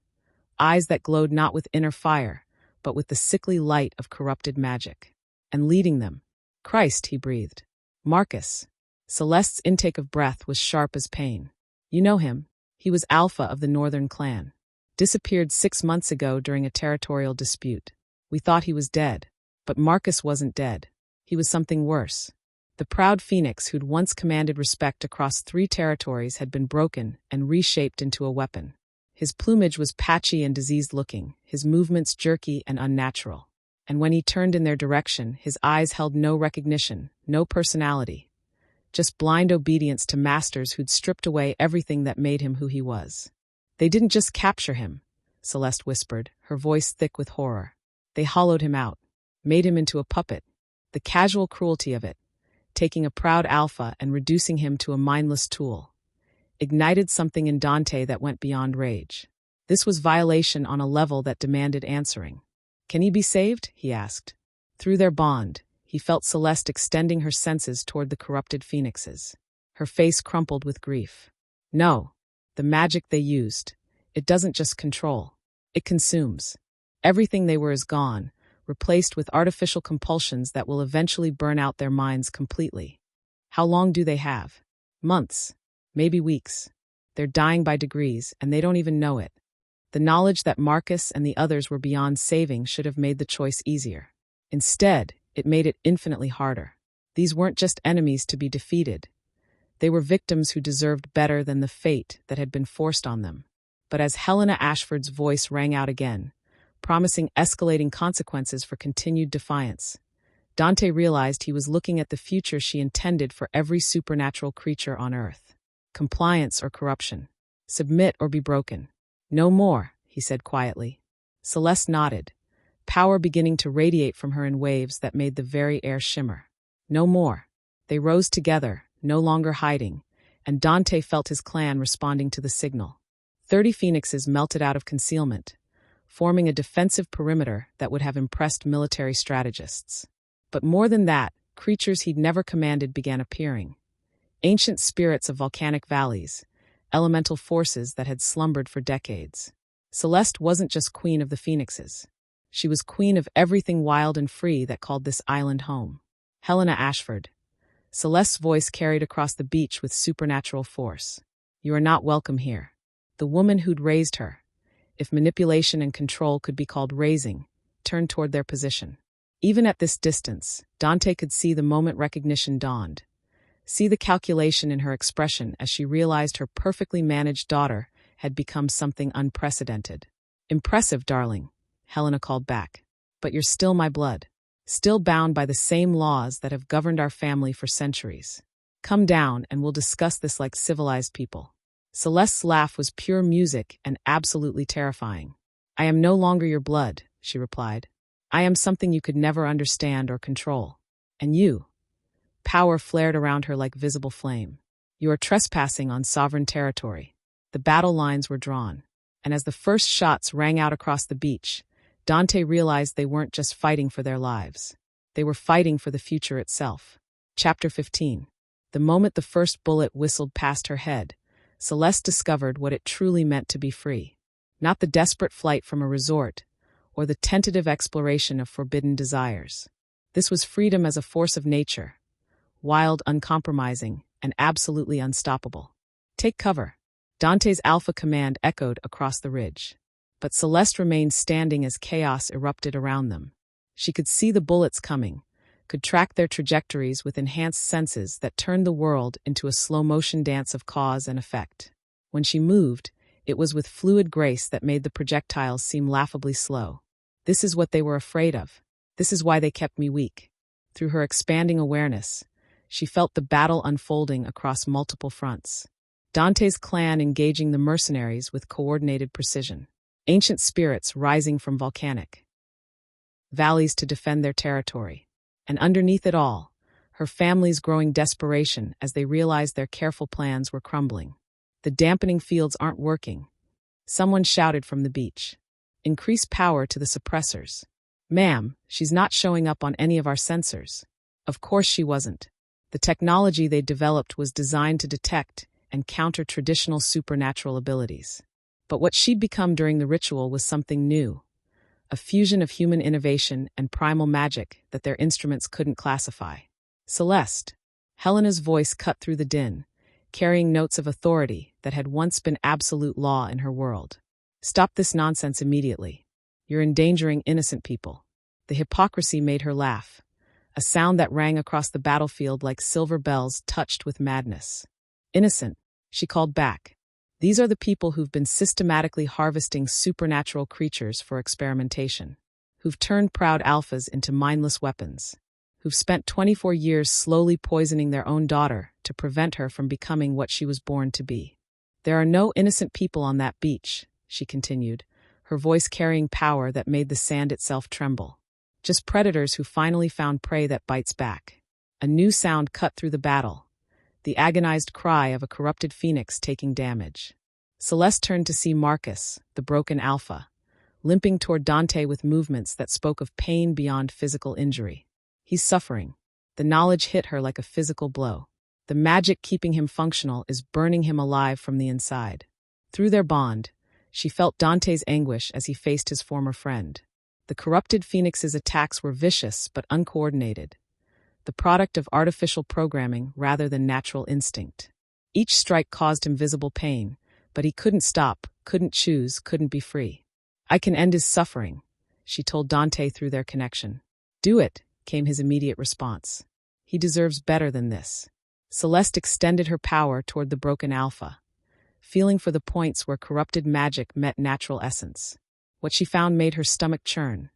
S1: eyes that glowed not with inner fire, but with the sickly light of corrupted magic. And leading them, "Christ," he breathed. "Marcus." Celeste's intake of breath was sharp as pain. "You know him. He was Alpha of the Northern Clan. Disappeared 6 months ago during a territorial dispute. We thought he was dead, but Marcus wasn't dead. He was something worse. The proud phoenix who'd once commanded respect across 3 territories had been broken and reshaped into a weapon. His plumage was patchy and diseased-looking, his movements jerky and unnatural. And when he turned in their direction, his eyes held no recognition, no personality. Just blind obedience to masters who'd stripped away everything that made him who he was. "They didn't just capture him," Celeste whispered, her voice thick with horror. "They hollowed him out, made him into a puppet. The casual cruelty of it, taking a proud alpha and reducing him to a mindless tool, ignited something in Dante that went beyond rage. This was violation on a level that demanded answering. "Can he be saved?" he asked. Through their bond, he felt Celeste extending her senses toward the corrupted phoenixes. Her face crumpled with grief. "No. The magic they used, it doesn't just control. It consumes. Everything they were is gone, replaced with artificial compulsions that will eventually burn out their minds completely. How long do they have? Months. Maybe weeks. They're dying by degrees, and they don't even know it." The knowledge that Marcus and the others were beyond saving should have made the choice easier. Instead, it made it infinitely harder. These weren't just enemies to be defeated. They were victims who deserved better than the fate that had been forced on them. But as Helena Ashford's voice rang out again, promising escalating consequences for continued defiance, Dante realized he was looking at the future she intended for every supernatural creature on Earth. Compliance or corruption. Submit or be broken. "No more," he said quietly. Celeste nodded, power beginning to radiate from her in waves that made the very air shimmer. "No more." They rose together, no longer hiding, and Dante felt his clan responding to the signal. 30 phoenixes melted out of concealment, forming a defensive perimeter that would have impressed military strategists. But more than that, creatures he'd never commanded began appearing. Ancient spirits of volcanic valleys, elemental forces that had slumbered for decades. Celeste wasn't just queen of the phoenixes. She was queen of everything wild and free that called this island home. Helena Ashford. Celeste's voice carried across the beach with supernatural force. "You are not welcome here." The woman who'd raised her, if manipulation and control could be called raising, turned toward their position. Even at this distance, Dante could see the moment recognition dawned. See the calculation in her expression as she realized her perfectly managed daughter had become something unprecedented. "Impressive, darling," Helena called back. "But you're still my blood, still bound by the same laws that have governed our family for centuries. Come down and we'll discuss this like civilized people." Celeste's laugh was pure music and absolutely terrifying. I am no longer your blood, she replied. I am something you could never understand or control. And you? Power flared around her like visible flame. You are trespassing on sovereign territory. The battle lines were drawn, and as the first shots rang out across the beach, Dante realized they weren't just fighting for their lives. They were fighting for the future itself. Chapter 15. The moment the first bullet whistled past her head, Celeste discovered what it truly meant to be free. Not the desperate flight from a resort, or the tentative exploration of forbidden desires. This was freedom as a force of nature, wild, uncompromising, and absolutely unstoppable. Take cover. Dante's alpha command echoed across the ridge. But Celeste remained standing as chaos erupted around them. She could see the bullets coming, could track their trajectories with enhanced senses that turned the world into a slow-motion dance of cause and effect. When she moved, it was with fluid grace that made the projectiles seem laughably slow. This is what they were afraid of. This is why they kept me weak. Through her expanding awareness, she felt the battle unfolding across multiple fronts. Dante's clan engaging the mercenaries with coordinated precision. Ancient spirits rising from volcanic valleys to defend their territory. And underneath it all, her family's growing desperation as they realized their careful plans were crumbling. The dampening fields aren't working. Someone shouted from the beach. Increase power to the suppressors. Ma'am, she's not showing up on any of our sensors. Of course she wasn't. The technology they developed was designed to detect and counter traditional supernatural abilities. But what she'd become during the ritual was something new. A fusion of human innovation and primal magic that their instruments couldn't classify. Celeste. Helena's voice cut through the din, carrying notes of authority that had once been absolute law in her world. Stop this nonsense immediately. You're endangering innocent people. The hypocrisy made her laugh, a sound that rang across the battlefield like silver bells touched with madness. Innocent, she called back. These are the people who've been systematically harvesting supernatural creatures for experimentation, who've turned proud alphas into mindless weapons, who've spent 24 years slowly poisoning their own daughter to prevent her from becoming what she was born to be. There are no innocent people on that beach, she continued, her voice carrying power that made the sand itself tremble. Just predators who finally found prey that bites back. A new sound cut through the battle. The agonized cry of a corrupted phoenix taking damage. Celeste turned to see Marcus, the broken alpha, limping toward Dante with movements that spoke of pain beyond physical injury. He's suffering. The knowledge hit her like a physical blow. The magic keeping him functional is burning him alive from the inside. Through their bond, she felt Dante's anguish as he faced his former friend. The corrupted phoenix's attacks were vicious but uncoordinated, the product of artificial programming rather than natural instinct. Each strike caused him visible pain, but he couldn't stop, couldn't choose, couldn't be free. I can end his suffering, she told Dante through their connection. Do it, came his immediate response. He deserves better than this. Celeste extended her power toward the broken alpha, feeling for the points where corrupted magic met natural essence. What she found made her stomach churn.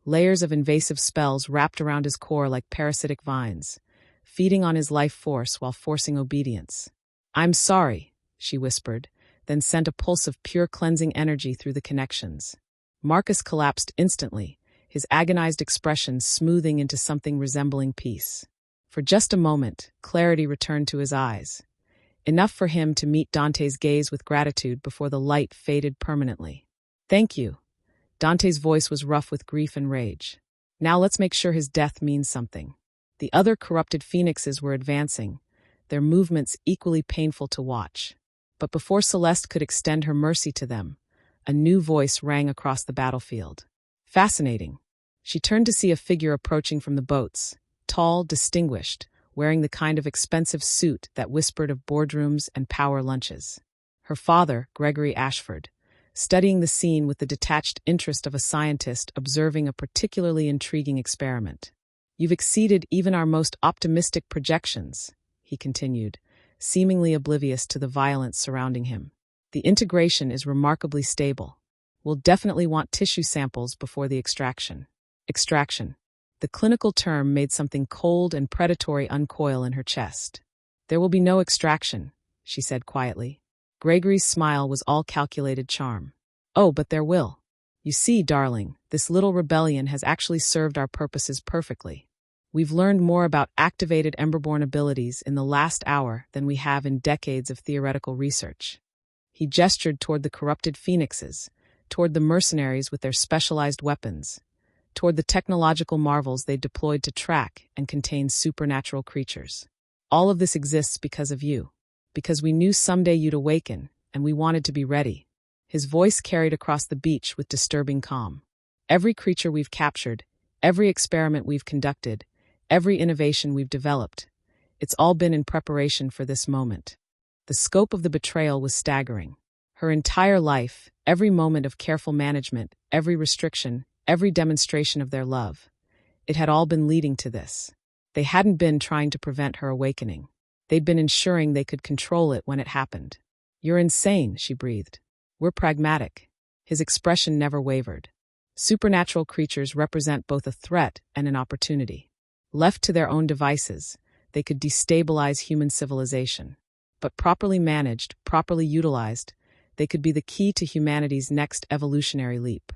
S1: Layers of invasive spells wrapped around his core like parasitic vines, feeding on his life force while forcing obedience. I'm sorry, she whispered, then sent a pulse of pure cleansing energy through the connections. Marcus collapsed instantly, his agonized expression smoothing into something resembling peace. For just a moment, clarity returned to his eyes. Enough for him to meet Dante's gaze with gratitude before the light faded permanently. Thank you. Dante's voice was rough with grief and rage. Now let's make sure his death means something. The other corrupted phoenixes were advancing, their movements equally painful to watch. But before Celeste could extend her mercy to them, a new voice rang across the battlefield. Fascinating. She turned to see a figure approaching from the boats, tall, distinguished, wearing the kind of expensive suit that whispered of boardrooms and power lunches. Her father, Gregory Ashford, studying the scene with the detached interest of a scientist observing a particularly intriguing experiment. You've exceeded even our most optimistic projections, he continued, seemingly oblivious to the violence surrounding him. The integration is remarkably stable. We'll definitely want tissue samples before the extraction. Extraction. The clinical term made something cold and predatory uncoil in her chest. There will be no extraction, she said quietly. Gregory's smile was all calculated charm. Oh, but there will. You see, darling, this little rebellion has actually served our purposes perfectly. We've learned more about activated Emberborn abilities in the last hour than we have in decades of theoretical research. He gestured toward the corrupted phoenixes, toward the mercenaries with their specialized weapons, toward the technological marvels they deployed to track and contain supernatural creatures. All of this exists because of you, because we knew someday you'd awaken, and we wanted to be ready. His voice carried across the beach with disturbing calm. Every creature we've captured, every experiment we've conducted, every innovation we've developed, it's all been in preparation for this moment. The scope of the betrayal was staggering. Her entire life, every moment of careful management, every restriction, every demonstration of their love, it had all been leading to this. They hadn't been trying to prevent her awakening. They'd been ensuring they could control it when it happened. You're insane, she breathed. We're pragmatic. His expression never wavered. Supernatural creatures represent both a threat and an opportunity. Left to their own devices, they could destabilize human civilization. But properly managed, properly utilized, they could be the key to humanity's next evolutionary leap.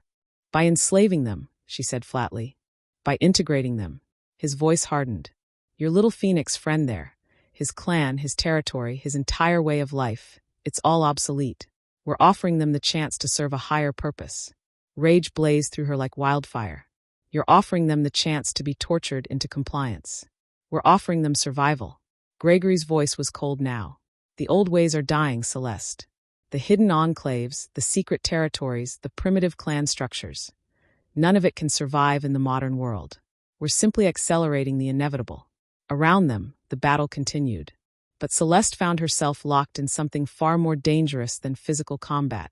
S1: By enslaving them, she said flatly. By integrating them. His voice hardened. Your little phoenix friend there, his clan, his territory, his entire way of life, it's all obsolete. We're offering them the chance to serve a higher purpose. Rage blazed through her like wildfire. You're offering them the chance to be tortured into compliance. We're offering them survival. Gregory's voice was cold now. The old ways are dying, Celeste. The hidden enclaves, the secret territories, the primitive clan structures. None of it can survive in the modern world. We're simply accelerating the inevitable. Around them, the battle continued. But Celeste found herself locked in something far more dangerous than physical combat.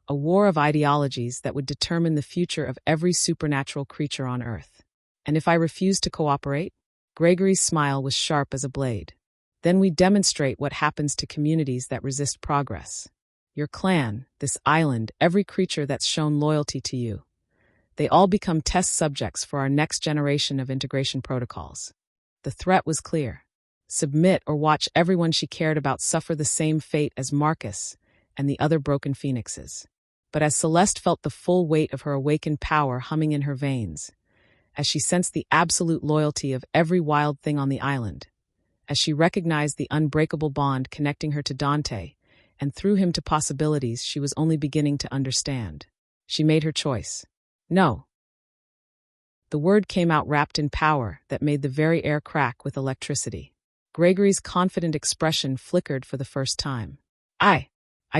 S1: A war of ideologies that would determine the future of every supernatural creature on Earth. And if I refuse to cooperate? Gregory's smile was sharp as a blade. Then we demonstrate what happens to communities that resist progress. Your clan, this island, every creature that's shown loyalty to you. They all become test subjects for our next generation of integration protocols. The threat was clear. Submit or watch everyone she cared about suffer the same fate as Marcus and the other broken phoenixes. But as Celeste felt the full weight of her awakened power humming in her veins, as she sensed the absolute loyalty of every wild thing on the island, as she recognized the unbreakable bond connecting her to Dante, and through him to possibilities she was only beginning to understand, she made her choice. No. The word came out wrapped in power that made the very air crack with electricity. Gregory's confident expression flickered for the first time. I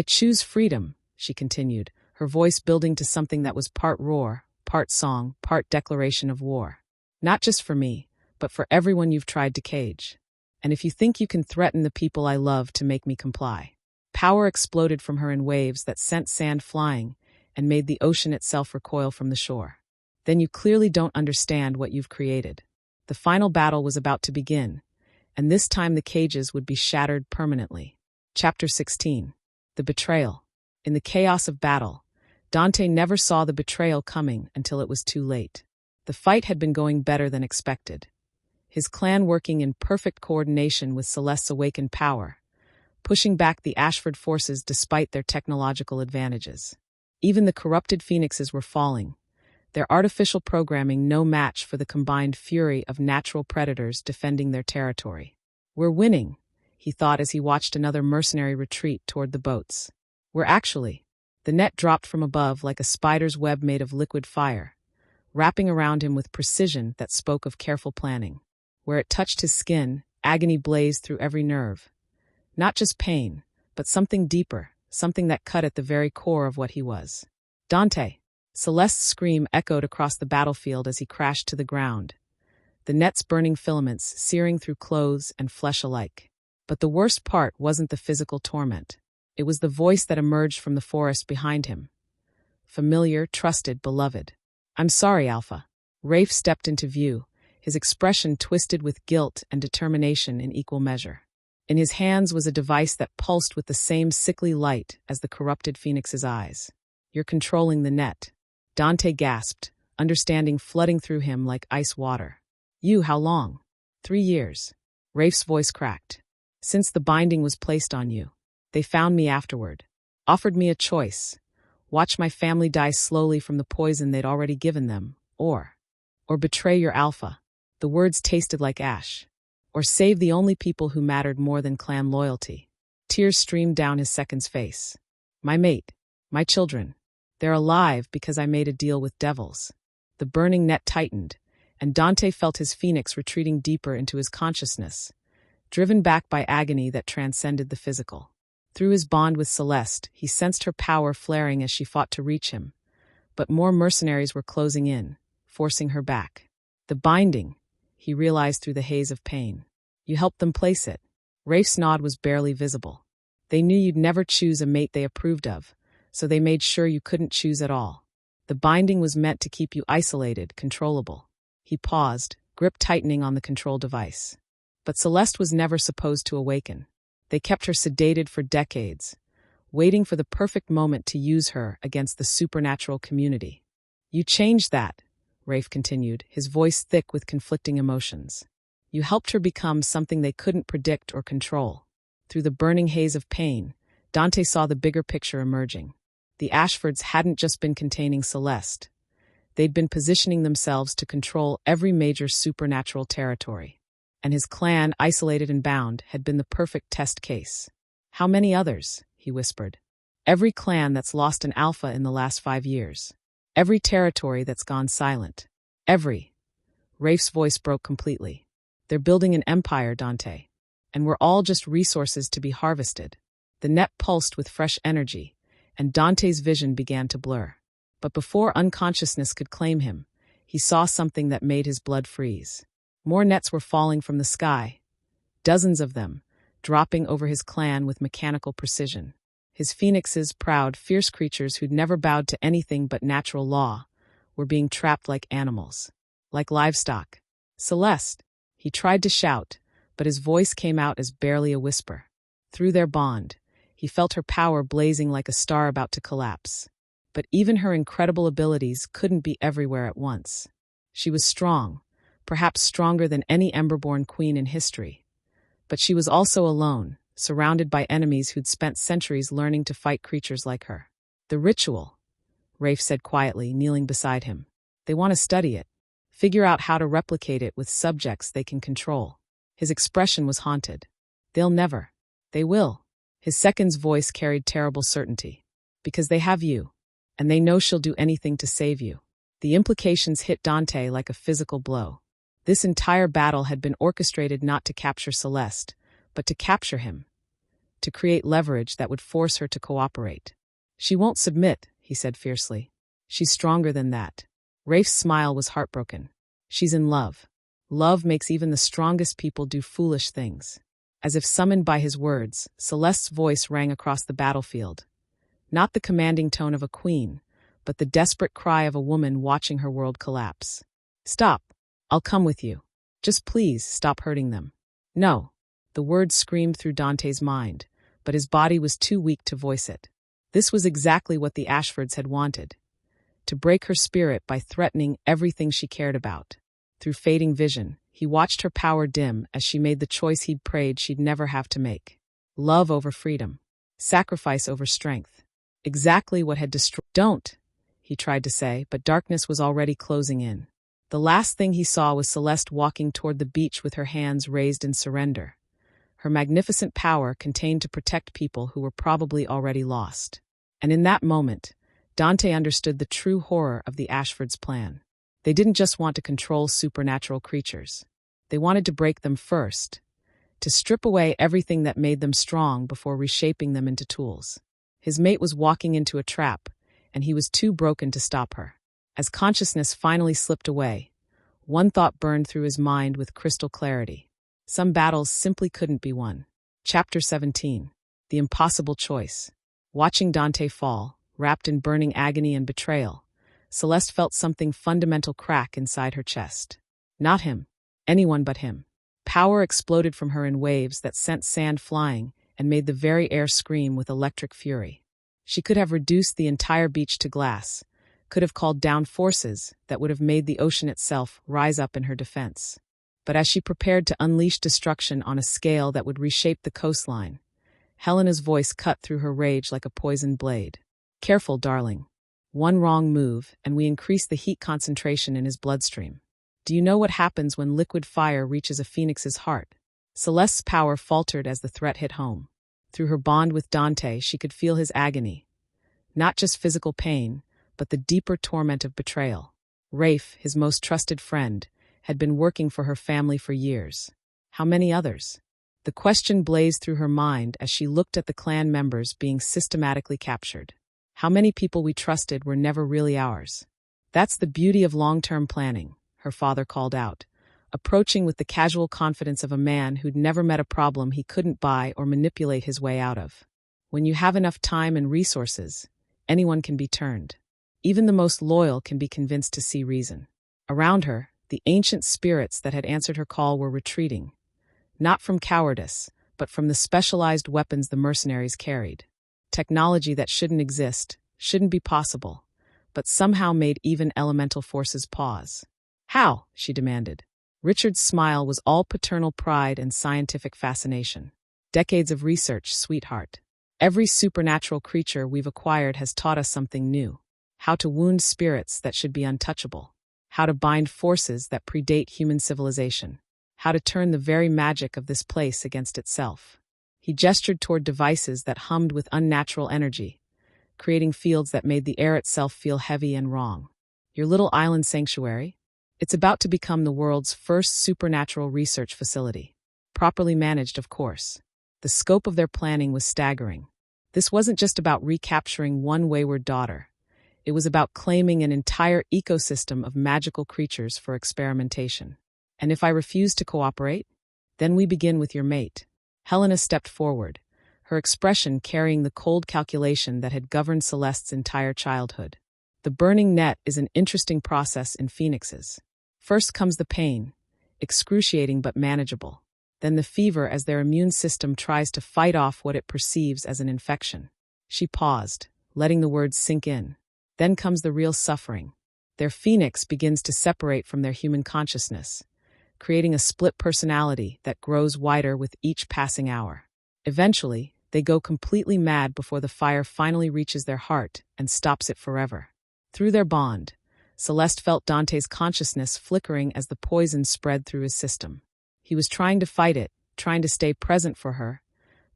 S1: choose freedom, she continued, her voice building to something that was part roar, part song, part declaration of war. Not just for me, but for everyone you've tried to cage. And if you think you can threaten the people I love to make me comply. Power exploded from her in waves that sent sand flying and made the ocean itself recoil from the shore. Then you clearly don't understand what you've created. The final battle was about to begin, and this time the cages would be shattered permanently. Chapter 16. The Betrayal. In the chaos of battle, Dante never saw the betrayal coming until it was too late. The fight had been going better than expected. His clan working in perfect coordination with Celeste's awakened power, pushing back the Ashford forces despite their technological advantages. Even the corrupted phoenixes were falling, their artificial programming no match for the combined fury of natural predators defending their territory. We're winning, he thought as he watched another mercenary retreat toward the boats. We're actually. The net dropped from above like a spider's web made of liquid fire, wrapping around him with precision that spoke of careful planning. Where it touched his skin, agony blazed through every nerve. Not just pain, but something deeper, something that cut at the very core of what he was. Dante! Celeste's scream echoed across the battlefield as he crashed to the ground, the net's burning filaments searing through clothes and flesh alike. But the worst part wasn't the physical torment. It was the voice that emerged from the forest behind him. Familiar, trusted, beloved. I'm sorry, Alpha. Rafe stepped into view, his expression twisted with guilt and determination in equal measure. In his hands was a device that pulsed with the same sickly light as the corrupted phoenix's eyes. You're controlling the net. Dante gasped, understanding flooding through him like ice water. You, how long? 3 years. Rafe's voice cracked. Since the binding was placed on you. They found me afterward. Offered me a choice. Watch my family die slowly from the poison they'd already given them, or betray your alpha. The words tasted like ash. Or save the only people who mattered more than clan loyalty. Tears streamed down his second's face. My mate, my children, they're alive because I made a deal with devils. The burning net tightened, and Dante felt his phoenix retreating deeper into his consciousness, driven back by agony that transcended the physical. Through his bond with Celeste, he sensed her power flaring as she fought to reach him. But more mercenaries were closing in, forcing her back. The binding, he realized through the haze of pain. You helped them place it. Rafe's nod was barely visible. They knew you'd never choose a mate they approved of, so they made sure you couldn't choose at all. The binding was meant to keep you isolated, controllable. He paused, grip tightening on the control device. But Celeste was never supposed to awaken. They kept her sedated for decades, waiting for the perfect moment to use her against the supernatural community. You changed that, Rafe continued, his voice thick with conflicting emotions. You helped her become something they couldn't predict or control. Through the burning haze of pain, Dante saw the bigger picture emerging. The Ashfords hadn't just been containing Celeste. They'd been positioning themselves to control every major supernatural territory. And his clan, isolated and bound, had been the perfect test case. How many others? He whispered. Every clan that's lost an alpha in the last 5 years. Every territory that's gone silent. Every. Rafe's voice broke completely. They're building an empire, Dante. And we're all just resources to be harvested. The net pulsed with fresh energy, and Dante's vision began to blur. But before unconsciousness could claim him, he saw something that made his blood freeze. More nets were falling from the sky, dozens of them, dropping over his clan with mechanical precision. His phoenixes, proud, fierce creatures who'd never bowed to anything but natural law, were being trapped like animals, like livestock. Celeste, he tried to shout, but his voice came out as barely a whisper. Through their bond, he felt her power blazing like a star about to collapse. But even her incredible abilities couldn't be everywhere at once. She was strong, perhaps stronger than any Emberborn queen in history. But she was also alone, surrounded by enemies who'd spent centuries learning to fight creatures like her. The ritual, Rafe said quietly, kneeling beside him. They want to study it, figure out how to replicate it with subjects they can control. His expression was haunted. They'll never. They will. His second's voice carried terrible certainty. Because they have you, and they know she'll do anything to save you. The implications hit Dante like a physical blow. This entire battle had been orchestrated not to capture Celeste, but to capture him, to create leverage that would force her to cooperate. She won't submit, he said fiercely. She's stronger than that. Rafe's smile was heartbroken. She's in love. Love makes even the strongest people do foolish things. As if summoned by his words, Celeste's voice rang across the battlefield. Not the commanding tone of a queen, but the desperate cry of a woman watching her world collapse. Stop. I'll come with you. Just please stop hurting them. No. The words screamed through Dante's mind, but his body was too weak to voice it. This was exactly what the Ashfords had wanted. To break her spirit by threatening everything she cared about. Through fading vision, he watched her power dim as she made the choice he'd prayed she'd never have to make. Love over freedom. Sacrifice over strength. Exactly what had destroyed. Don't, he tried to say, but darkness was already closing in. The last thing he saw was Celeste walking toward the beach with her hands raised in surrender. Her magnificent power contained to protect people who were probably already lost. And in that moment, Dante understood the true horror of the Ashfords' plan. They didn't just want to control supernatural creatures. They wanted to break them first, to strip away everything that made them strong before reshaping them into tools. His mate was walking into a trap, and he was too broken to stop her. As consciousness finally slipped away, one thought burned through his mind with crystal clarity. Some battles simply couldn't be won. Chapter 17. The Impossible Choice. Watching Dante fall, wrapped in burning agony and betrayal, Celeste felt something fundamental crack inside her chest. Not him. Anyone but him. Power exploded from her in waves that sent sand flying and made the very air scream with electric fury. She could have reduced the entire beach to glass, could have called down forces that would have made the ocean itself rise up in her defense. But as she prepared to unleash destruction on a scale that would reshape the coastline, Helena's voice cut through her rage like a poisoned blade. "Careful, darling. One wrong move, and we increase the heat concentration in his bloodstream. Do you know what happens when liquid fire reaches a phoenix's heart?" Celeste's power faltered as the threat hit home. Through her bond with Dante, she could feel his agony. Not just physical pain, but the deeper torment of betrayal. Rafe, his most trusted friend, had been working for her family for years. How many others? The question blazed through her mind as she looked at the clan members being systematically captured. How many people we trusted were never really ours? "That's the beauty of long-term planning," her father called out, approaching with the casual confidence of a man who'd never met a problem he couldn't buy or manipulate his way out of. When you have enough time and resources, anyone can be turned. Even the most loyal can be convinced to see reason. Around her, the ancient spirits that had answered her call were retreating. Not from cowardice, but from the specialized weapons the mercenaries carried. Technology that shouldn't exist, shouldn't be possible, but somehow made even elemental forces pause. "How?" she demanded. Richard's smile was all paternal pride and scientific fascination. "Decades of research, sweetheart. Every supernatural creature we've acquired has taught us something new. How to wound spirits that should be untouchable. How to bind forces that predate human civilization. How to turn the very magic of this place against itself." He gestured toward devices that hummed with unnatural energy, creating fields that made the air itself feel heavy and wrong. "Your little island sanctuary? It's about to become the world's first supernatural research facility. Properly managed, of course." The scope of their planning was staggering. This wasn't just about recapturing one wayward daughter. It was about claiming an entire ecosystem of magical creatures for experimentation. "And if I refuse to cooperate? Then we begin with your mate." Helena stepped forward, her expression carrying the cold calculation that had governed Celeste's entire childhood. The burning net is an interesting process in phoenixes. First comes the pain, excruciating but manageable. Then the fever as their immune system tries to fight off what it perceives as an infection. She paused, letting the words sink in. Then comes the real suffering. Their phoenix begins to separate from their human consciousness, creating a split personality that grows wider with each passing hour. Eventually, they go completely mad before the fire finally reaches their heart and stops it forever. Through their bond, Celeste felt Dante's consciousness flickering as the poison spread through his system. He was trying to fight it, trying to stay present for her,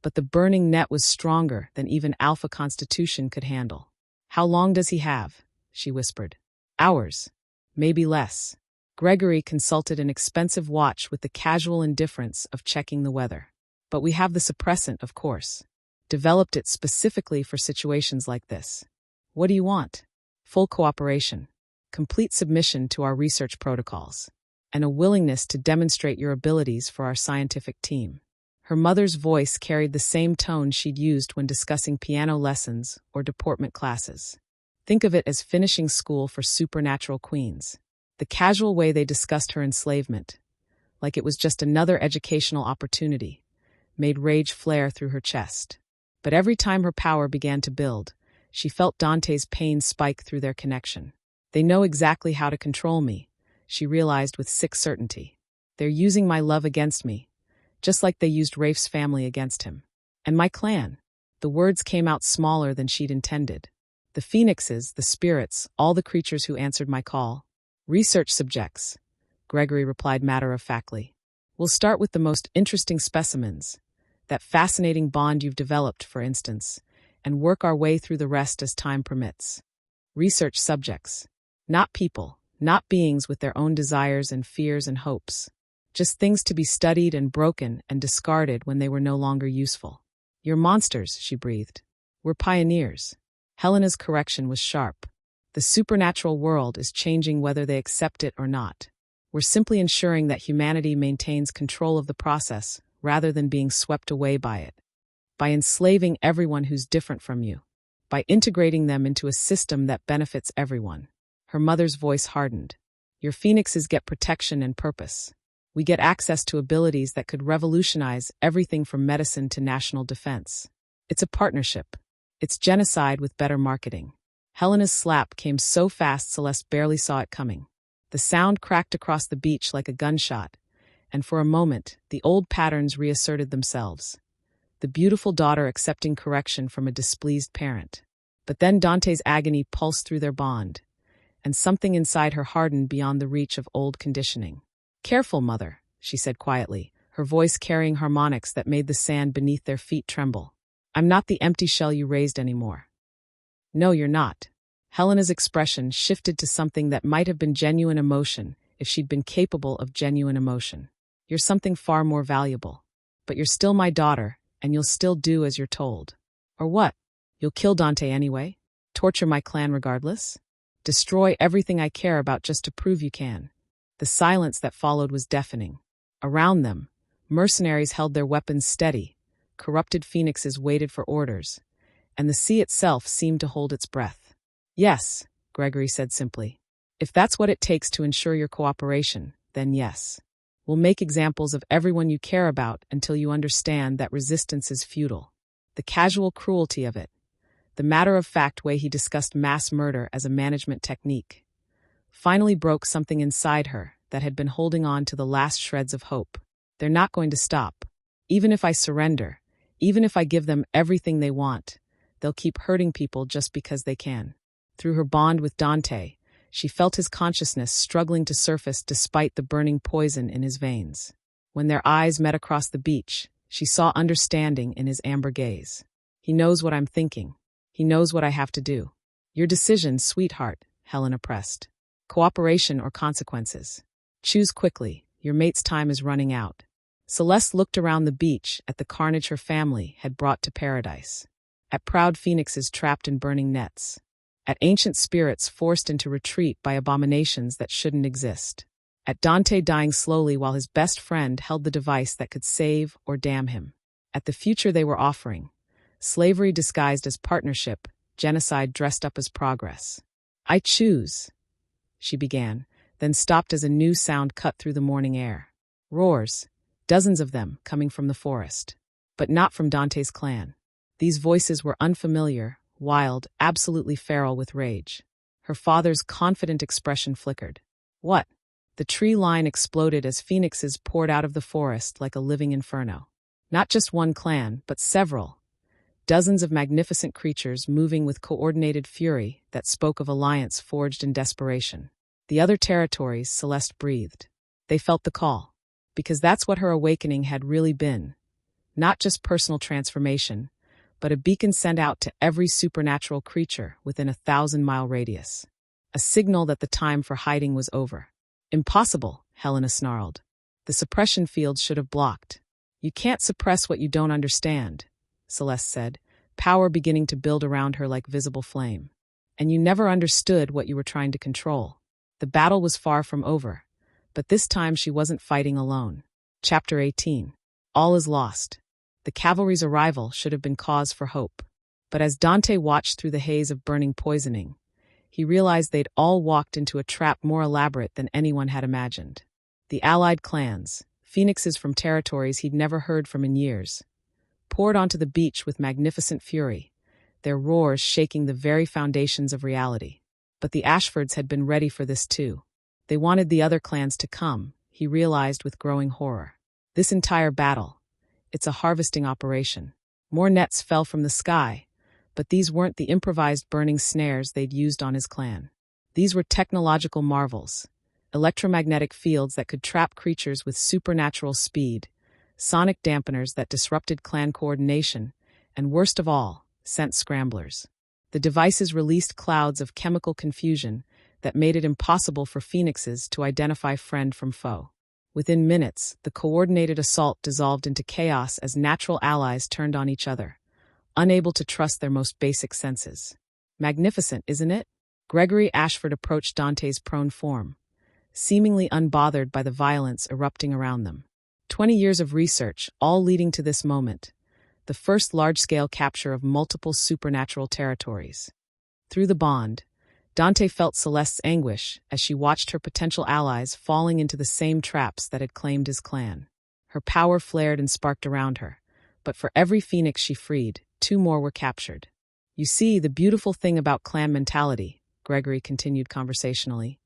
S1: but the burning net was stronger than even Alpha Constitution could handle. "How long does he have?" she whispered. "Hours. Maybe less." Gregory consulted an expensive watch with the casual indifference of checking the weather. "But we have the suppressant, of course. Developed it specifically for situations like this. What do you want?" "Full cooperation. Complete submission to our research protocols. And a willingness to demonstrate your abilities for our scientific team." Her mother's voice carried the same tone she'd used when discussing piano lessons or deportment classes. Think of it as finishing school for supernatural queens. The casual way they discussed her enslavement, like it was just another educational opportunity, made rage flare through her chest. But every time her power began to build, she felt Dante's pain spike through their connection. "They know exactly how to control me," she realized with sick certainty. "They're using my love against me, just like they used Rafe's family against him. And my clan." The words came out smaller than she'd intended. "The phoenixes, the spirits, all the creatures who answered my call." "Research subjects," Gregory replied matter-of-factly. "We'll start with the most interesting specimens, that fascinating bond you've developed, for instance, and work our way through the rest as time permits." Research subjects. Not people, not beings with their own desires and fears and hopes. Just things to be studied and broken and discarded when they were no longer useful. "You're monsters," she breathed. "We're pioneers." Helena's correction was sharp. "The supernatural world is changing whether they accept it or not. We're simply ensuring that humanity maintains control of the process rather than being swept away by it. By enslaving everyone who's different from you. By integrating them into a system that benefits everyone." Her mother's voice hardened. "Your phoenixes get protection and purpose. We get access to abilities that could revolutionize everything from medicine to national defense. It's a partnership. It's genocide with better marketing." Helena's slap came so fast Celeste barely saw it coming. The sound cracked across the beach like a gunshot, and for a moment, the old patterns reasserted themselves. the beautiful daughter accepting correction from a displeased parent. But then Dante's agony pulsed through their bond, and something inside her hardened beyond the reach of old conditioning. "Careful, mother," she said quietly, her voice carrying harmonics that made the sand beneath their feet tremble. "I'm not the empty shell you raised anymore." "No, you're not." Helena's expression shifted to something that might have been genuine emotion if she'd been capable of genuine emotion. "You're something far more valuable. But you're still my daughter, and you'll still do as you're told." "Or what? You'll kill Dante anyway? Torture my clan regardless? Destroy everything I care about just to prove you can?" The silence that followed was deafening. Around them, mercenaries held their weapons steady, corrupted phoenixes waited for orders, and the sea itself seemed to hold its breath. "Yes," Gregory said simply. "If that's what it takes to ensure your cooperation, then yes. We'll make examples of everyone you care about until you understand that resistance is futile." The casual cruelty of it, the matter-of-fact way he discussed mass murder as a management technique, finally broke something inside her that had been holding on to the last shreds of hope. "They're not going to stop. Even if I surrender, even if I give them everything they want, they'll keep hurting people just because they can." Through her bond with Dante, she felt his consciousness struggling to surface despite the burning poison in his veins. When their eyes met across the beach, she saw understanding in his amber gaze. "He knows what I'm thinking. He knows what I have to do." "Your decision, sweetheart," Helena pressed. "Cooperation or consequences. Choose quickly. Your mate's time is running out." Celeste looked around the beach at the carnage her family had brought to paradise. At proud phoenixes trapped in burning nets. At ancient spirits forced into retreat by abominations that shouldn't exist. At Dante dying slowly while his best friend held the device that could save or damn him. At the future they were offering. Slavery disguised as partnership, genocide dressed up as progress. "I choose," she began, then stopped as a new sound cut through the morning air. Roars, dozens of them coming from the forest. But not from Dante's clan. These voices were unfamiliar, wild, absolutely feral with rage. Her father's confident expression flickered. "What?" The tree line exploded as phoenixes poured out of the forest like a living inferno. Not just one clan, but several. Dozens of magnificent creatures moving with coordinated fury that spoke of alliance forged in desperation. The other territories, Celeste breathed. They felt the call. Because that's what her awakening had really been. Not just personal transformation, but a beacon sent out to every supernatural creature within a 1,000-mile radius. A signal that the time for hiding was over. "Impossible," Helena snarled. "The suppression fields should have blocked." "You can't suppress what you don't understand," Celeste said, power beginning to build around her like visible flame. "And you never understood what you were trying to control." The battle was far from over, but this time she wasn't fighting alone. Chapter 18. All is lost. The cavalry's arrival should have been cause for hope. But as Dante watched through the haze of burning poisoning, he realized they'd all walked into a trap more elaborate than anyone had imagined. The allied clans, phoenixes from territories he'd never heard from in years, poured onto the beach with magnificent fury, their roars shaking the very foundations of reality. But the Ashfords had been ready for this too. They wanted the other clans to come, he realized with growing horror. This entire battle, it's a harvesting operation. More nets fell from the sky, but these weren't the improvised burning snares they'd used on his clan. These were technological marvels, electromagnetic fields that could trap creatures with supernatural speed, sonic dampeners that disrupted clan coordination, and worst of all, scent scramblers. The devices released clouds of chemical confusion that made it impossible for phoenixes to identify friend from foe. Within minutes, the coordinated assault dissolved into chaos as natural allies turned on each other, unable to trust their most basic senses. Magnificent, isn't it? Gregory Ashford approached Dante's prone form, seemingly unbothered by the violence erupting around them. 20 years of research, all leading to this moment, the first large-scale capture of multiple supernatural territories. Through the bond, Dante felt Celeste's anguish as she watched her potential allies falling into the same traps that had claimed his clan. Her power flared and sparked around her, but for every phoenix she freed, 2 more were captured. "You see, the beautiful thing about clan mentality," Gregory continued conversationally,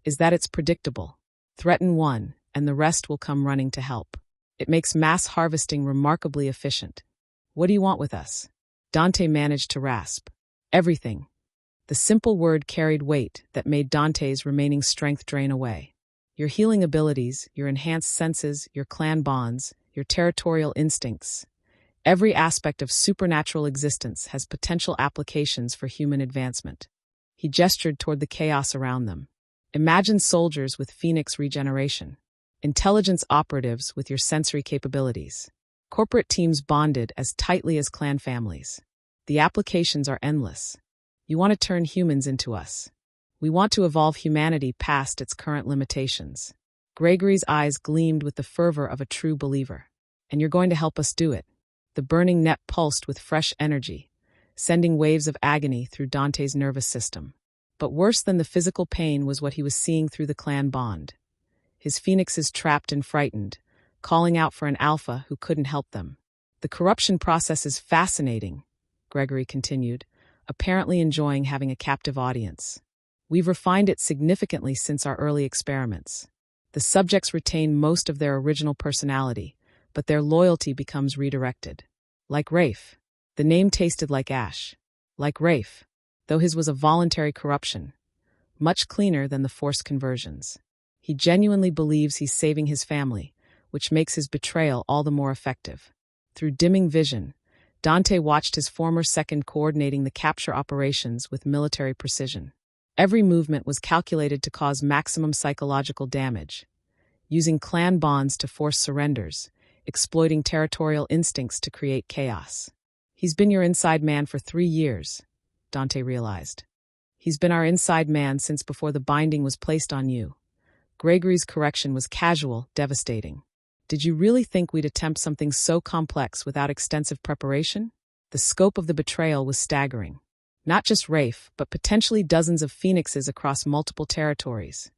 S1: "is that it's predictable. Threaten one, and the rest will come running to help. It makes mass harvesting remarkably efficient." What do you want with us? Dante managed to rasp. Everything. The simple word carried weight that made Dante's remaining strength drain away. Your healing abilities, your enhanced senses, your clan bonds, your territorial instincts. Every aspect of supernatural existence has potential applications for human advancement. He gestured toward the chaos around them. Imagine soldiers with phoenix regeneration. Intelligence operatives with your sensory capabilities. Corporate teams bonded as tightly as clan families. The applications are endless. You want to turn humans into us. We want to evolve humanity past its current limitations. Gregory's eyes gleamed with the fervor of a true believer. And you're going to help us do it. The burning net pulsed with fresh energy, sending waves of agony through Dante's nervous system. But worse than the physical pain was what he was seeing through the clan bond. His phoenixes trapped and frightened, calling out for an alpha who couldn't help them. The corruption process is fascinating, Gregory continued, apparently enjoying having a captive audience. We've refined it significantly since our early experiments. The subjects retain most of their original personality, but their loyalty becomes redirected. Like Rafe. The name tasted like ash. Like Rafe, though his was a voluntary corruption. Much cleaner than the forced conversions. He genuinely believes he's saving his family, which makes his betrayal all the more effective. Through dimming vision, Dante watched his former second coordinating the capture operations with military precision. Every movement was calculated to cause maximum psychological damage, using clan bonds to force surrenders, exploiting territorial instincts to create chaos. He's been your inside man for 3 years, Dante realized. He's been our inside man since before the binding was placed on you. Gregory's correction was casual, devastating. Did you really think we'd attempt something so complex without extensive preparation? The scope of the betrayal was staggering. Not just Rafe, but potentially dozens of phoenixes across multiple territories.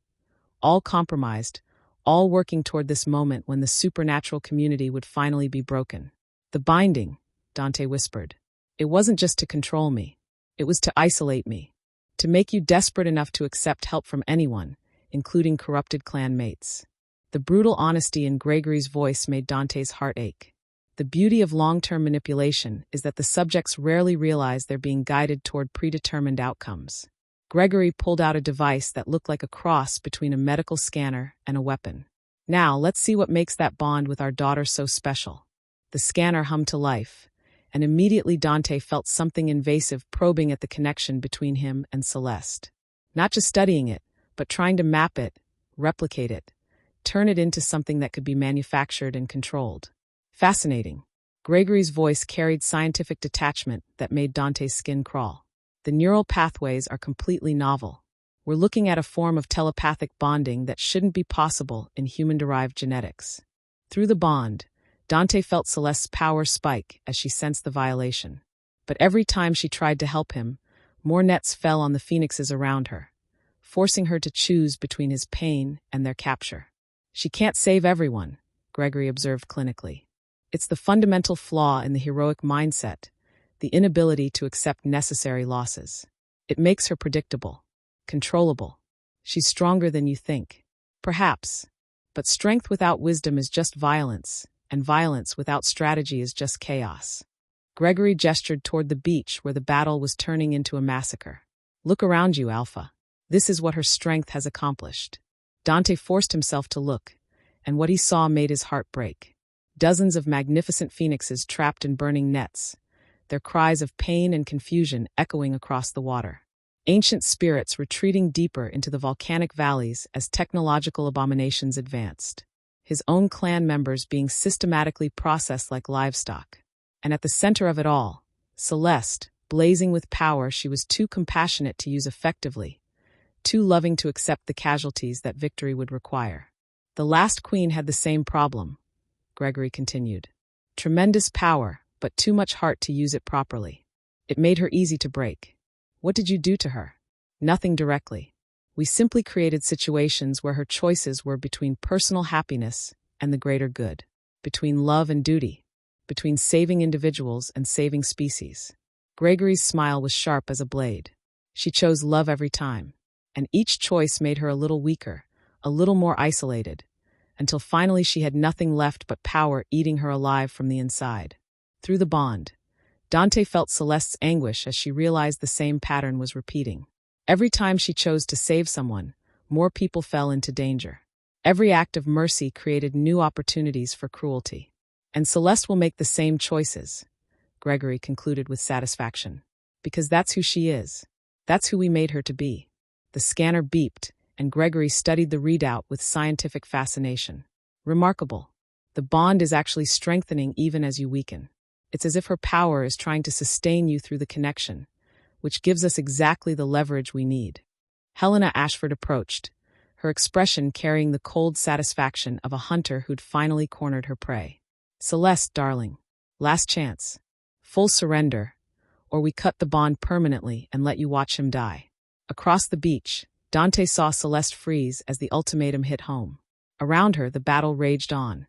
S1: All compromised, all working toward this moment when the supernatural community would finally be broken. The binding, Dante whispered. It wasn't just to control me. It was to isolate me. To make you desperate enough to accept help from anyone, including corrupted clan mates. The brutal honesty in Gregory's voice made Dante's heart ache. The beauty of long-term manipulation is that the subjects rarely realize they're being guided toward predetermined outcomes. Gregory pulled out a device that looked like a cross between a medical scanner and a weapon. Now, let's see what makes that bond with our daughter so special. The scanner hummed to life, and immediately Dante felt something invasive probing at the connection between him and Celeste. Not just studying it, but trying to map it, replicate it, turn it into something that could be manufactured and controlled. Fascinating. Gregory's voice carried scientific detachment that made Dante's skin crawl. The neural pathways are completely novel. We're looking at a form of telepathic bonding that shouldn't be possible in human-derived genetics. Through the bond, Dante felt Celeste's power spike as she sensed the violation. But every time she tried to help him, more nets fell on the phoenixes around her, forcing her to choose between his pain and their capture. She can't save everyone, Gregory observed clinically. It's the fundamental flaw in the heroic mindset, the inability to accept necessary losses. It makes her predictable, controllable. She's stronger than you think. Perhaps. But strength without wisdom is just violence, and violence without strategy is just chaos. Gregory gestured toward the beach where the battle was turning into a massacre. Look around you, Alpha. This is what her strength has accomplished. Dante forced himself to look, and what he saw made his heart break. Dozens of magnificent phoenixes trapped in burning nets, their cries of pain and confusion echoing across the water. Ancient spirits retreating deeper into the volcanic valleys as technological abominations advanced. His own clan members being systematically processed like livestock. And at the center of it all, Celeste, blazing with power she was too compassionate to use effectively, too loving to accept the casualties that victory would require. The last queen had the same problem, Gregory continued. Tremendous power, but too much heart to use it properly. It made her easy to break. What did you do to her? Nothing directly. We simply created situations where her choices were between personal happiness and the greater good, between love and duty, between saving individuals and saving species. Gregory's smile was sharp as a blade. She chose love every time, and each choice made her a little weaker, a little more isolated, until finally she had nothing left but power eating her alive from the inside. Through the bond, Dante felt Celeste's anguish as she realized the same pattern was repeating. Every time she chose to save someone, more people fell into danger. Every act of mercy created new opportunities for cruelty. And Celeste will make the same choices, Gregory concluded with satisfaction. Because that's who she is. That's who we made her to be. The scanner beeped, and Gregory studied the readout with scientific fascination. Remarkable. The bond is actually strengthening even as you weaken. It's as if her power is trying to sustain you through the connection, which gives us exactly the leverage we need. Helena Ashford approached, her expression carrying the cold satisfaction of a hunter who'd finally cornered her prey. Celeste, darling. Last chance. Full surrender, or we cut the bond permanently and let you watch him die. Across the beach, Dante saw Celeste freeze as the ultimatum hit home. Around her, the battle raged on.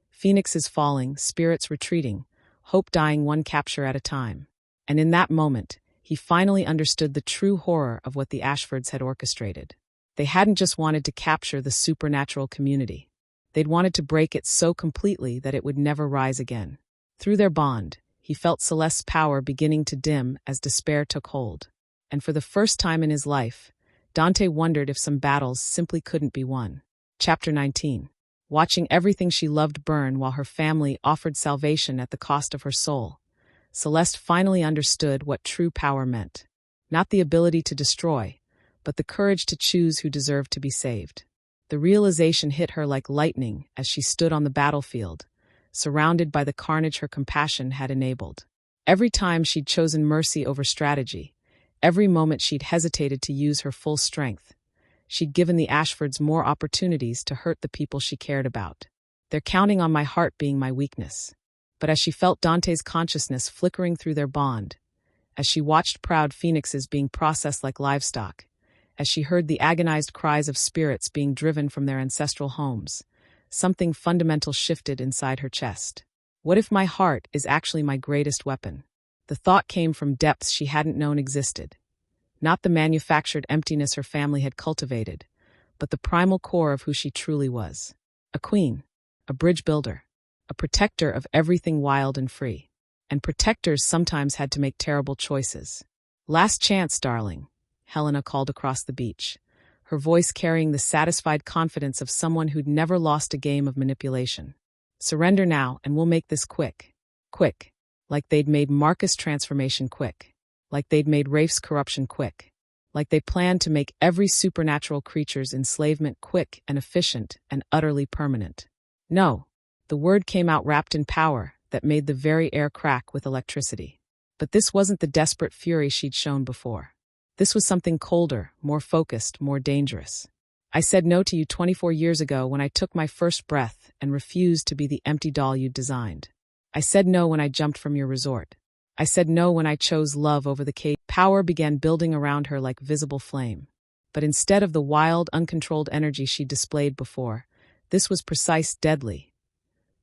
S1: Phoenixes falling, spirits retreating, hope dying one capture at a time. And in that moment, he finally understood the true horror of what the Ashfords had orchestrated. They hadn't just wanted to capture the supernatural community. They'd wanted to break it so completely that it would never rise again. Through their bond, he felt Celeste's power beginning to dim as despair took hold. And for the first time in his life, Dante wondered if some battles simply couldn't be won. Chapter 19. Watching everything she loved burn while her family offered salvation at the cost of her soul, Celeste finally understood what true power meant. Not the ability to destroy, but the courage to choose who deserved to be saved. The realization hit her like lightning as she stood on the battlefield, surrounded by the carnage her compassion had enabled. Every time she'd chosen mercy over strategy, every moment she'd hesitated to use her full strength, she'd given the Ashfords more opportunities to hurt the people she cared about. They're counting on my heart being my weakness. But as she felt Dante's consciousness flickering through their bond, as she watched proud phoenixes being processed like livestock, as she heard the agonized cries of spirits being driven from their ancestral homes, something fundamental shifted inside her chest. What if my heart is actually my greatest weapon? The thought came from depths she hadn't known existed. Not the manufactured emptiness her family had cultivated, but the primal core of who she truly was. A queen, a bridge builder, a protector of everything wild and free. And protectors sometimes had to make terrible choices. Last chance, darling, Helena called across the beach, her voice carrying the satisfied confidence of someone who'd never lost a game of manipulation. Surrender now, and we'll make this quick. Quick. Like they'd made Marcus' transformation quick. Like they'd made Rafe's corruption quick. Like they planned to make every supernatural creature's enslavement quick and efficient and utterly permanent. No. The word came out wrapped in power that made the very air crack with electricity. But this wasn't the desperate fury she'd shown before. This was something colder, more focused, more dangerous. I said no to you 24 years ago when I took my first breath and refused to be the empty doll you'd designed. I said no when I jumped from your resort. I said no when I chose love over the cage. Power began building around her like visible flame. But instead of the wild, uncontrolled energy she displayed before, this was precise, deadly.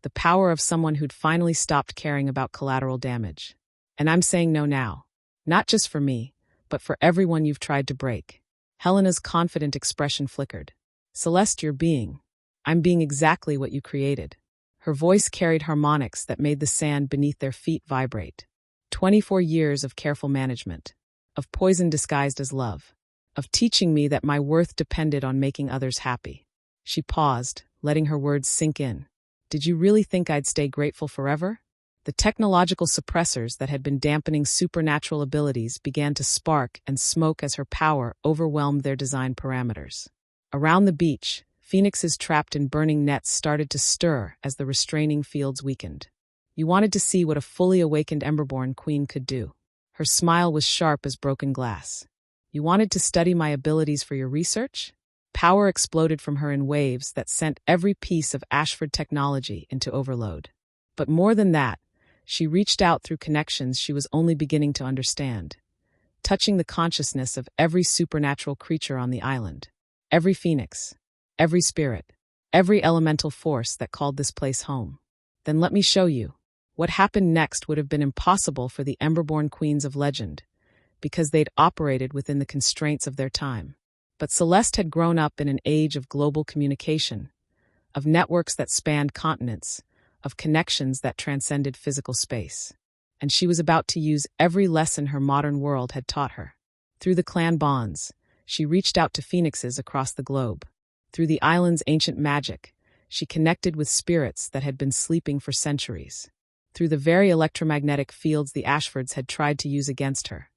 S1: The power of someone who'd finally stopped caring about collateral damage. And I'm saying no now. Not just for me, but for everyone you've tried to break. Helena's confident expression flickered. Celeste, you're being. I'm being exactly what you created. Her voice carried harmonics that made the sand beneath their feet vibrate. 24 years of careful management. Of poison disguised as love. Of teaching me that my worth depended on making others happy. She paused, letting her words sink in. Did you really think I'd stay grateful forever? The technological suppressors that had been dampening supernatural abilities began to spark and smoke as her power overwhelmed their design parameters. Around the beach, phoenixes trapped in burning nets started to stir as the restraining fields weakened. You wanted to see what a fully awakened Emberborn queen could do. Her smile was sharp as broken glass. You wanted to study my abilities for your research? Power exploded from her in waves that sent every piece of Ashford technology into overload. But more than that, she reached out through connections she was only beginning to understand, touching the consciousness of every supernatural creature on the island, every phoenix, every spirit, every elemental force that called this place home. Then let me show you. What happened next would have been impossible for the Emberborn queens of legend, because they'd operated within the constraints of their time. But Celeste had grown up in an age of global communication, of networks that spanned continents, of connections that transcended physical space. and she was about to use every lesson her modern world had taught her. Through the clan bonds, she reached out to phoenixes across the globe. Through the island's ancient magic, she connected with spirits that had been sleeping for centuries. Through the very electromagnetic fields the Ashfords had tried to use against her,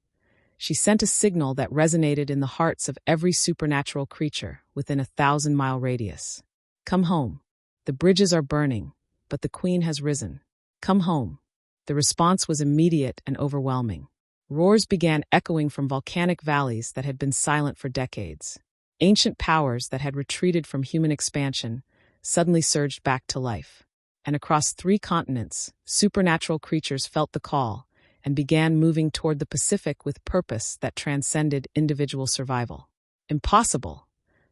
S1: she sent a signal that resonated in the hearts of every supernatural creature within a 1,000-mile radius. Come home. The bridges are burning, but the queen has risen. Come home. The response was immediate and overwhelming. Roars began echoing from volcanic valleys that had been silent for decades. Ancient powers that had retreated from human expansion suddenly surged back to life. And across 3 continents, supernatural creatures felt the call and began moving toward the Pacific with purpose that transcended individual survival. Impossible!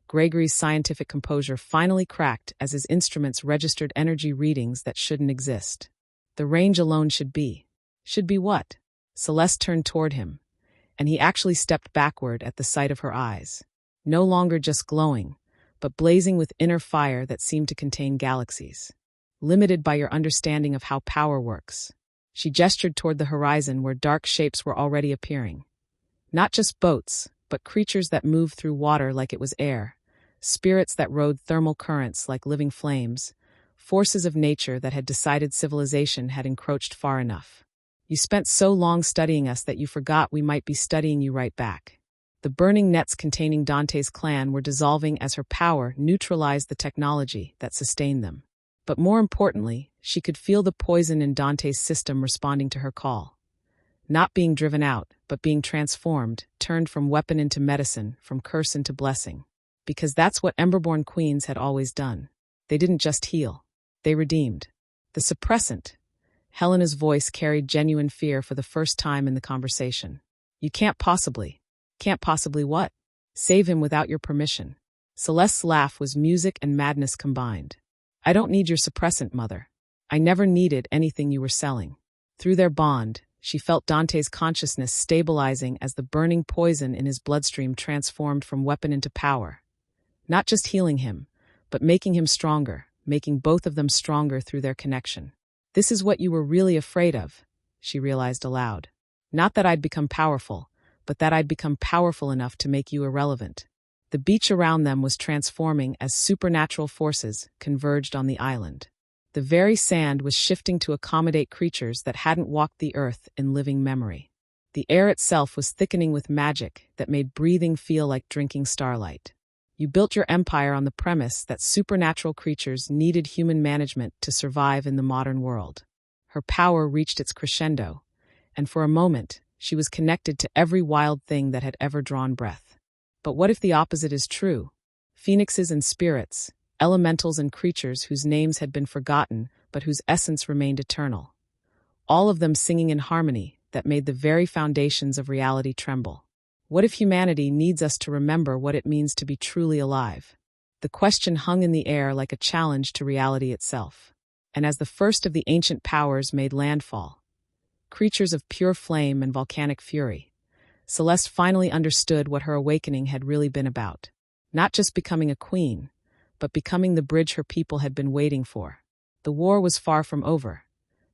S1: Gregory's scientific composure finally cracked as his instruments registered energy readings that shouldn't exist. The range alone should be. Should be what? Celeste turned toward him, and he actually stepped backward at the sight of her eyes. No longer just glowing, but blazing with inner fire that seemed to contain galaxies. Limited by your understanding of how power works. She gestured toward the horizon where dark shapes were already appearing. Not just boats, but creatures that moved through water like it was air, spirits that rode thermal currents like living flames, forces of nature that had decided civilization had encroached far enough. You spent so long studying us that you forgot we might be studying you right back. The burning nets containing Dante's clan were dissolving as her power neutralized the technology that sustained them. But more importantly, she could feel the poison in Dante's system responding to her call. Not being driven out, but being transformed, turned from weapon into medicine, from curse into blessing. Because that's what Emberborn queens had always done. They didn't just heal. They redeemed. The suppressant. Helena's voice carried genuine fear for the first time in the conversation. You can't possibly. Can't possibly what? Save him without your permission. Celeste's laugh was music and madness combined. I don't need your suppressant, mother. I never needed anything you were selling. Through their bond, she felt Dante's consciousness stabilizing as the burning poison in his bloodstream transformed from weapon into power. Not just healing him, but making him stronger, making both of them stronger through their connection. This is what you were really afraid of, she realized aloud. Not that I'd become powerful, but that I'd become powerful enough to make you irrelevant. The beach around them was transforming as supernatural forces converged on the island. The very sand was shifting to accommodate creatures that hadn't walked the earth in living memory. The air itself was thickening with magic that made breathing feel like drinking starlight. You built your empire on the premise that supernatural creatures needed human management to survive in the modern world. Her power reached its crescendo, and for a moment, she was connected to every wild thing that had ever drawn breath. But what if the opposite is true? Phoenixes and spirits, elementals and creatures whose names had been forgotten but whose essence remained eternal. All of them singing in harmony that made the very foundations of reality tremble. What if humanity needs us to remember what it means to be truly alive? The question hung in the air like a challenge to reality itself. And as the first of the ancient powers made landfall, creatures of pure flame and volcanic fury, Celeste finally understood what her awakening had really been about. Not just becoming a queen, but becoming the bridge her people had been waiting for. The war was far from over,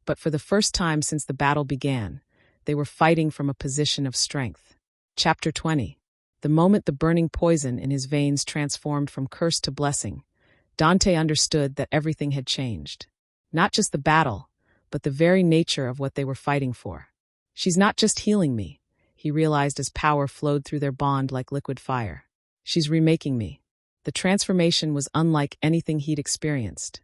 S1: but for the first time since the battle began, they were fighting from a position of strength. Chapter 20. The moment the burning poison in his veins transformed from curse to blessing, Dante understood that everything had changed. Not just the battle, but the very nature of what they were fighting for. She's not just healing me, he realized as power flowed through their bond like liquid fire. She's remaking me. The transformation was unlike anything he'd experienced.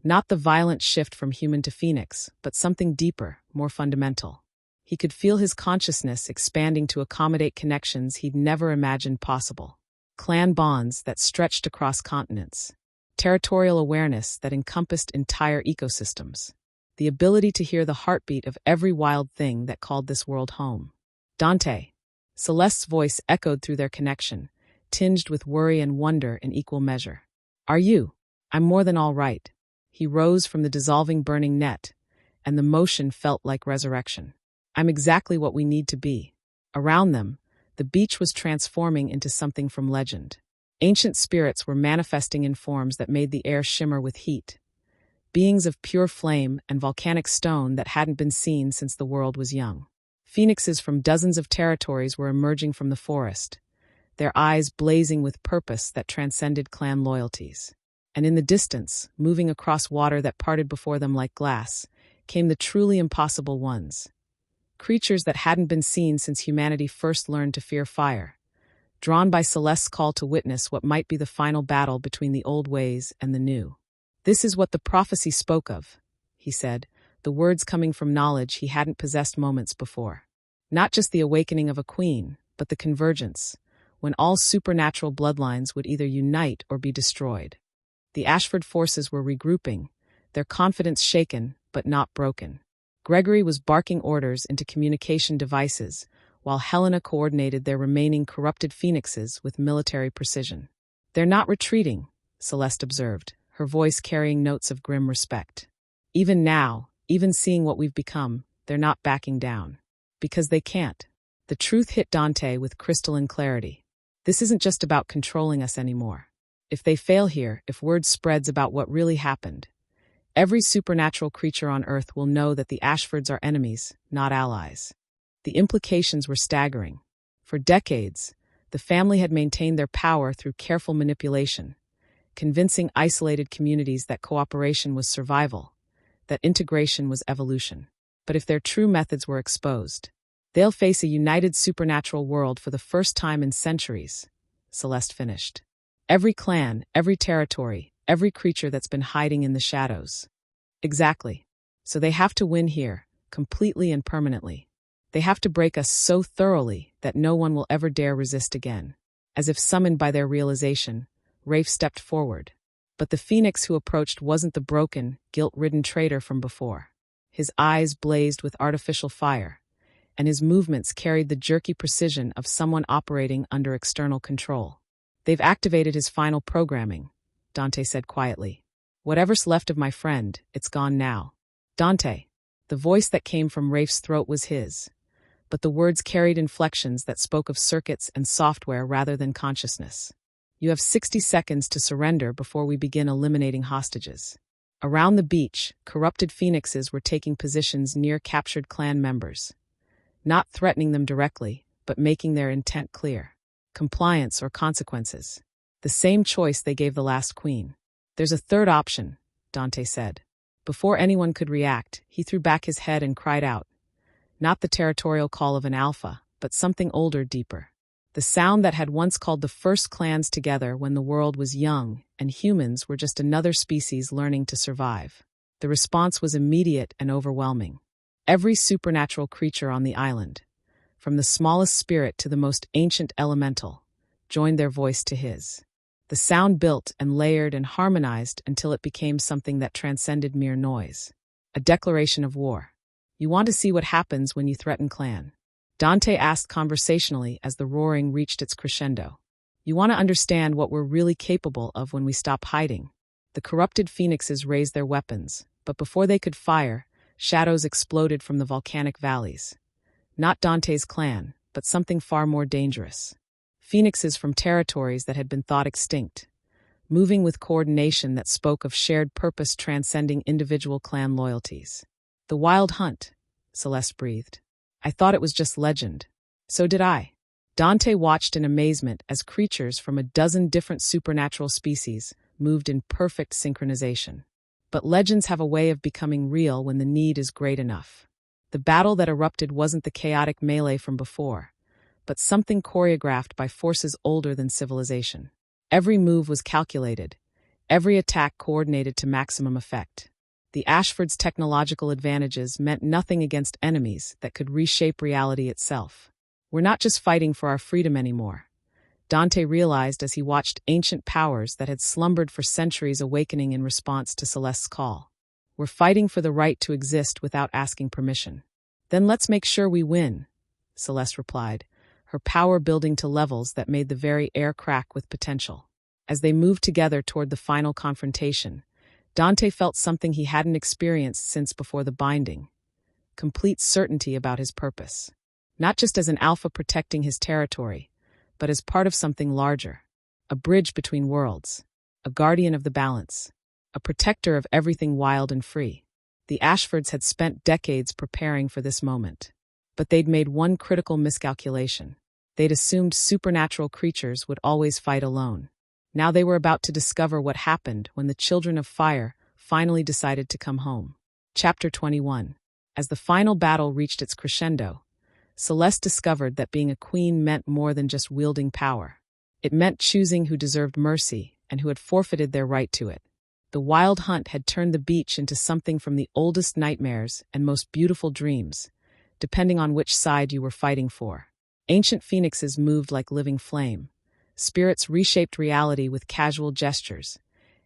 S1: Not the violent shift from human to phoenix, but something deeper, more fundamental. He could feel his consciousness expanding to accommodate connections he'd never imagined possible. Clan bonds that stretched across continents. Territorial awareness that encompassed entire ecosystems. The ability to hear the heartbeat of every wild thing that called this world home. Dante. Celeste's voice echoed through their connection, tinged with worry and wonder in equal measure. Are you? I'm more than all right. He rose from the dissolving burning net, and the motion felt like resurrection. I'm exactly what we need to be. Around them, the beach was transforming into something from legend. Ancient spirits were manifesting in forms that made the air shimmer with heat. beings of pure flame and volcanic stone that hadn't been seen since the world was young. Phoenixes from dozens of territories were emerging from the forest, their eyes blazing with purpose that transcended clan loyalties. And in the distance, moving across water that parted before them like glass, came the truly impossible ones. Creatures that hadn't been seen since humanity first learned to fear fire, drawn by Celeste's call to witness what might be the final battle between the old ways and the new. "This is what the prophecy spoke of," he said, the words coming from knowledge he hadn't possessed moments before. Not just the awakening of a queen, but the convergence, when all supernatural bloodlines would either unite or be destroyed. The Ashford forces were regrouping, their confidence shaken, but not broken. Gregory was barking orders into communication devices, while Helena coordinated their remaining corrupted phoenixes with military precision. "They're not retreating," Celeste observed, her voice carrying notes of grim respect. "Even now, even seeing what we've become, they're not backing down. Because they can't." The truth hit Dante with crystalline clarity. This isn't just about controlling us anymore. If they fail here, if word spreads about what really happened, every supernatural creature on Earth will know that the Ashfords are enemies, not allies. The implications were staggering. For decades, the family had maintained their power through careful manipulation, convincing isolated communities that cooperation was survival, that integration was evolution. But if their true methods were exposed, they'll face a united supernatural world for the first time in centuries, Celeste finished. Every clan, every territory, every creature that's been hiding in the shadows. Exactly. So they have to win here, completely and permanently. They have to break us so thoroughly that no one will ever dare resist again. As if summoned by their realization, Rafe stepped forward. But the phoenix who approached wasn't the broken, guilt-ridden traitor from before. His eyes blazed with artificial fire, and his movements carried the jerky precision of someone operating under external control. "They've activated his final programming," Dante said quietly. "Whatever's left of my friend, it's gone now." "Dante." The voice that came from Rafe's throat was his, but the words carried inflections that spoke of circuits and software rather than consciousness. "You have 60 seconds to surrender before we begin eliminating hostages." Around the beach, corrupted phoenixes were taking positions near captured clan members, not threatening them directly, but making their intent clear. Compliance or consequences. The same choice they gave the last queen. "There's a third option," Dante said. Before anyone could react, he threw back his head and cried out. Not the territorial call of an alpha, but something older, deeper. The sound that had once called the first clans together when the world was young and humans were just another species learning to survive. The response was immediate and overwhelming. Every supernatural creature on the island, from the smallest spirit to the most ancient elemental, joined their voice to his. The sound built and layered and harmonized until it became something that transcended mere noise. A declaration of war. "You want to see what happens when you threaten clan?" Dante asked conversationally as the roaring reached its crescendo. "You want to understand what we're really capable of when we stop hiding?" The corrupted phoenixes raised their weapons, but before they could fire, shadows exploded from the volcanic valleys. Not Dante's clan, but something far more dangerous. Phoenixes from territories that had been thought extinct, moving with coordination that spoke of shared purpose transcending individual clan loyalties. "The Wild Hunt," Celeste breathed. "I thought it was just legend." "So did I." Dante watched in amazement as creatures from a dozen different supernatural species moved in perfect synchronization. But legends have a way of becoming real when the need is great enough. The battle that erupted wasn't the chaotic melee from before, but something choreographed by forces older than civilization. Every move was calculated, every attack coordinated to maximum effect. The Ashfords' technological advantages meant nothing against enemies that could reshape reality itself. "We're not just fighting for our freedom anymore," Dante realized as he watched ancient powers that had slumbered for centuries awakening in response to Celeste's call. "We're fighting for the right to exist without asking permission." "Then let's make sure we win," Celeste replied, her power building to levels that made the very air crack with potential. As they moved together toward the final confrontation, Dante felt something he hadn't experienced since before the binding. Complete certainty about his purpose. Not just as an alpha protecting his territory, but as part of something larger. A bridge between worlds. A guardian of the balance. a protector of everything wild and free. The Ashfords had spent decades preparing for this moment. But they'd made one critical miscalculation. They'd assumed supernatural creatures would always fight alone. Now they were about to discover what happened when the Children of Fire finally decided to come home. Chapter 21. As the final battle reached its crescendo, Celeste discovered that being a queen meant more than just wielding power. It meant choosing who deserved mercy and who had forfeited their right to it. The wild hunt had turned the beach into something from the oldest nightmares and most beautiful dreams, depending on which side you were fighting for. Ancient phoenixes moved like living flame. Spirits reshaped reality with casual gestures,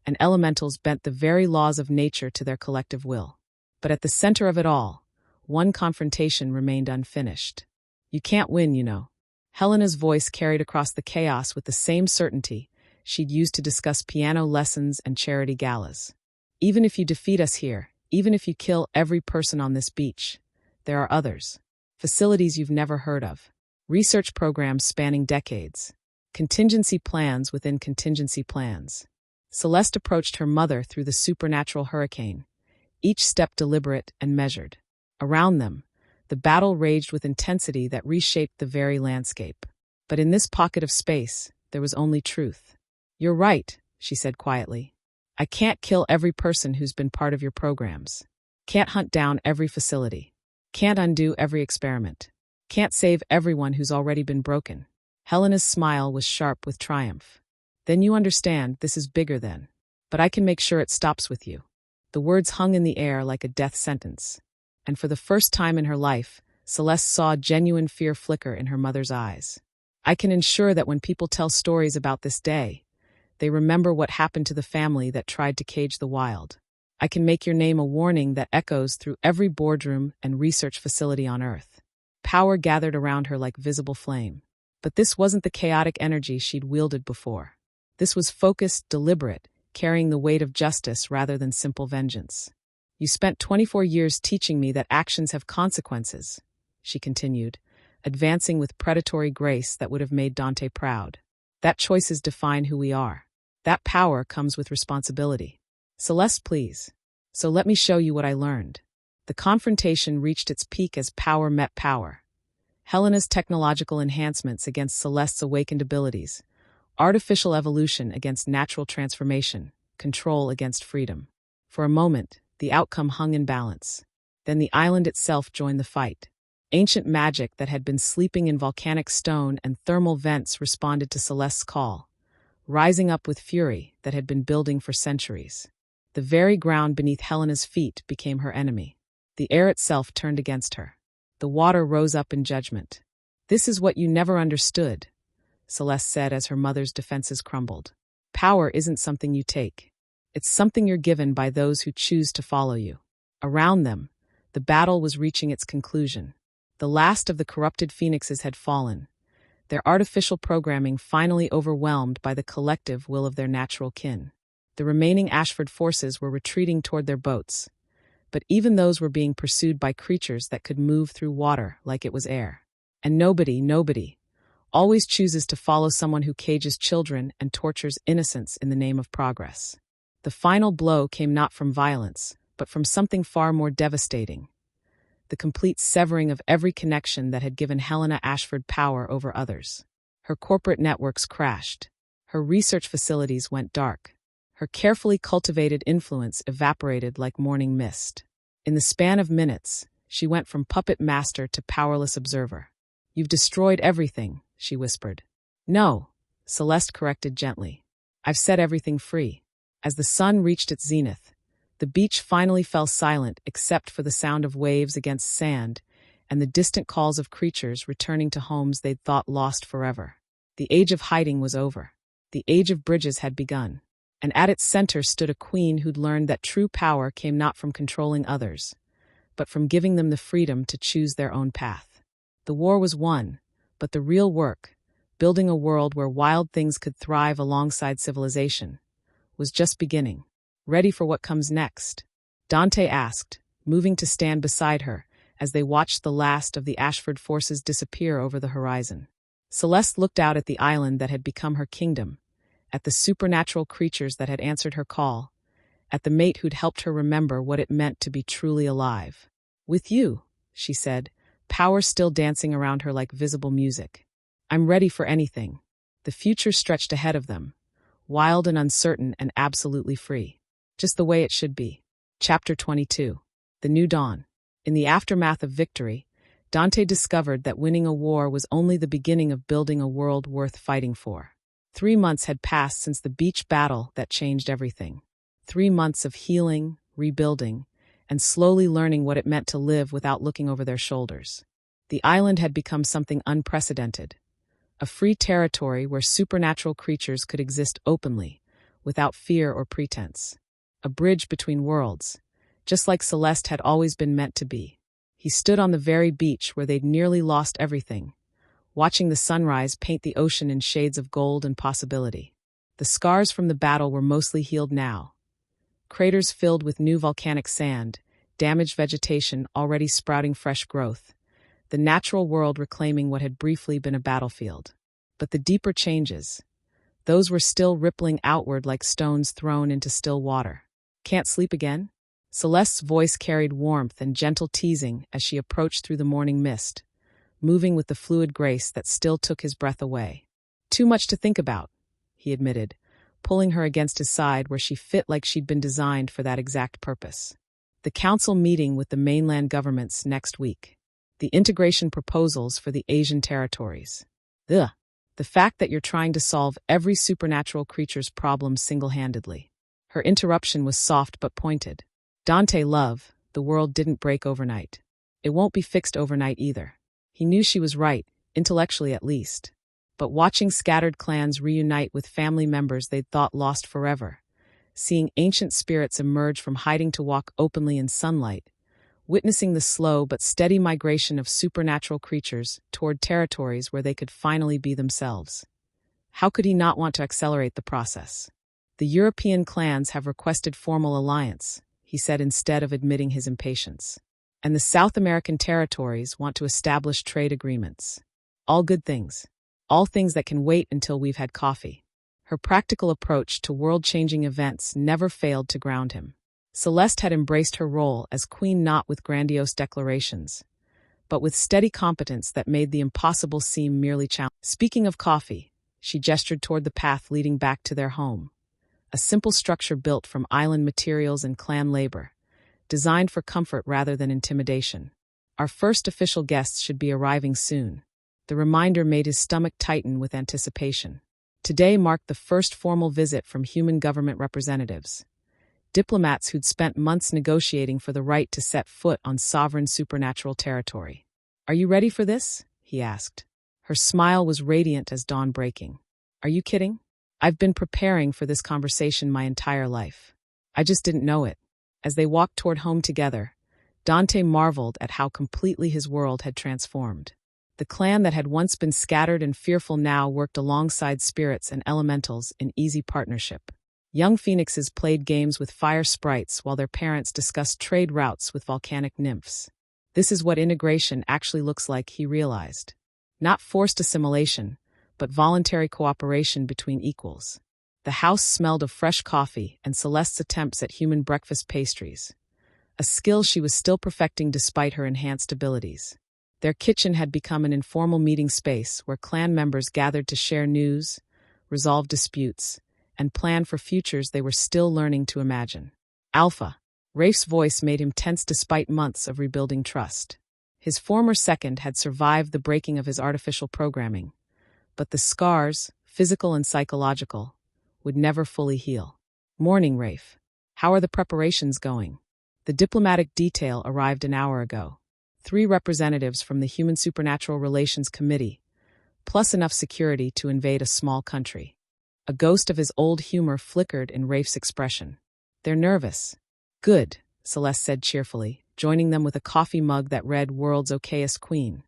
S1: and elementals bent the very laws of nature to their collective will. But at the center of it all, one confrontation remained unfinished. You can't win, you know. Helena's voice carried across the chaos with the same certainty she'd used to discuss piano lessons and charity galas. Even if you defeat us here, even if you kill every person on this beach, there are others. Facilities you've never heard of. Research programs spanning decades. Contingency plans within contingency plans. Celeste approached her mother through the supernatural hurricane, each step deliberate and measured. Around them, the battle raged with intensity that reshaped the very landscape. But in this pocket of space, there was only truth. You're right, she said quietly. I can't kill every person who's been part of your programs. Can't hunt down every facility. Can't undo every experiment. Can't save everyone who's already been broken. Helena's smile was sharp with triumph. Then you understand this is bigger than. But I can make sure it stops with you. The words hung in the air like a death sentence. And for the first time in her life, Celeste saw genuine fear flicker in her mother's eyes. I can ensure that when people tell stories about this day, they remember what happened to the family that tried to cage the wild. I can make your name a warning that echoes through every boardroom and research facility on Earth. Power gathered around her like visible flame. But this wasn't the chaotic energy she'd wielded before. This was focused, deliberate, carrying the weight of justice rather than simple vengeance. You spent 24 years teaching me that actions have consequences, she continued, advancing with predatory grace that would have made Dante proud. That choices define who we are. That power comes with responsibility. Celeste, please. So let me show you what I learned. The confrontation reached its peak as power met power. Helena's technological enhancements against Celeste's awakened abilities, artificial evolution against natural transformation, control against freedom. For a moment, the outcome hung in balance. Then the island itself joined the fight. Ancient magic that had been sleeping in volcanic stone and thermal vents responded to Celeste's call, rising up with fury that had been building for centuries. The very ground beneath Helena's feet became her enemy. The air itself turned against her. The water rose up in judgment. This is what you never understood, Celeste said as her mother's defenses crumbled. Power isn't something you take. It's something you're given by those who choose to follow you. Around them, the battle was reaching its conclusion. The last of the corrupted phoenixes had fallen, their artificial programming finally overwhelmed by the collective will of their natural kin. The remaining Ashford forces were retreating toward their boats, but even those were being pursued by creatures that could move through water like it was air. And nobody, always chooses to follow someone who cages children and tortures innocents in the name of progress. The final blow came not from violence, but from something far more devastating. The complete severing of every connection that had given Helena Ashford power over others. Her corporate networks crashed. Her research facilities went dark. Her carefully cultivated influence evaporated like morning mist. In the span of minutes, she went from puppet master to powerless observer. You've destroyed everything, she whispered. No, Celeste corrected gently. I've set everything free. As the sun reached its zenith, the beach finally fell silent except for the sound of waves against sand and the distant calls of creatures returning to homes they'd thought lost forever. The age of hiding was over. The age of bridges had begun. And at its center stood a queen who'd learned that true power came not from controlling others, but from giving them the freedom to choose their own path. The war was won, but the real work, building a world where wild things could thrive alongside civilization, was just beginning. Ready for what comes next? Dante asked, moving to stand beside her as they watched the last of the Ashford forces disappear over the horizon. Celeste looked out at the island that had become her kingdom, at the supernatural creatures that had answered her call, at the mate who'd helped her remember what it meant to be truly alive. "With you," she said, power still dancing around her like visible music. "I'm ready for anything." The future stretched ahead of them, wild and uncertain and absolutely free. Just the way it should be. Chapter 22. The New Dawn. In the aftermath of victory, Dante discovered that winning a war was only the beginning of building a world worth fighting for. 3 months had passed since the beach battle that changed everything. 3 months of healing, rebuilding, and slowly learning what it meant to live without looking over their shoulders. The island had become something unprecedented. A free territory where supernatural creatures could exist openly, without fear or pretense. A bridge between worlds, just like Celeste had always been meant to be. He stood on the very beach where they'd nearly lost everything, watching the sunrise paint the ocean in shades of gold and possibility. The scars from the battle were mostly healed now. Craters filled with new volcanic sand, damaged vegetation already sprouting fresh growth, the natural world reclaiming what had briefly been a battlefield. But the deeper changes, those were still rippling outward like stones thrown into still water. "Can't sleep again?" Celeste's voice carried warmth and gentle teasing as she approached through the morning mist, moving with the fluid grace that still took his breath away. "Too much to think about," he admitted, pulling her against his side where she fit like she'd been designed for that exact purpose. The council meeting with the mainland governments next week. The integration proposals for the Asian territories. Ugh. The fact that you're trying to solve every supernatural creature's problem single-handedly. Her interruption was soft but pointed. "Dante, love, the world didn't break overnight. It won't be fixed overnight either." He knew she was right, intellectually at least. But watching scattered clans reunite with family members they'd thought lost forever, seeing ancient spirits emerge from hiding to walk openly in sunlight, witnessing the slow but steady migration of supernatural creatures toward territories where they could finally be themselves. How could he not want to accelerate the process? "The European clans have requested formal alliance," he said instead of admitting his impatience. "And the South American territories want to establish trade agreements. All good things. All things that can wait until we've had coffee." Her practical approach to world-changing events never failed to ground him. Celeste had embraced her role as queen not with grandiose declarations, but with steady competence that made the impossible seem merely challenging. Speaking of coffee, she gestured toward the path leading back to their home. A simple structure built from island materials and clan labor, designed for comfort rather than intimidation. "Our first official guests should be arriving soon." The reminder made his stomach tighten with anticipation. Today marked the first formal visit from human government representatives. Diplomats who'd spent months negotiating for the right to set foot on sovereign supernatural territory. "Are you ready for this?" he asked. Her smile was radiant as dawn breaking. "Are you kidding? I've been preparing for this conversation my entire life. I just didn't know it." As they walked toward home together, Dante marveled at how completely his world had transformed. The clan that had once been scattered and fearful now worked alongside spirits and elementals in easy partnership. Young phoenixes played games with fire sprites while their parents discussed trade routes with volcanic nymphs. This is what integration actually looks like, he realized. Not forced assimilation, but voluntary cooperation between equals. The house smelled of fresh coffee and Celeste's attempts at human breakfast pastries, a skill she was still perfecting despite her enhanced abilities. Their kitchen had become an informal meeting space where clan members gathered to share news, resolve disputes, and plan for futures they were still learning to imagine. "Alpha." Rafe's voice made him tense despite months of rebuilding trust. His former second had survived the breaking of his artificial programming, but the scars, physical and psychological, would never fully heal. "Morning, Rafe. How are the preparations going?" The diplomatic detail arrived an hour ago. 3 representatives from the Human Supernatural Relations Committee, plus enough security to invade a small country. A ghost of his old humor flickered in Rafe's expression. "They're nervous." "Good," Celeste said cheerfully, joining them with a coffee mug that read "World's Okayest Queen,"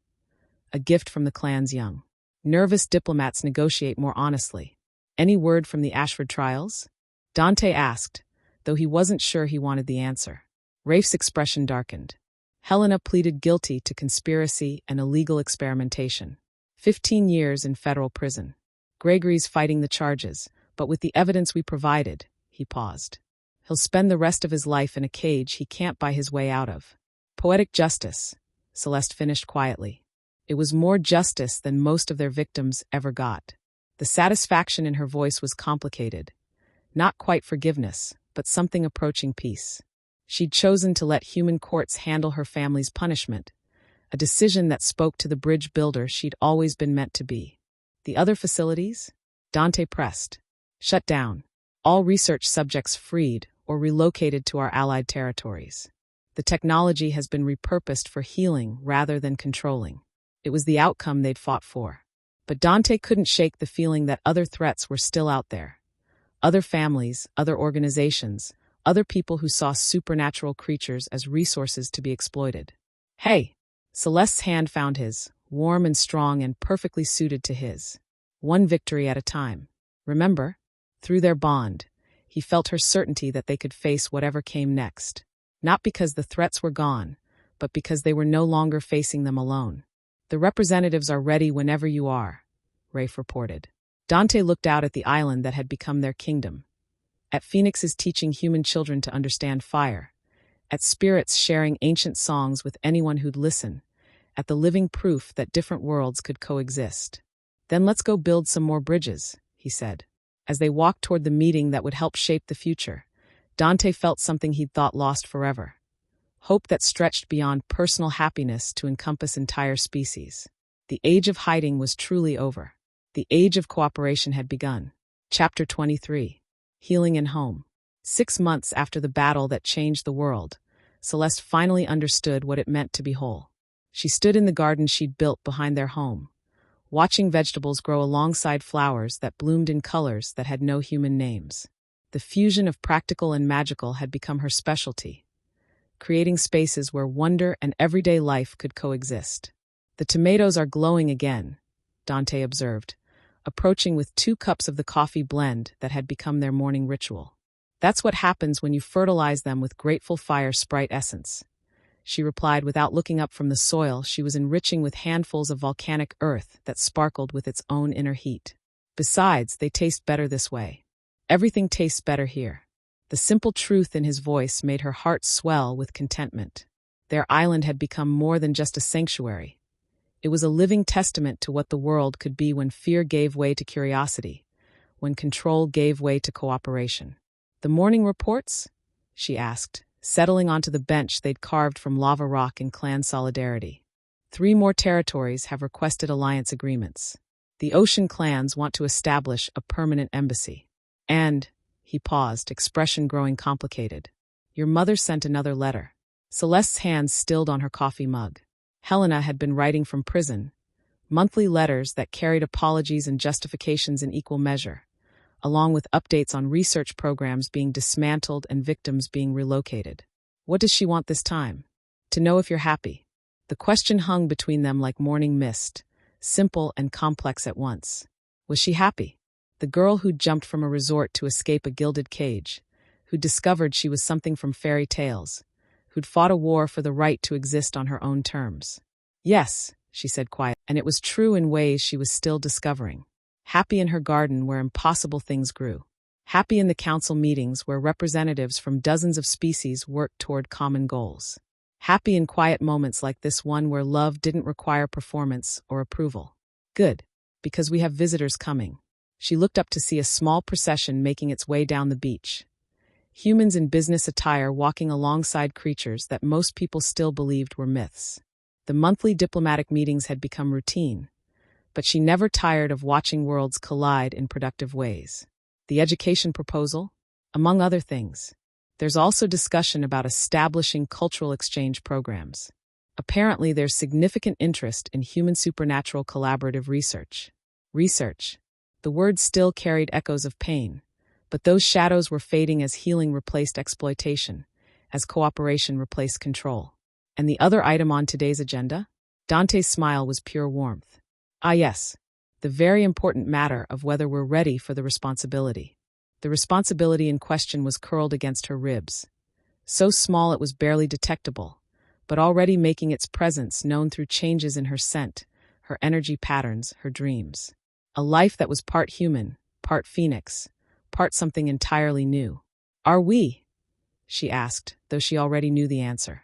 S1: a gift from the clan's young. Nervous diplomats negotiate more honestly. "Any word from the Ashford trials?" Dante asked, though he wasn't sure he wanted the answer. Rafe's expression darkened. Helena pleaded guilty to conspiracy and illegal experimentation. 15 years in federal prison. Gregory's fighting the charges, but with the evidence we provided, he paused. He'll spend the rest of his life in a cage he can't buy his way out of. Poetic justice, Celeste finished quietly. It was more justice than most of their victims ever got. The satisfaction in her voice was complicated. Not quite forgiveness, but something approaching peace. She'd chosen to let human courts handle her family's punishment, a decision that spoke to the bridge builder she'd always been meant to be. The other facilities? Dante pressed. Shut down. All research subjects freed or relocated to our allied territories. The technology has been repurposed for healing rather than controlling. It was the outcome they'd fought for. But Dante couldn't shake the feeling that other threats were still out there. Other families, other organizations, other people who saw supernatural creatures as resources to be exploited. Hey! Celeste's hand found his, warm and strong and perfectly suited to his. One victory at a time. Remember? Through their bond, he felt her certainty that they could face whatever came next. Not because the threats were gone, but because they were no longer facing them alone. The representatives are ready whenever you are, Rafe reported. Dante looked out at the island that had become their kingdom. At Phoenix's teaching human children to understand fire. At spirits sharing ancient songs with anyone who'd listen. At the living proof that different worlds could coexist. Then let's go build some more bridges, he said. As they walked toward the meeting that would help shape the future, Dante felt something he'd thought lost forever. Hope that stretched beyond personal happiness to encompass entire species. The age of hiding was truly over. The age of cooperation had begun. Chapter 23. Healing in Home. 6 months after the battle that changed the world, Celeste finally understood what it meant to be whole. She stood in the garden she'd built behind their home, watching vegetables grow alongside flowers that bloomed in colors that had no human names. The fusion of practical and magical had become her specialty, creating spaces where wonder and everyday life could coexist. The tomatoes are glowing again, Dante observed, approaching with 2 cups of the coffee blend that had become their morning ritual. That's what happens when you fertilize them with grateful fire sprite essence, she replied without looking up from the soil she was enriching with handfuls of volcanic earth that sparkled with its own inner heat. Besides, they taste better this way. Everything tastes better here. The simple truth in his voice made her heart swell with contentment. Their island had become more than just a sanctuary. It was a living testament to what the world could be when fear gave way to curiosity, when control gave way to cooperation. The morning reports? She asked, settling onto the bench they'd carved from lava rock in clan solidarity. 3 more territories have requested alliance agreements. The ocean clans want to establish a permanent embassy. And, he paused, expression growing complicated. Your mother sent another letter. Celeste's hands stilled on her coffee mug. Helena had been writing from prison, monthly letters that carried apologies and justifications in equal measure, along with updates on research programs being dismantled and victims being relocated. What does she want this time? To know if you're happy. The question hung between them like morning mist, simple and complex at once. Was she happy? The girl who'd jumped from a resort to escape a gilded cage, who'd discovered she was something from fairy tales, who'd fought a war for the right to exist on her own terms. Yes, she said quietly, and it was true in ways she was still discovering. Happy in her garden where impossible things grew. Happy in the council meetings where representatives from dozens of species worked toward common goals. Happy in quiet moments like this one where love didn't require performance or approval. Good, because we have visitors coming. She looked up to see a small procession making its way down the beach. Humans in business attire walking alongside creatures that most people still believed were myths. The monthly diplomatic meetings had become routine, but she never tired of watching worlds collide in productive ways. The education proposal, among other things. There's also discussion about establishing cultural exchange programs. Apparently, there's significant interest in human supernatural collaborative research. Research. The word still carried echoes of pain, but those shadows were fading as healing replaced exploitation, as cooperation replaced control. And the other item on today's agenda? Dante's smile was pure warmth. Ah yes, the very important matter of whether we're ready for the responsibility. The responsibility in question was curled against her ribs. So small it was barely detectable, but already making its presence known through changes in her scent, her energy patterns, her dreams. A life that was part human, part phoenix, part something entirely new. Are we? she asked, though she already knew the answer.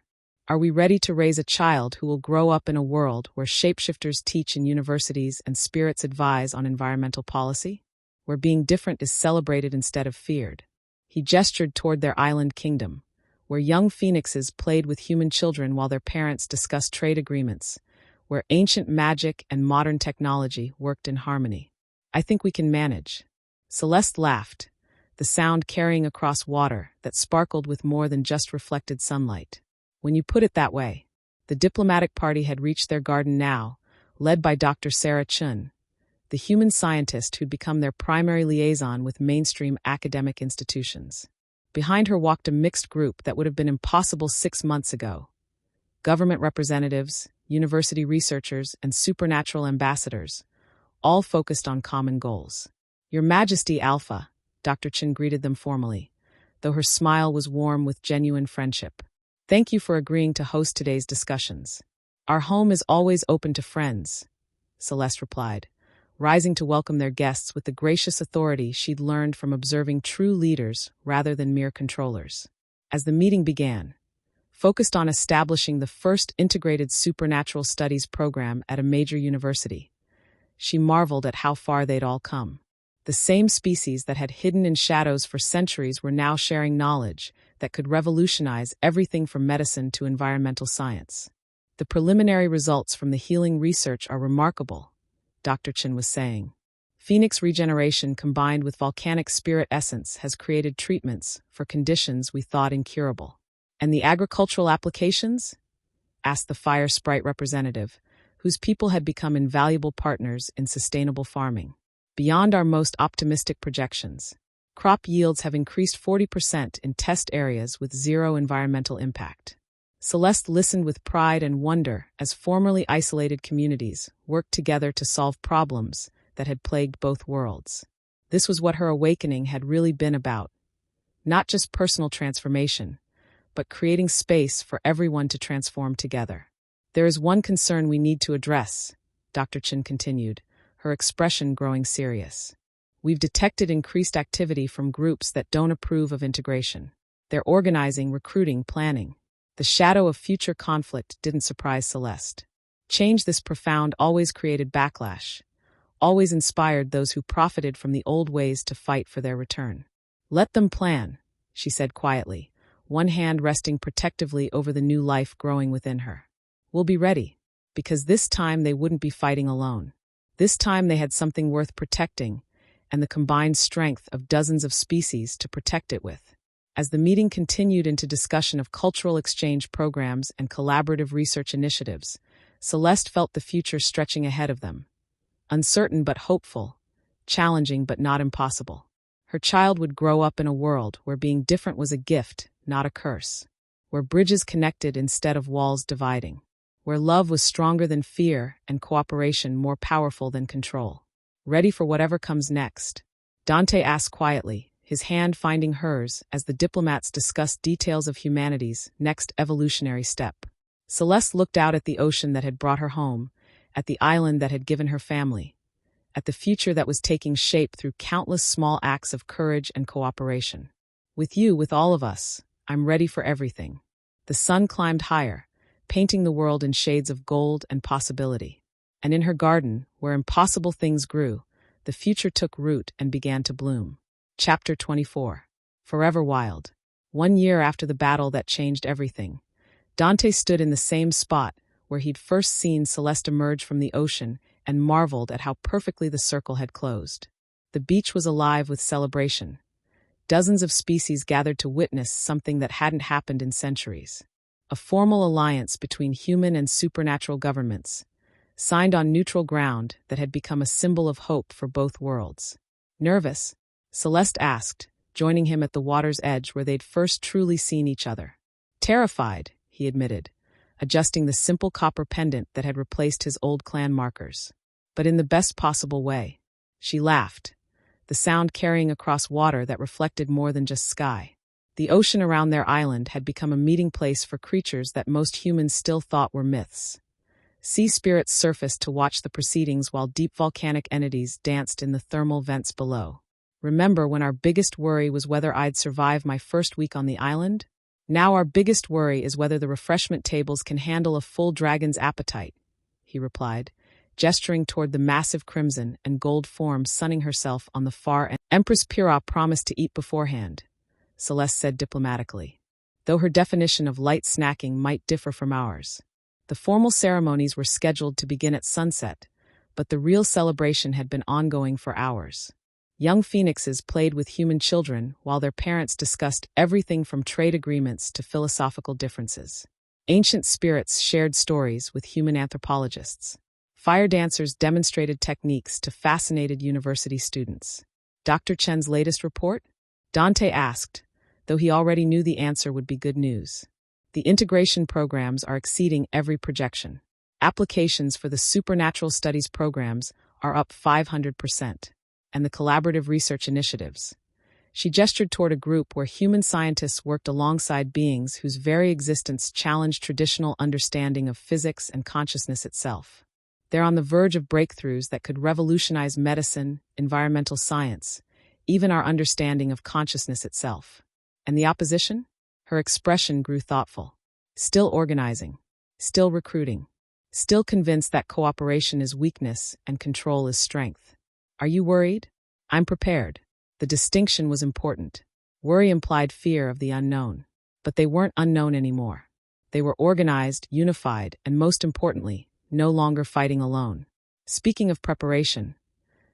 S1: Are we ready to raise a child who will grow up in a world where shapeshifters teach in universities and spirits advise on environmental policy? Where being different is celebrated instead of feared. He gestured toward their island kingdom, where young phoenixes played with human children while their parents discussed trade agreements, where ancient magic and modern technology worked in harmony. I think we can manage. Celeste laughed, the sound carrying across water that sparkled with more than just reflected sunlight. When you put it that way. The diplomatic party had reached their garden now, led by Dr. Sarah Chun, the human scientist who'd become their primary liaison with mainstream academic institutions. Behind her walked a mixed group that would have been impossible 6 months ago. Government representatives, university researchers, and supernatural ambassadors, all focused on common goals. Your Majesty Alpha, Dr. Chin greeted them formally, though her smile was warm with genuine friendship. Thank you for agreeing to host today's discussions. Our home is always open to friends, Celeste replied, rising to welcome their guests with the gracious authority she'd learned from observing true leaders rather than mere controllers. As the meeting began, focused on establishing the first integrated supernatural studies program at a major university, she marveled at how far they'd all come. The same species that had hidden in shadows for centuries were now sharing knowledge that could revolutionize everything from medicine to environmental science. The preliminary results from the healing research are remarkable, Dr. Chin was saying. Phoenix regeneration combined with volcanic spirit essence has created treatments for conditions we thought incurable. And the agricultural applications? Asked the fire sprite representative, whose people had become invaluable partners in sustainable farming. Beyond our most optimistic projections, crop yields have increased 40% in test areas with zero environmental impact. Celeste listened with pride and wonder as formerly isolated communities worked together to solve problems that had plagued both worlds. This was what her awakening had really been about. Not just personal transformation, but creating space for everyone to transform together. There is one concern we need to address, Dr. Chin continued, her expression growing serious. We've detected increased activity from groups that don't approve of integration. They're organizing, recruiting, planning. The shadow of future conflict didn't surprise Celeste. Change this profound always created backlash, always inspired those who profited from the old ways to fight for their return. Let them plan, she said quietly, one hand resting protectively over the new life growing within her. We'll be ready, because this time they wouldn't be fighting alone. This time they had something worth protecting, and the combined strength of dozens of species to protect it with. As the meeting continued into discussion of cultural exchange programs and collaborative research initiatives, Celeste felt the future stretching ahead of them. Uncertain but hopeful, challenging but not impossible. Her child would grow up in a world where being different was a gift, not a curse. Where bridges connected instead of walls dividing. Where love was stronger than fear and cooperation more powerful than control. Ready for whatever comes next? Dante asked quietly, his hand finding hers as the diplomats discussed details of humanity's next evolutionary step. Celeste looked out at the ocean that had brought her home, at the island that had given her family, at the future that was taking shape through countless small acts of courage and cooperation. With you, with all of us, I'm ready for everything. The sun climbed higher, painting the world in shades of gold and possibility. And in her garden, where impossible things grew, the future took root and began to bloom. Chapter 24. Forever Wild. 1 year after the battle that changed everything, Dante stood in the same spot where he'd first seen Celeste emerge from the ocean and marveled at how perfectly the circle had closed. The beach was alive with celebration. Dozens of species gathered to witness something that hadn't happened in centuries. A formal alliance between human and supernatural governments, signed on neutral ground that had become a symbol of hope for both worlds. Nervous? Celeste asked, joining him at the water's edge where they'd first truly seen each other. Terrified, he admitted, adjusting the simple copper pendant that had replaced his old clan markers. But in the best possible way. She laughed, the sound carrying across water that reflected more than just sky. The ocean around their island had become a meeting place for creatures that most humans still thought were myths. Sea spirits surfaced to watch the proceedings while deep volcanic entities danced in the thermal vents below. Remember when our biggest worry was whether I'd survive my first week on the island? Now our biggest worry is whether the refreshment tables can handle a full dragon's appetite, he replied, gesturing toward the massive crimson and gold form sunning herself on the far end. Empress Pyrrha promised to eat beforehand, Celeste said diplomatically, though her definition of light snacking might differ from ours. The formal ceremonies were scheduled to begin at sunset, but the real celebration had been ongoing for hours. Young phoenixes played with human children while their parents discussed everything from trade agreements to philosophical differences. Ancient spirits shared stories with human anthropologists. Fire dancers demonstrated techniques to fascinated university students. Dr. Chen's latest report? Dante asked, though he already knew the answer would be good news. The integration programs are exceeding every projection. Applications for the supernatural studies programs are up 500%. And the collaborative research initiatives. She gestured toward a group where human scientists worked alongside beings whose very existence challenged traditional understanding of physics and consciousness itself. They're on the verge of breakthroughs that could revolutionize medicine, environmental science, even our understanding of consciousness itself. And the opposition? Her expression grew thoughtful. Still organizing. Still recruiting. Still convinced that cooperation is weakness and control is strength. Are you worried? I'm prepared. The distinction was important. Worry implied fear of the unknown. But they weren't unknown anymore. They were organized, unified, and most importantly, no longer fighting alone. Speaking of preparation,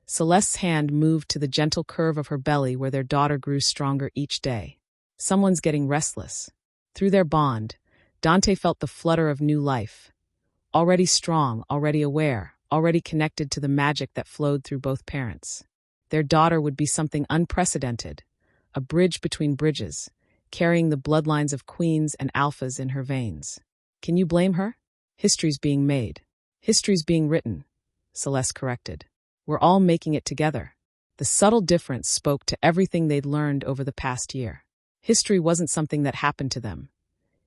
S1: Celeste's hand moved to the gentle curve of her belly where their daughter grew stronger each day. Someone's getting restless. Through their bond, Dante felt the flutter of new life. Already strong, already aware, already connected to the magic that flowed through both parents. Their daughter would be something unprecedented, a bridge between bridges, carrying the bloodlines of queens and alphas in her veins. Can you blame her? History's being made. History's being written, Celeste corrected. We're all making it together. The subtle difference spoke to everything they'd learned over the past year. History wasn't something that happened to them.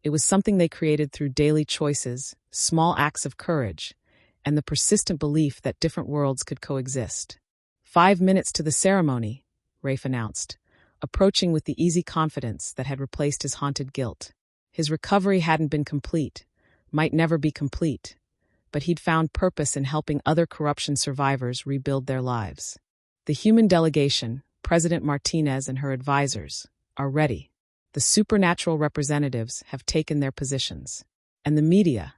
S1: It was something they created through daily choices, small acts of courage, and the persistent belief that different worlds could coexist. 5 minutes to the ceremony, Rafe announced, approaching with the easy confidence that had replaced his haunted guilt. His recovery hadn't been complete, might never be complete, but he'd found purpose in helping other corruption survivors rebuild their lives. The human delegation, President Martinez and her advisors, are ready. The supernatural representatives have taken their positions. And the media?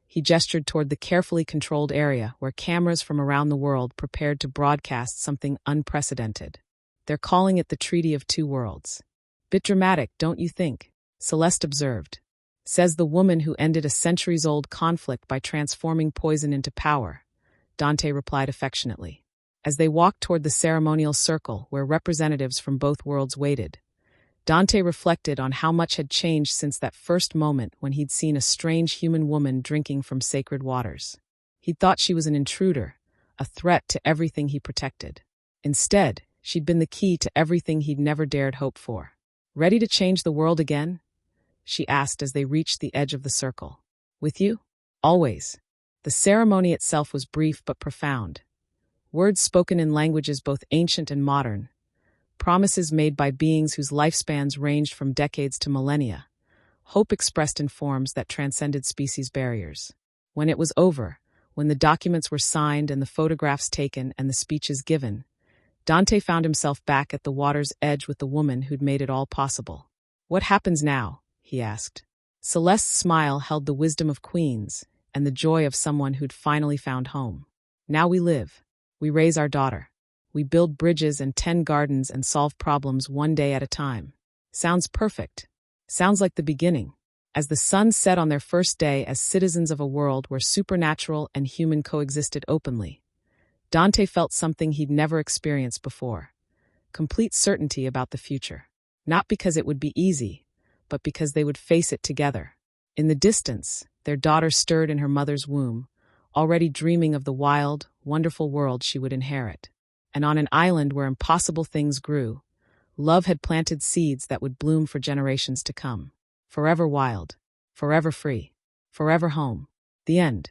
S1: He gestured toward the carefully controlled area where cameras from around the world prepared to broadcast something unprecedented. They're calling it the Treaty of Two Worlds. Bit dramatic, don't you think? Celeste observed. Says the woman who ended a centuries-old conflict by transforming poison into power, Dante replied affectionately. As they walked toward the ceremonial circle where representatives from both worlds waited, Dante reflected on how much had changed since that first moment when he'd seen a strange human woman drinking from sacred waters. He'd thought she was an intruder, a threat to everything he protected. Instead, she'd been the key to everything he'd never dared hope for. Ready to change the world again? She asked as they reached the edge of the circle. With you? Always. The ceremony itself was brief but profound. Words spoken in languages both ancient and modern. Promises made by beings whose lifespans ranged from decades to millennia. Hope expressed in forms that transcended species barriers. When it was over, when the documents were signed and the photographs taken and the speeches given, Dante found himself back at the water's edge with the woman who'd made it all possible. What happens now? He asked. Celeste's smile held the wisdom of queens and the joy of someone who'd finally found home. Now we live. We raise our daughter. We build bridges and tend gardens and solve problems one day at a time. Sounds perfect. Sounds like the beginning. As the sun set on their first day as citizens of a world where supernatural and human coexisted openly, Dante felt something he'd never experienced before. Complete certainty about the future. Not because it would be easy, but because they would face it together. In the distance, their daughter stirred in her mother's womb, already dreaming of the wild, wonderful world she would inherit. And on an island where impossible things grew, love had planted seeds that would bloom for generations to come. Forever wild, forever free, forever home. The end.